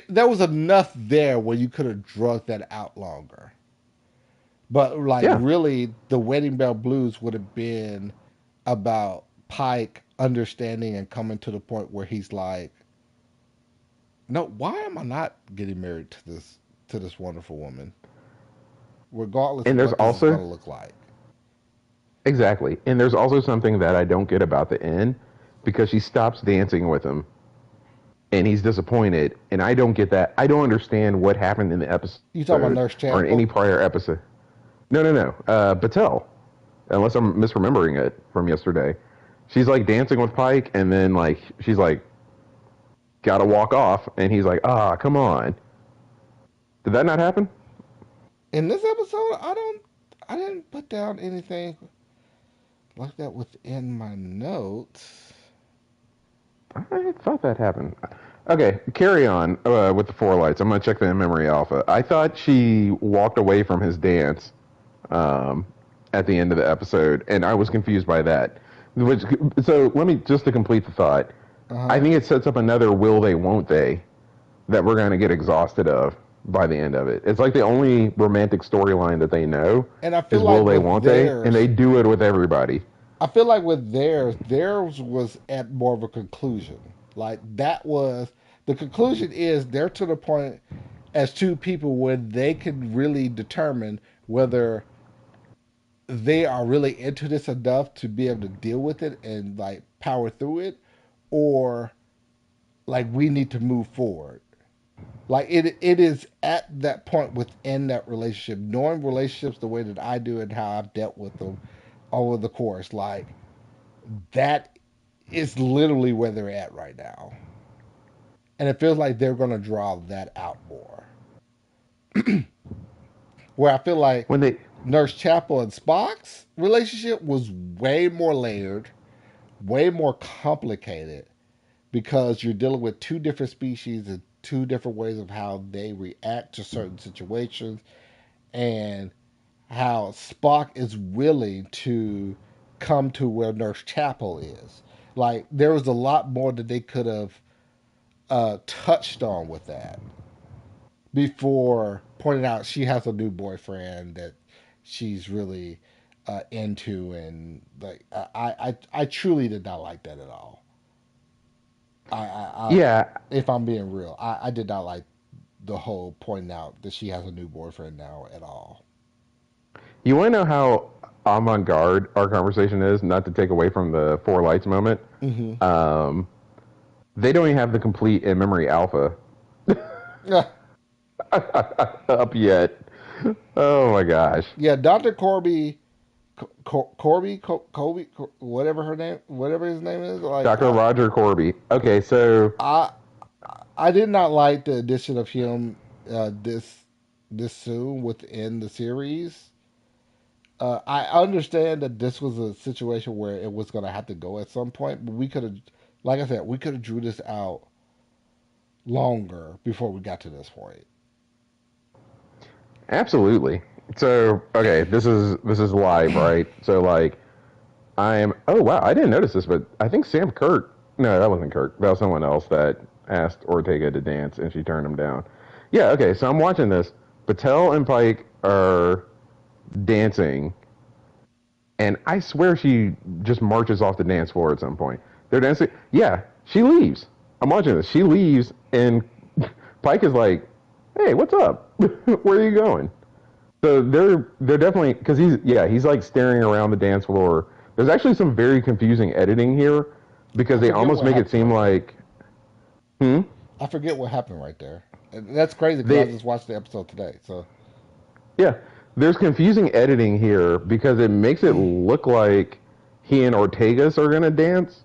there was enough there where you could have drug that out longer. But like yeah. really, the Wedding Bell Blues would have been about Pike understanding and coming to the point where he's like, no, why am I not getting married to this wonderful woman, regardless And of there's what this is going also, to look like? exactly, and there's also something that I don't get about the end, because she stops dancing with him, and he's disappointed, and I don't get that. I don't understand what happened in the You talking about episode Nurse or in any Chapel? prior episode. No, no, no. Battelle, unless I'm misremembering it from yesterday. She's like dancing with Pike, and then like she's like gotta walk off, and he's like, ah, come on. Did that not happen? In this episode, I didn't put down anything like that within my notes. I thought that happened. Okay, carry on with the four lights. I'm gonna check the in-memory alpha. I thought she walked away from his dance um, at the end of the episode, and I was confused by that. Which, so let me just to complete the thought. Uh I huh. think it sets up another will they, won't they that we're gonna get exhausted of by the end of it. It's like the only romantic storyline that they know And I feel is will like they, with won't they, and they theirs, do it with everybody. I feel like with theirs was at more of a conclusion. Like that was the conclusion is they're to the point as two people where they can really determine whether they are really into this enough to be able to deal with it and like power through it, or like we need to move forward. Like it is at that point within that relationship, knowing relationships the way that I do and how I've dealt with them over the course, like that is literally where they're at right now. And it feels like they're gonna draw that out more. Where I feel like When they Nurse Chapel and Spock's relationship was way more layered, way more complicated because you're dealing with two different species and two different ways of how they react to certain situations, and how Spock is willing to come to where Nurse Chapel is. Like there was a lot more that they could have touched on with that before pointing out she has a new boyfriend that she's really into, and like I truly did not like that at all. I yeah, if I'm being real, I did not like the whole pointing out that she has a new boyfriend now at all. you want to know how avant-garde our conversation is? Not to take away from the four lights moment. Mm-hmm. Um, they don't even have the complete in-memory alpha up yet. Oh my gosh. Yeah, Dr. Corby, Corby, Kobe, whatever her name, whatever his name is. Like Dr. Roger Corby. Okay, so I, I did not like the addition of him this soon within the series. I understand that this was a situation where it was going to have to go at some point, but we could have, like I said, we could have drew this out longer before we got to this point. absolutely. So okay, this is live, right? So like I'm oh wow, I didn't notice this, but I think Sam Kirk no, that wasn't Kirk. That was someone else that asked Ortega to dance and she turned him down. Yeah, okay, so I'm watching this. Patel and Pike are dancing and I swear she just marches off the dance floor at some point. They're dancing. Yeah, she leaves. I'm watching this. She leaves, and Pike is like, "Hey, what's up? Where are you going?" So they're definitely because he's like staring around the dance floor. There's actually some very confusing editing here because I they forget almost what make it happened seem right there. like hmm I forget what happened right there. And that's crazy because I they just watched the episode today. So yeah. There's confusing editing here because it makes it look like he and Ortegas are gonna dance,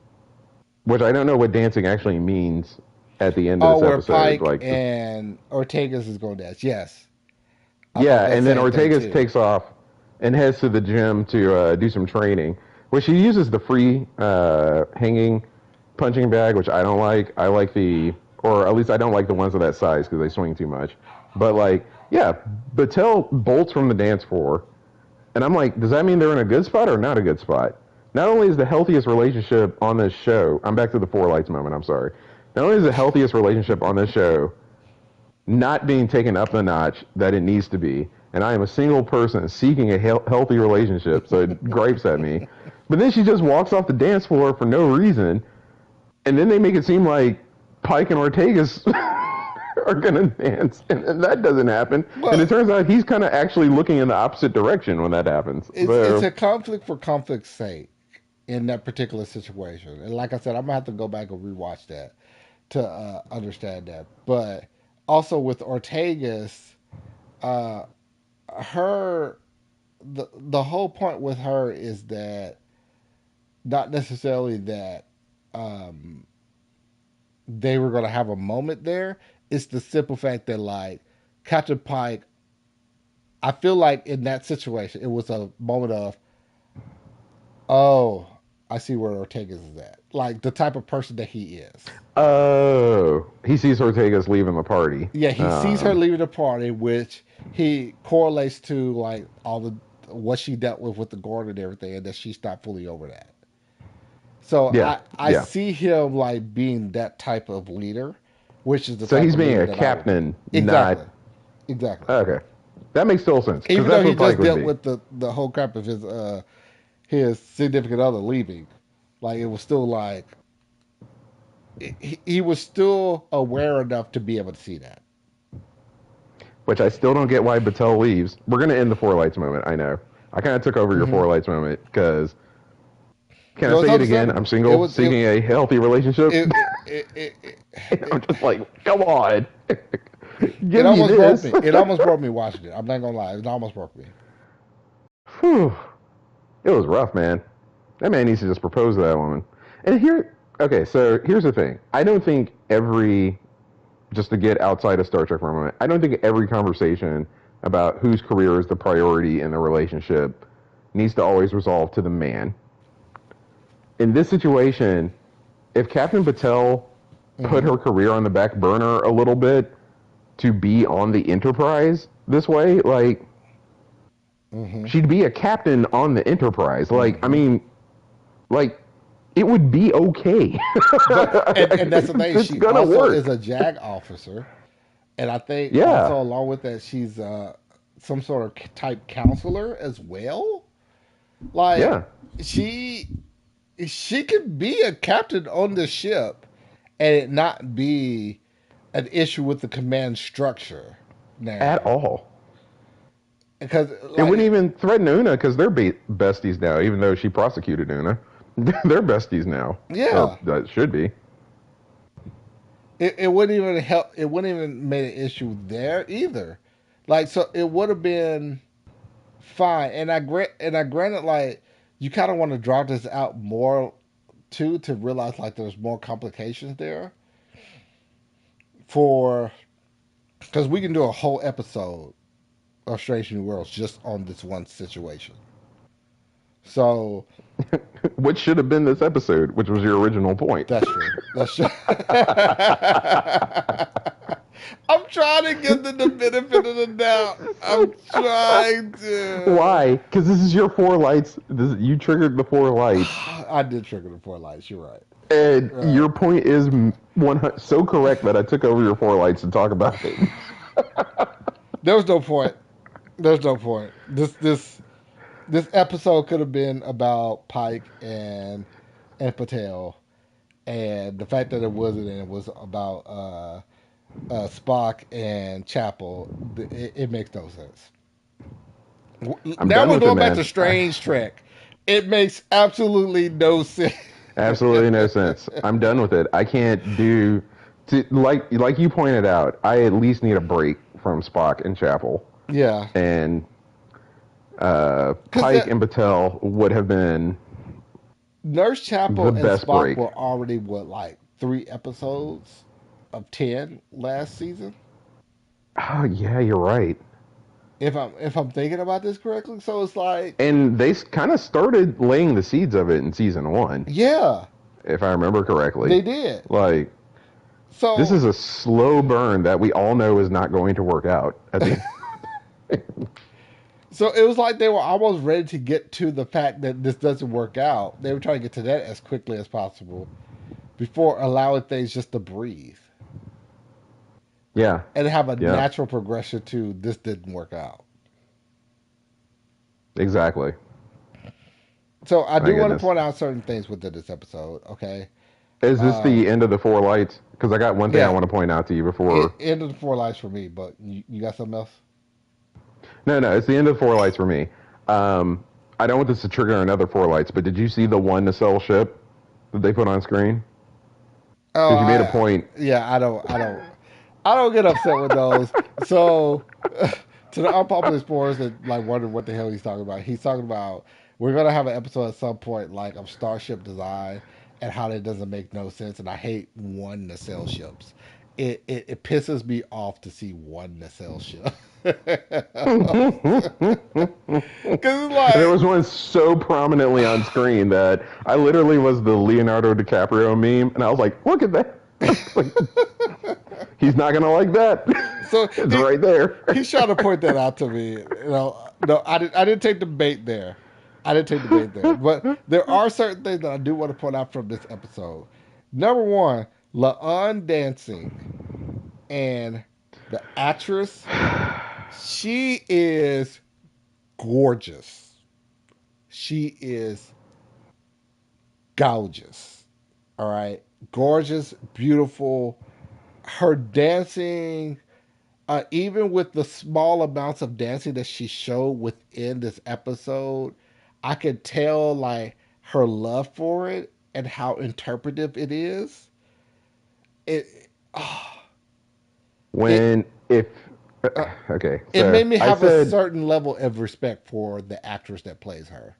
which I don't know what dancing actually means at the end of oh, this where episode. Pike Like, and Ortega's is going dance. Yes, I thought yeah, that and then same thing Ortegas too. takes off and heads to the gym to do some training, where she uses the free hanging punching bag, which I don't like. I like or at least I don't like the ones of that size because they swing too much. But like, yeah, Battelle bolts from the dance floor, and I'm like, does that mean they're in a good spot or not a good spot? Not only is the healthiest relationship on this show, I'm back to the four lights moment, I'm sorry. Not only is the healthiest relationship on this show not being taken up a notch that it needs to be, and I am a single person seeking a healthy relationship, so it gripes at me. But then she just walks off the dance floor for no reason, and then they make it seem like Pike and Ortegas are gonna dance, and that doesn't happen. And it Well, turns out he's kind of actually looking in the opposite direction when that happens. it's So a conflict for conflict's sake in that particular situation. And like I said, I'm gonna have to go back and rewatch that to understand that. But also with Ortega's, uh, her the whole point with her is that not necessarily that um, they were gonna have a moment there. It's the simple fact that like Captain Pike I feel like in that situation, it was a moment of, oh, I see where Ortega's is at. Like the type of person that he is. Oh, he sees Ortega's leaving the party. Yeah, he sees her leaving the party, which he correlates to like all the what she dealt with the Gordon and everything, and that she's not fully over that. So Yeah, I yeah. see him like being that type of leader, which is the So type he's of being leader a that I would be. captain, not Exactly, exactly. okay. That makes total sense because Even though that's he what Pike just would dealt be. with the whole crap of his significant other leaving, like it was still like he was still aware enough to be able to see that. Which I still don't get why Battelle leaves. We're gonna end the four lights moment. I know. I kind of took over your Mm-hmm. four lights moment because can I No, it's say it again? I'm understandable. It single, was it seeking a healthy relationship. it it it, it, And I'm it, just like, come on, it give me almost broke this. me. It almost broke me watching it. I'm not gonna lie. It almost broke me. Whew. It was rough, man. That man needs to just propose to that woman. And here, okay, so here's the thing. I don't think every, just to get outside of Star Trek for a moment, I don't think every conversation about whose career is the priority in the relationship needs to always resolve to the man. In this situation, if Captain Patel put Mm-hmm. her career on the back burner a little bit to be on the Enterprise this way, like, Mm-hmm. she'd be a captain on the Enterprise. Like, I Mm-hmm. mean, like, it would be okay. But and that's the thing. It's She gonna also is work. a JAG officer, and I think Yeah, also along with that, she's some sort of type counselor as well. Like yeah. she she could be a captain on the ship and it not be an issue with the command structure At now. all. Because It wouldn't like even threaten Una because they're besties now, even though she prosecuted Una. They're besties now. Or yeah, that should be. it wouldn't even help. It wouldn't even made an issue there either. Like so, it would have been fine. And I granted like you kind of want to draw this out more too to realize like there's more complications there for because we can do a whole episode of Strange New Worlds just on this one situation. So Which should have been this episode, which was your original point. that's true. That's true. I'm trying to give them the benefit of the doubt. I'm trying to. Why? Because this is your four lights. You triggered the four lights. I did trigger the four lights. You're right. And Right. your point is so correct that I took over your four lights to talk about things. There was no point. There's no point. This episode could have been about Pike and Patel, and the fact that it wasn't, and it was about Spock and Chapel. It makes no sense. I'm Now done we're with it, going back to man. Strange Trek. It makes absolutely no sense. Absolutely no sense. I'm done with it. I can't do like you pointed out. I at least need a break from Spock and Chapel, Yeah, and because Pike and Battelle would have been Nurse the Chapel and best Spock break. were already what like 3 episodes of 10 last season. Oh yeah, you're right. If I'm thinking about this correctly, so it's like And they kind of started laying the seeds of it in season one, yeah, if I remember correctly. they did. Like this So is a slow burn that we all know is not going to work out at the so it was like they were almost ready to get to the fact that this doesn't work out. They were trying to get to that as quickly as possible before allowing things just to breathe Yeah, and have a yeah, natural progression to this didn't work out. exactly. So I My do want to goodness. point out certain things within this episode. Okay, Is this uh, the end of the four lights? Because I got one thing I yeah, want to point out to you before. end of the four lives for me. But you got something else? No, no, it's the end of four lights for me. Um, I don't want this to trigger another four lights, but did you see the one nacelle ship that they put on screen? Oh, Because you made a point. yeah, I don't get upset with those. So, to the unpopular explorers that like wonder what the hell he's talking about, he's talking about we're gonna have an episode at some point like of starship design and how that doesn't make no sense, and I hate one nacelle ships. it pisses me off to see one nacelle show. Because it's There like, was one so prominently on screen that I literally was the Leonardo DiCaprio meme, and I was like, "Look at that!" Like, he's not gonna like that. so It's right there. he's trying to point that out to me. No, I didn't take the bait there. I didn't take the bait there. But there are certain things that I do want to point out from this episode. Number one, La'an dancing and the actress, she is gorgeous. She is gorgeous. All right. Gorgeous, beautiful. Her dancing, even with the small amounts of dancing that she showed within this episode, I could tell like her love for it and how interpretive it is. It, oh, it, When if uh, okay, it so made me I have a said certain level of respect for the actress that plays her.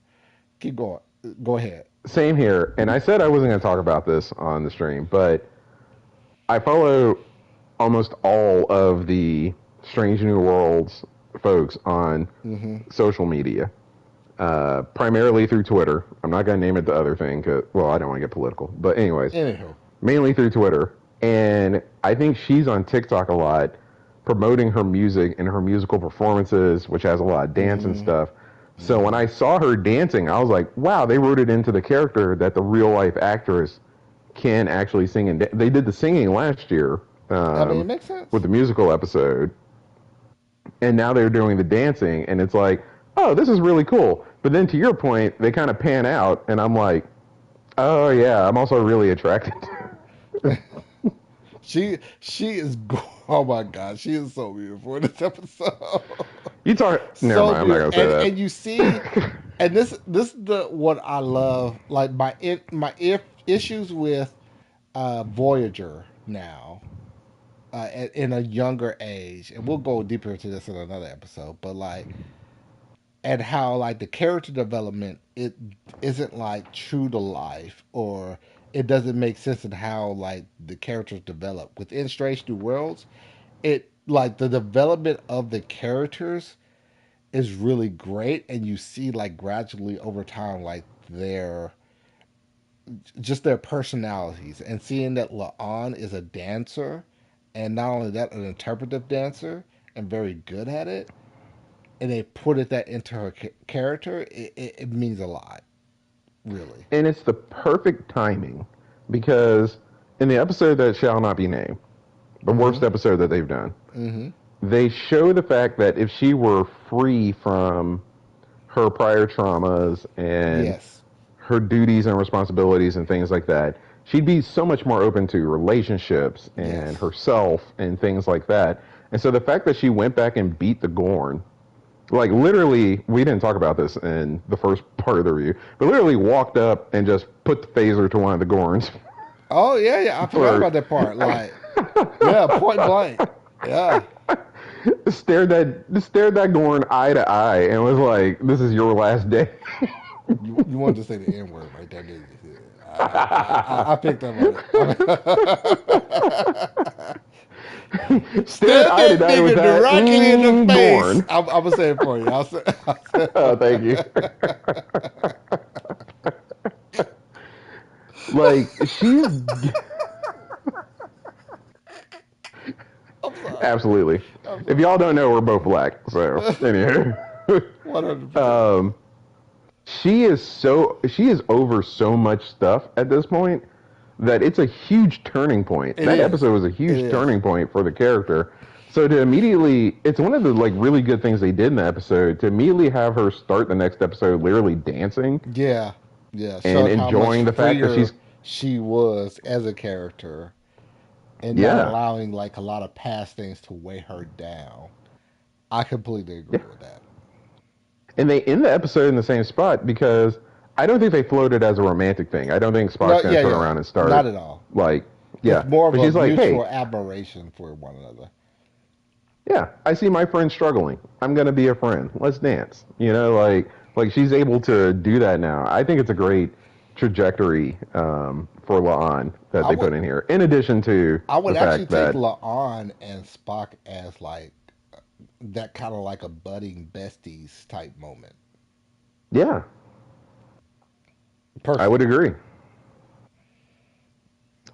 Keep going. Go ahead. same here, and I said I wasn't going to talk about this on the stream, but I follow almost all of the Strange New Worlds folks on Mm-hmm. social media, primarily through Twitter. I'm not going to name it the other thing, 'cause, well, I don't want to get political. But anyways, Anywho. mainly through Twitter. And I think she's on TikTok a lot, promoting her music and her musical performances, which has a lot of dance and Mm-hmm. stuff. So when Mm-hmm. I saw her dancing, I was like, wow, they wrote it into the character that the real life actress can actually sing and they did the singing last year I mean, it makes sense. with the musical episode, and now they're doing the dancing, and it's like, oh, this is really cool. But then to your point, they kind of pan out, and I'm like, oh yeah, I'm also really attracted. She is. Oh my god, she is so beautiful in this episode. You talk. Never So mind. I'm not beautiful, gonna say and you see, that. and this is the what I love. Like my issues with Voyager now, in a younger age, and we'll go deeper into this in another episode. But like, and how like the character development it isn't like true to life, or it doesn't make sense in how like the characters develop within Strange New Worlds. It like the development of the characters is really great, and you see like gradually over time like their just their personalities, and seeing that La'an is a dancer, and not only that, an interpretive dancer and very good at it, and they put that into her character, it means a lot, really. And it's the perfect timing because in the episode that shall not be named, the Mm-hmm. worst episode that they've done, Mm-hmm. they show the fact that if she were free from her prior traumas and Yes. her duties and responsibilities and things like that, she'd be so much more open to relationships and Yes. herself and things like that. And so the fact that she went back and beat the Gorn, like literally, we didn't talk about this in the first part of the review, but literally walked up and just put the phaser to one of the Gorns Oh yeah, yeah. I forgot for about that part. Like, yeah, point blank. Yeah. stared that Gorn eye to eye and was like, "This is your last day." You wanted to say the N word right there, didn't you? I picked up on it. Stared Stare eye to that eye with nigga that directly in the face. Gorn. I'm gonna say it for you. I'll say Oh, thank you. Like she's I'm sorry. absolutely. I'm If sorry. y'all don't know, we're both black. So anyway, 100%. um, she is over so much stuff at this point that it's a huge turning point. It That is. episode was a It huge is. turning point for the character. So to immediately, it's one of the like really good things they did in the episode to immediately have her start the next episode literally dancing Yeah. Yeah. and Showed how much enjoying the fact that freer she's she was as a character, and not yeah. allowing like a lot of past things to weigh her down. I completely Yeah. agree with that. And they end the episode in the same spot because I don't think they floated as a romantic thing. I don't think No, Spock's going yeah, to turn yeah. around and Not start at all. like, It's yeah. more of But a she's like, mutual hey, admiration for one another. yeah, I see my friend struggling. I'm going to be a friend. Let's dance. You know, like she's able to do that now. I think it's a great trajectory for La'an that I they would put in here. In addition to I would the actually fact take that, La'an and Spock as like that kind of like a budding besties type moment. yeah, I would Personally, agree.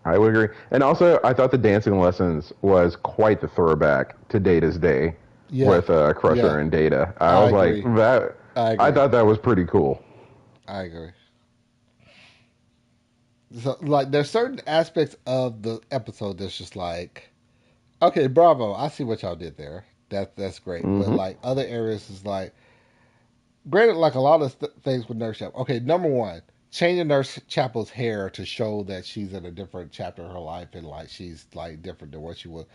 I would agree. And also, I thought the dancing lessons was quite the throwback to Data's Day yeah, with Crusher yeah, and Data. I I was like, agree. that. I I agree. thought that was pretty cool. I agree. So like there's certain aspects of the episode that's just like, okay, bravo, I see what y'all did there. That's great. But Hmm. like other areas is like, granted, like a lot of things with Nurse Chapel. Okay, number one, changing Nurse Chapel's hair to show that she's in a different chapter of her life and like she's like different than what she was.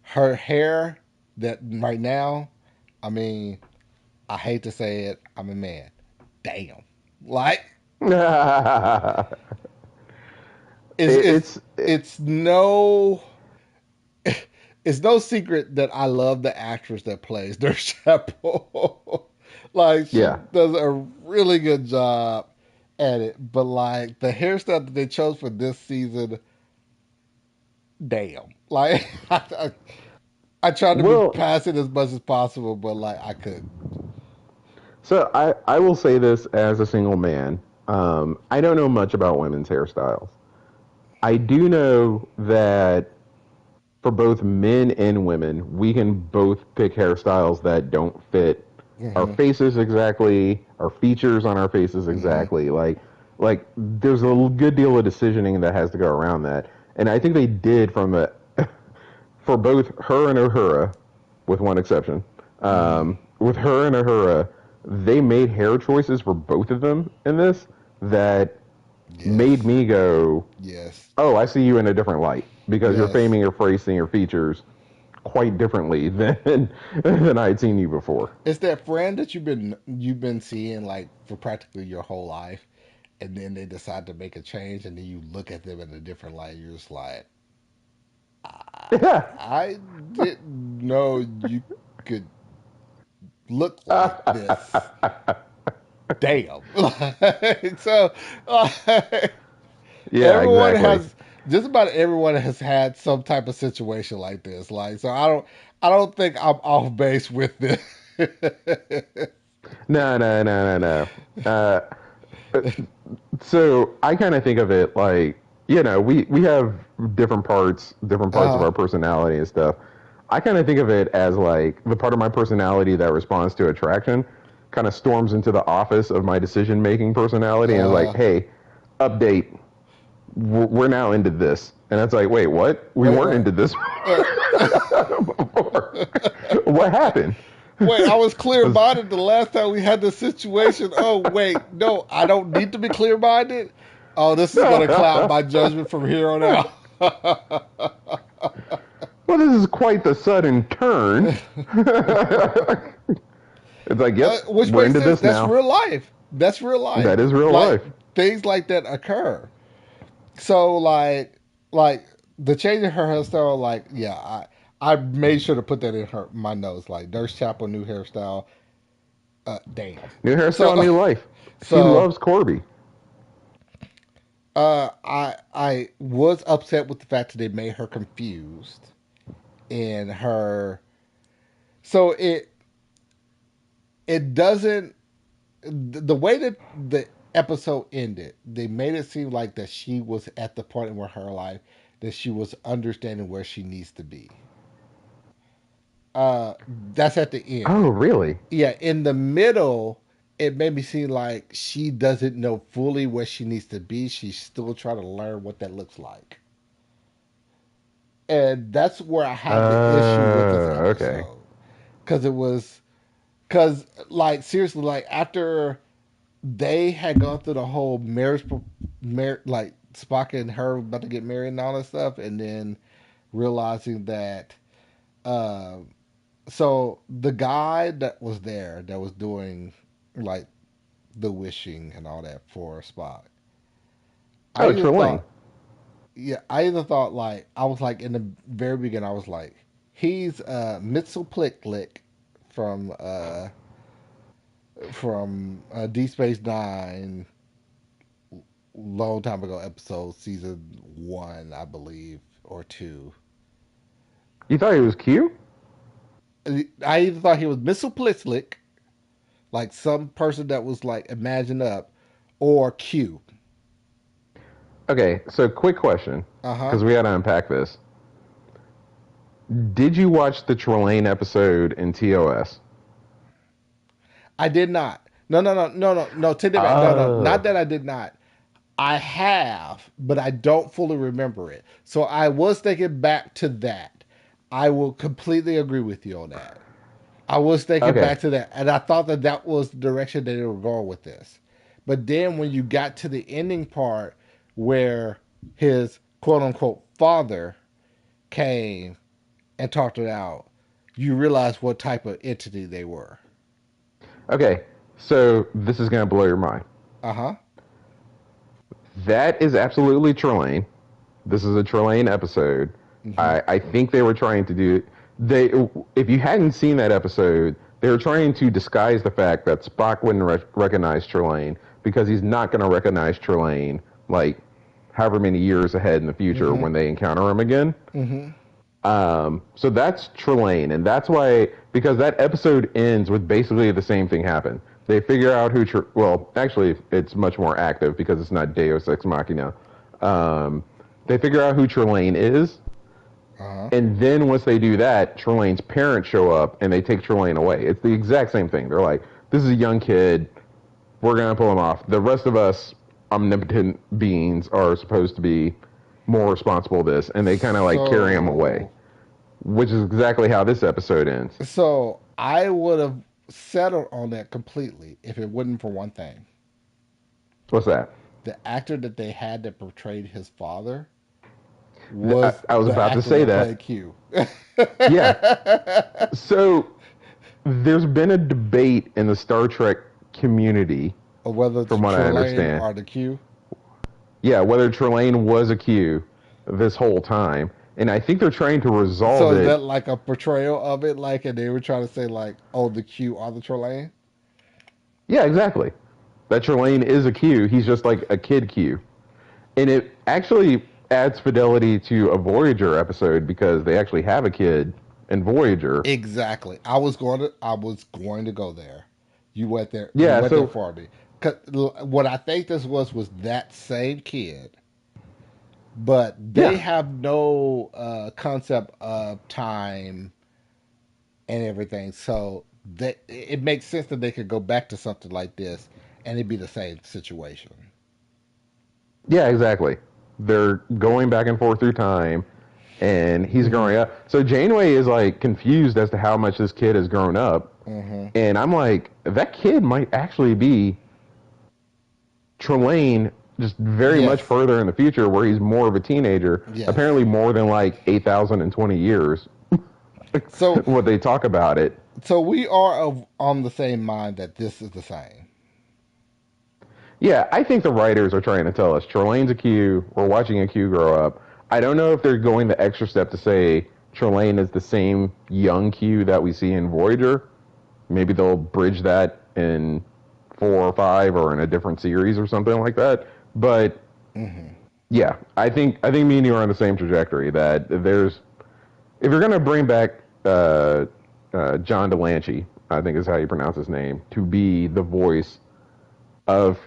Her hair that right now, I mean, I hate to say it, I'm a man. Damn, like it's it's It's it's no it's no secret that I love the actress that plays Nurse Chapel. Like she yeah. does a really good job at it, but like the hairstyle that they chose for this season, damn. Like I tried to move Well, past it as much as possible, but like I couldn't. so I will say this as a single man. I don't know much about women's hairstyles. I do know that for both men and women, we can both pick hairstyles that don't fit our Hmm. faces exactly, our features on our faces Hmm. exactly. Like there's a good deal of decisioning that has to go around that, and I think they did from the for both her and Uhura, with one exception. Hmm. With her and Uhura, they made hair choices for both of them in this that made Yes. me go, Yes. "Oh, I see you in a different light because you're Yes. framing your face and your features quite differently than than I had seen you before." It's that friend that you've been seeing like for practically your whole life, and then they decide to make a change, and then you look at them in a different light. You're just like, I didn't know you could look like this. Damn. So Yeah, everyone exactly. has just about everyone has had some type of situation like this. Like, so I don't think I'm off base with this. No, no, no, no, no. So I kind of think of it like, we have different parts of uh, our personality and stuff. I kind of think of it as like the part of my personality that responds to attraction kind of storms into the office of my decision making personality and is like, uh, hey, update, we're now into this. And it's like, wait, what? We wait, weren't wait. into this Uh, before. What happened? wait, I was clear minded the last time we had this situation. Oh, wait, no, I don't need to be clear minded. Oh, this is going to cloud my judgment from here on out. Well, this is quite the sudden turn. It's like, yep, Which we're makes into sense. this That's now. real life. That's real life. That is real Like life. things like that occur. So like the change in her hairstyle, like yeah, I made sure to put that in my notes. Like Nurse Chapel new hairstyle. Damn. New So hairstyle, new life. She so loves Corby. I was upset with the fact that they made her confused in her. So it doesn't the way that the episode ended, they made it seem like that she was at the point in her life that she was understanding where she needs to be. That's at the end. Oh, really? Yeah, in the middle, it made me seem like she doesn't know fully where she needs to be. She's still trying to learn what that looks like. And that's where I had the issue with this Okay. episode. Because it was, because, like, seriously, like, after they had gone through the whole like Spock and her about to get married and all that stuff, and then realizing that, uh, so the guy that was there that was doing like the wishing and all that for Spock, I Oh, either Trelane. thought, yeah, I either thought like I was like in the very beginning, I was like, he's Mitzel from Deep Space Nine long time ago episode, season one, I believe, or two. You thought he was cute? I either thought he was misoplistic, like some person that was like imagined up, or Q. Okay, so quick question, Uh huh. because we had to unpack this. Did you watch the Trelane episode in TOS? I did not. No, no, no, no, no, no. Take it back. No, no, not Oh, that I did not. I have, but I don't fully remember it. So I was thinking back to that. I will completely agree with you on that. I was thinking okay, back to that, and I thought that that was the direction that they were going with this. But then when you got to the ending part where his quote unquote father came and talked it out, you realize what type of entity they were. okay. So this is gonna blow your mind. Uh huh. That is absolutely Trelane. This is a Trelane episode. Mm-hmm. I think they were trying to do they. If you hadn't seen that episode, they were trying to disguise the fact that Spock wouldn't recognize Trelane because he's not going to recognize Trelane like however many years ahead in the future Mm-hmm. when they encounter him again. Mm-hmm. So that's Trelane, and that's why because that episode ends with basically the same thing happened. They figure out who. Well, actually, it's much more active because it's not Deus Ex Machina. Um, they figure out who Trelane is, Uh huh. and then once they do that, Trelane's parents show up and they take Trelane away. It's the exact same thing. They're like, "This is a young kid. We're gonna pull him off. The rest of us omnipotent beings are supposed to be more responsible of this," and they kind of like carry him away, So, which is exactly how this episode ends. so I would have settled on that completely if it wasn't for one thing. What's that? The actor that they had that portrayed his father I, was I was the about to actor say that that. played Q. Yeah. So there's been a debate in the Star Trek community, Or whether it's from what I Trelane understand. or the Q. Yeah, whether Trelane was a Q this whole time, and I think they're trying to resolve So is it. that like a portrayal of it? Like, and they were trying to say like, oh, the Q or the Trelane? Yeah, exactly. That Trelane is a Q. He's just like a kid Q, and it actually adds fidelity to a Voyager episode because they actually have a kid in Voyager. Exactly. I was going to go there. You went there. You Yeah, went there so for me. 'Cause what I think this was that same kid, but they yeah, have no concept of time and everything. So that it makes sense that they could go back to something like this and it'd be the same situation. yeah, exactly. They're going back and forth through time, and he's Mm-hmm. growing up. So Janeway is like confused as to how much this kid has grown up, Mm-hmm. and I'm like, that kid might actually be Trelane, just very much Yes. further in the future, where he's more of a teenager. Yes. Apparently, more than like 8,020 years. So What they talk about it. we are on the same mind that this is the same. Yeah, I think the writers are trying to tell us Trelane's a Q. We're watching a Q grow up. I don't know if they're going the extra step to say Trelane is the same young Q that we see in Voyager. Maybe they'll bridge that in 4 or 5 or in a different series or something like that. But Mm-hmm. yeah, I think me and you are on the same trajectory. That there's if you're gonna bring back John Delancey, I think is how you pronounce his name, to be the voice of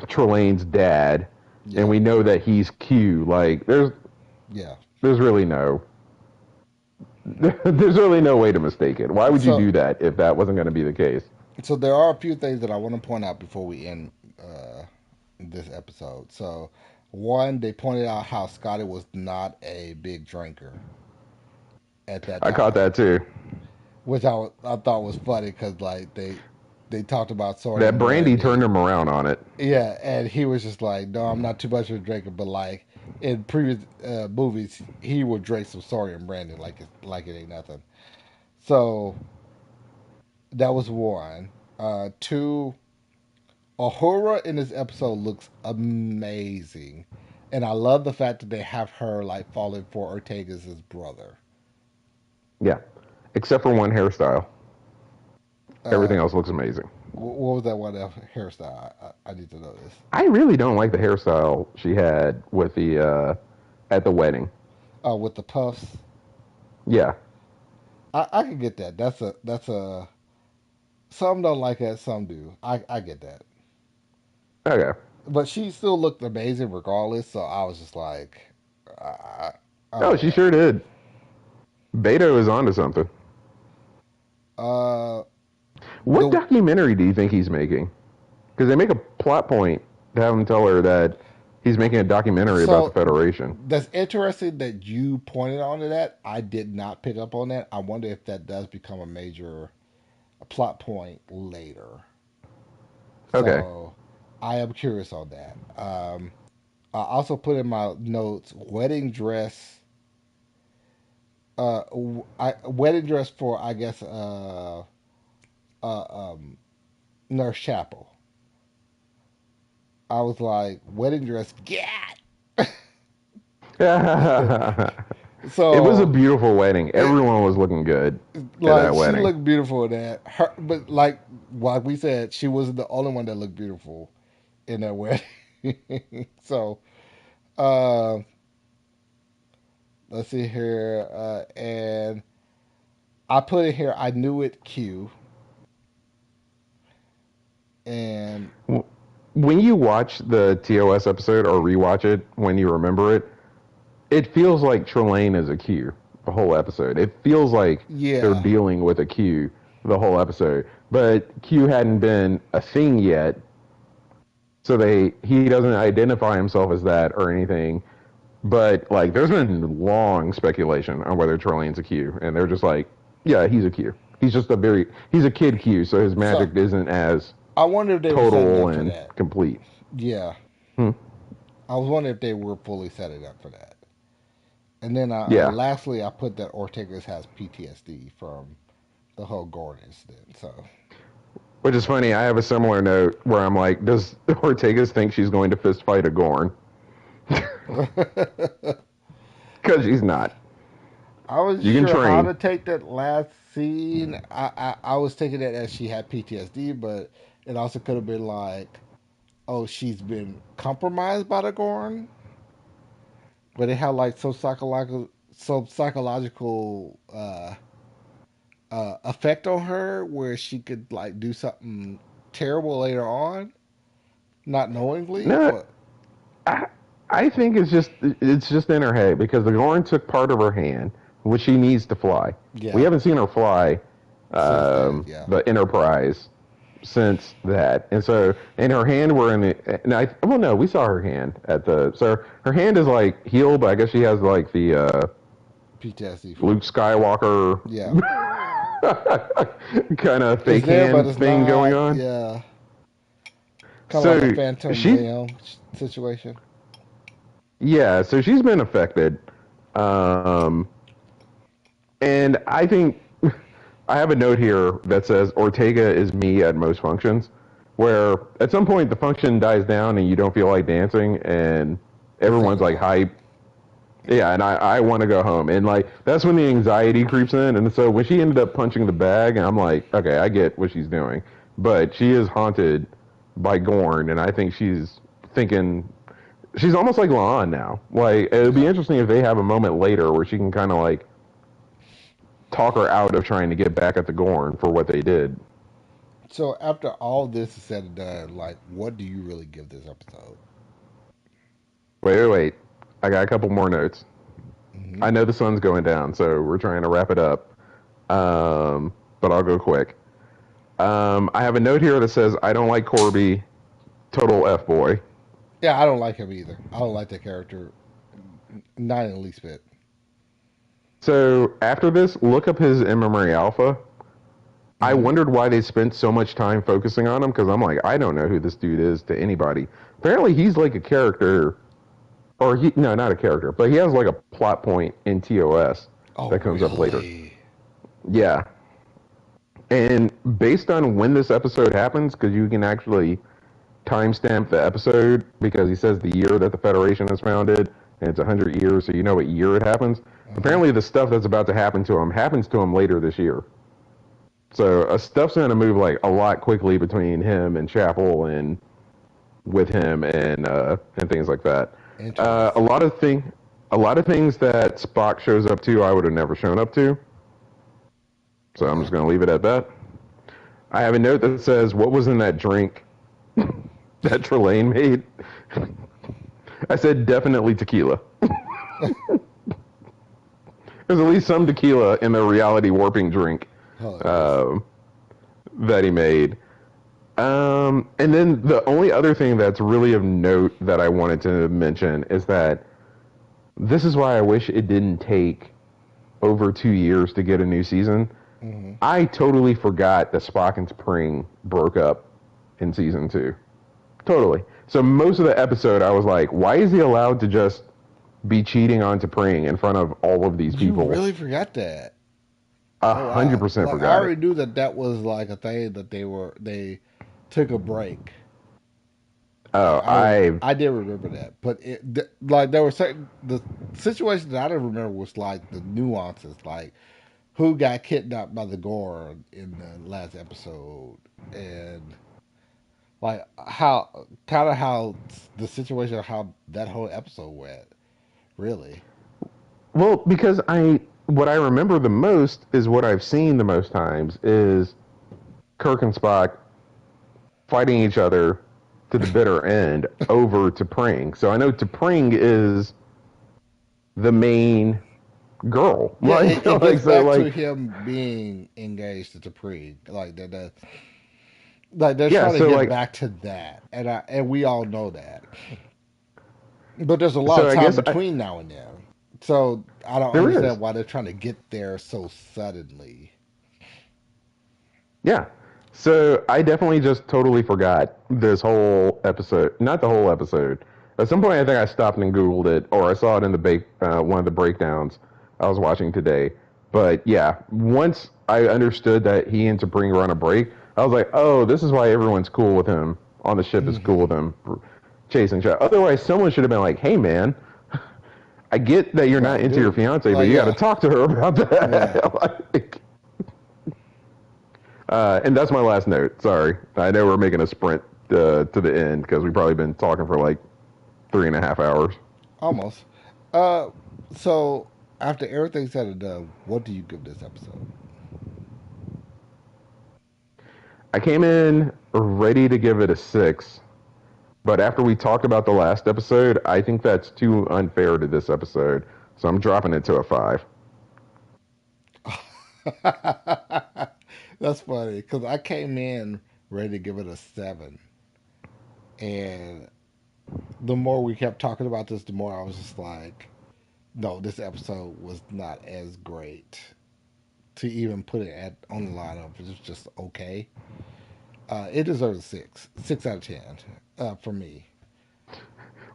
Trelane's dad, and Yeah. we know that he's Q. Like Yeah. there's really no there's really no way to mistake it. Why would you So do that if that wasn't going to be the case? there are a few things that I want to point out before we end uh, this episode. So one, they pointed out how Scotty was not a big drinker at that I caught time, that too. which I thought was funny because like they talked about That sodium brandy turned brandy. him around on it. Yeah, and he was just like, no, I'm not too much of a drinker, but like in previous movies, he would drink some sodium brandy like it ain't nothing. So that was one. Two, Ahura in this episode looks amazing, and I love the fact that they have her like falling for Ortega's brother. Yeah, except for one hairstyle. Uh, Everything else looks amazing. What was that one hairstyle? I need to know this. I really don't like the hairstyle she had with the at the wedding. Oh, with the puffs. Yeah. I can get that. That's a some don't like that, some do. I get that. Okay. But she still looked amazing regardless. So I was just like, I Oh, don't she know. sure did. Beto is onto something. Uh, What the documentary do you think he's making? Because they make a plot point to have him tell her that he's making a documentary about the so Federation. that's interesting that you pointed on to that. I did not pick up on that. I wonder if that does become a major plot point later. Okay. So I am curious on that. I also put in my notes wedding dress. Wedding dress for I guess uh, um, Nurse Chapel. I was like wedding dress. Get. It was a So beautiful wedding. it, Everyone was looking good at like that she wedding. looked beautiful in that. Her, but like we said, she wasn't the only one that looked beautiful in that wedding. So uh, let's see here, and I put it here. I knew it. Q and When you watch the TOS episode or rewatch it when you remember it, it feels like Trelane is a Q the whole episode. It feels like they're yeah. dealing with a Q the whole episode. But Q hadn't been a thing yet, so he doesn't identify himself as that or anything. But like, there's been long speculation on whether Trelane's a Q, and they're just like, yeah, he's a Q. He's a kid Q, so his So magic isn't as I wonder if they were setting total up for and that. complete. Yeah, Hmm. I was wondering if they were fully setting up for that. And then Yeah, lastly, I put that Ortega's has PTSD from the whole Gordon incident. So which is funny. I have a similar note where I'm like, does Ortegas think she's going to fist fight a Gorn? Because she's not. I wasn't You can sure how train. to take that last scene. I was taking it as she had PTSD, but it also could have been like, oh, she's been compromised by the Gorn, but it had like so psychological effect on her where she could like do something terrible later on, not knowingly. No, But I, I think it's just in her head because the Gorn took part of her hand, which she needs to fly. We yeah, haven't seen her fly since then, yeah. the Enterprise since that, and so in her hand were in the. And well, no, we saw her hand at the. So her hand is like healed, but I guess she has like the PTSD from Luke it. Skywalker Yeah, kind of it's fake there, but hand it's thing going not. on. Yeah, kind of like a So Phantom she, Limb situation. yeah, so she's been affected. Um, and I think I have a note here that says Ortega is me at most functions, where at some point the function dies down and you don't feel like dancing, and It's time everyone's to go like home. hype. Yeah, and I want to go home. And like that's when the anxiety creeps in. And so when she ended up punching the bag, I'm like, okay, I get what she's doing. But she is haunted by Gorn, and I think she's thinking she's almost like Laan now. Like it would be Yeah. interesting if they have a moment later where she can kind of like talk her out of trying to get back at the Gorn for what they did. So after all this is said and done, like, what do you really give this episode? Wait. I got a couple more notes. Hmm. I know the sun's going down, so we're trying to wrap it up. But I'll go quick. I have a note here that says I don't like Corby. Total f boy. Yeah, I don't like him either. I don't like that character, not in the least bit. So after this, look up his in memory alpha. I Hmm. wondered why they spent so much time focusing on him because I'm like, I don't know who this dude is to anybody. Apparently, he's like a character, or no, not a character, but he has like a plot point in TOS Oh, that comes up later. really? Yeah, and based on when this episode happens, because you can actually timestamp the episode because he says the year that the Federation is founded, and it's 100 years, so you know what year it happens. Hmm. Apparently, the stuff that's about to happen to him happens to him later this year. So stuff's going to move like a lot quickly between him and Chapel and with him and things like that. Uh, a lot Interesting. of thing, a lot of things that Spock shows up to, I would have never shown up to. So I'm Okay. just going to leave it at that. I have a note that says, "What was in that drink that Trelane made?" I said, "Definitely tequila." There's at least some tequila in the reality warping drink Hilarious. uh, that he made. And then the only other thing that's really of note that I wanted to mention is that this is why I wish it didn't take over 2 years to get a new season. Hmm. I totally forgot that Spock and Spring broke up in season two. Totally. So most of the episode, I was like, why is he allowed to just be cheating on T'Pring in front of all of these You people? really forgot that. A Oh hundred wow! percent Like I forgot it. already knew that that was like a thing that they took a break. Like Oh, I I did remember that, but like there were certain the situation that I didn't remember was like the nuances, like who got kidnapped by the gore in the last episode, and like how kind of how the situation of how that whole episode went. Really? well because I what I remember the most is what I've seen the most times is Kirk and Spock fighting each other to the bitter end over T'Pring. So I know T'Pring is the main girl. Yeah, Like it gets like so back to like him being engaged to Dupree, like that. Like they're yeah, trying to so get like back to that, and we all know that. But there's a lot so of I time guess between now and then, so I don't there is. understand why they're trying to get there so suddenly. Yeah. So I definitely just totally forgot this whole episode. Not the whole episode. At some point, I think I stopped and Googled it, or I saw it in one of the breakdowns I was watching today. But yeah, once I understood that he and T'Pring were on a break, I was like, oh, this is why everyone's cool with him on the ship. Is cool with Hmm. him chasing shot. Otherwise, someone should have been like, hey man, I get that you're not Like, into your dude, fiance, but like, you got to yeah, talk to her about yeah. that. like, and that's my last note. Sorry. I know we're making a sprint to the end because we've probably been talking for like 3.5 hours. Almost. Uh, so after everything's said and done, what do you give this episode? I came in ready to give it a 6, but after we talked about the last episode, I think that's too unfair to this episode. So I'm dropping it to a 5. That's funny because I came in ready to give it a 7, and the more we kept talking about this, the more I was just like, no, this episode was not as great to even put it at on the lineup. It was just okay. It deserves a 6 out of 10 for me.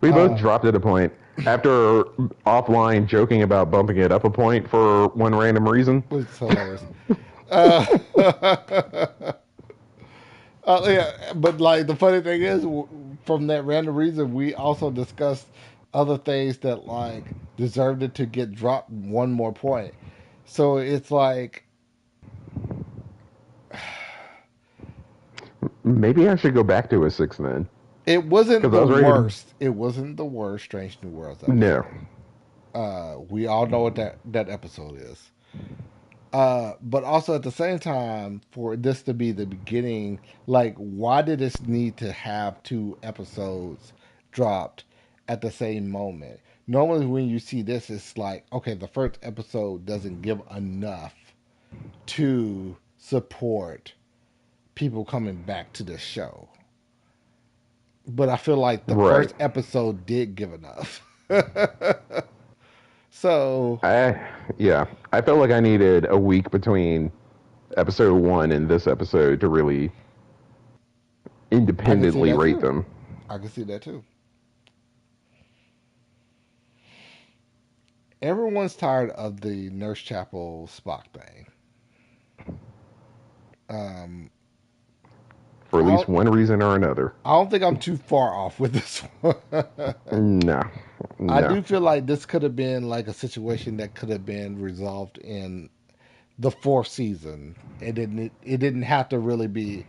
We both Uh, dropped it a point after offline joking about bumping it up a point for one random reason. it's hilarious. Uh, yeah, but like the funny thing is, from that random reason, we also discussed other things that like deserved it to get dropped one more point. So it's like Maybe I should go back to a 6 then it wasn't because I the was ready to. worst. It wasn't the worst Strange New Worlds No. episode. We all know what that episode is. But also at the same time, for this to be the beginning, like, why did this need to have two episodes dropped at the same moment? Normally, when you see this, it's like, okay, the first episode doesn't give enough to support people coming back to the show. But I feel like the Right. first episode did give enough. So, I yeah, I felt like I needed a week between episode 1 and this episode to really I can see independently that rate too. them. I can see that too. Everyone's tired of the Nurse Chapel Spock thing. Um, For at I least don't, one reason or another. I don't think I'm too far off with this one. No. I No. do feel like this could have been like a situation that could have been resolved in the fourth season. It didn't have to really be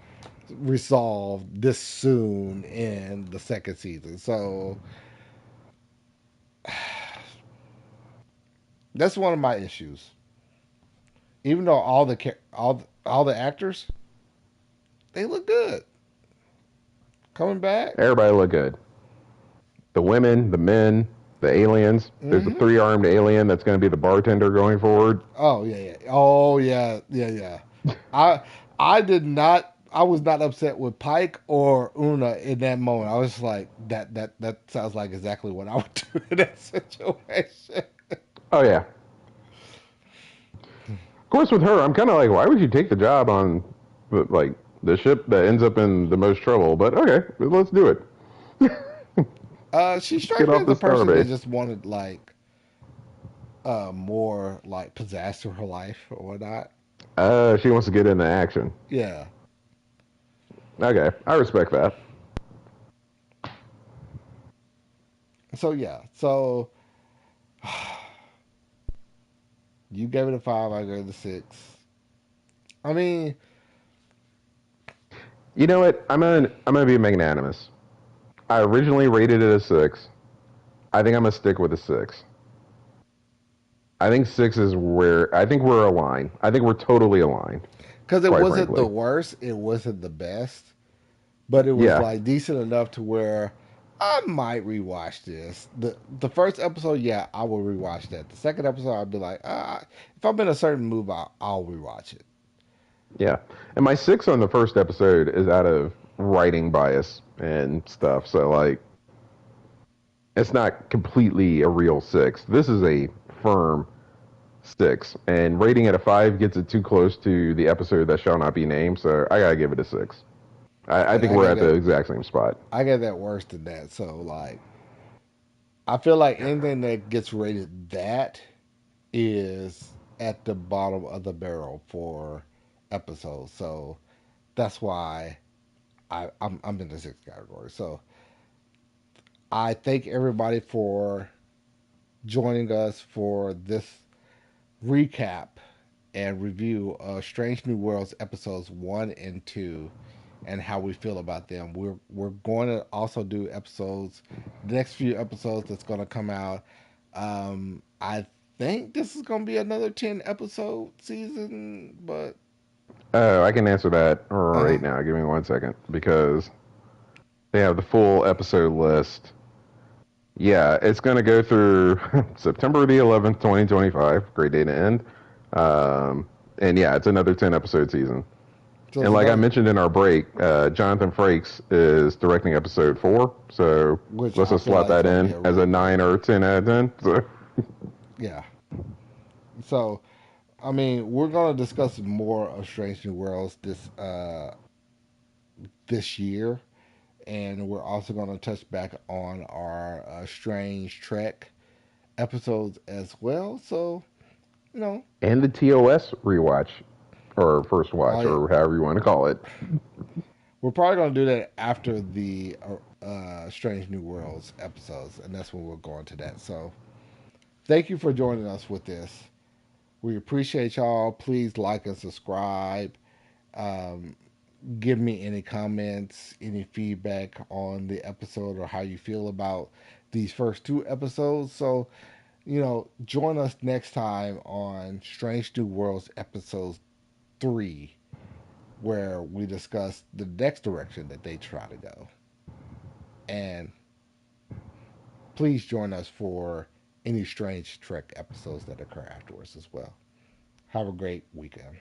resolved this soon in the second season. So that's one of my issues. Even though all the actors, they look good coming back. Everybody look good. The women, the men, the aliens. There's a Hmm. three-armed alien that's going to be the bartender going forward. Oh yeah, yeah. Oh yeah, yeah, yeah. I I did not. I was not upset with Pike or Una in that moment. I was like, that sounds like exactly what I would do in that situation. Oh yeah. Of course, with her, I'm kind of like, why would you take the job on, like, the ship that ends up in the most trouble? But okay, let's do it. She Let's strikes get me off as a the person that starbase. just wanted like more like pizzazz to her life or whatnot. She wants to get into action. Yeah. Okay, I respect that. So yeah. So you gave it a five. I gave it a six. I mean, You know what? I'm gonna be magnanimous. I originally rated it a six. I think I'm gonna stick with a six. I think six is where I think we're aligned. I think we're totally aligned, because it quite wasn't the frankly. worst, it wasn't the best, but it was Yeah, like decent enough to where I might rewatch this. The first episode, yeah, I will rewatch that. The second episode, I'll be like, if I'm in a certain mood, I'll rewatch it. yeah. And my six on the first episode is out of writing bias and stuff. So like, it's not completely a real six. This is a firm six, and rating it a five gets it too close to the episode that shall not be named. So I gotta give it a six. I And think we're at the exact same spot. I get that worse than that. So like, I feel like anything that gets rated that is at the bottom of the barrel for episodes. So that's why I'm in the sixth category. So I thank everybody for joining us for this recap and review of Strange New Worlds episodes 1 and 2 and how we feel about them. We're going to also do episodes, the next few episodes that's going to come out. I think this is going to be another 10 episode season, but Oh, I can answer that uh right now. Give me 1 second because they have the full episode list. Yeah, it's going to go through September the 11th, 2025. Great day to end. And yeah, it's another 10 episode season. so And it's like I another, mentioned in our break, Jonathan Frakes is directing episode 4. So which let's I just feel slot like is that going to be in a as really a good 9 one. or 10 out of 10. So Yeah. So I mean, we're going to discuss more of Strange New Worlds this year, and we're also going to touch back on our Strange Trek episodes as well. So, you know, and the TOS rewatch or first oh watch yeah, or however you want to call it. we're probably going to do that after the Strange New Worlds episodes, and that's when we'll go into that. So, thank you for joining us with this. We appreciate y'all. Please like and subscribe. Um, give me any comments, any feedback on the episode or how you feel about these first two episodes. So, join us next time on Strange New Worlds episode 3, where we discuss the next direction that they try to go. And please join us for any Strange Trek episodes that occur afterwards as well. Have a great weekend.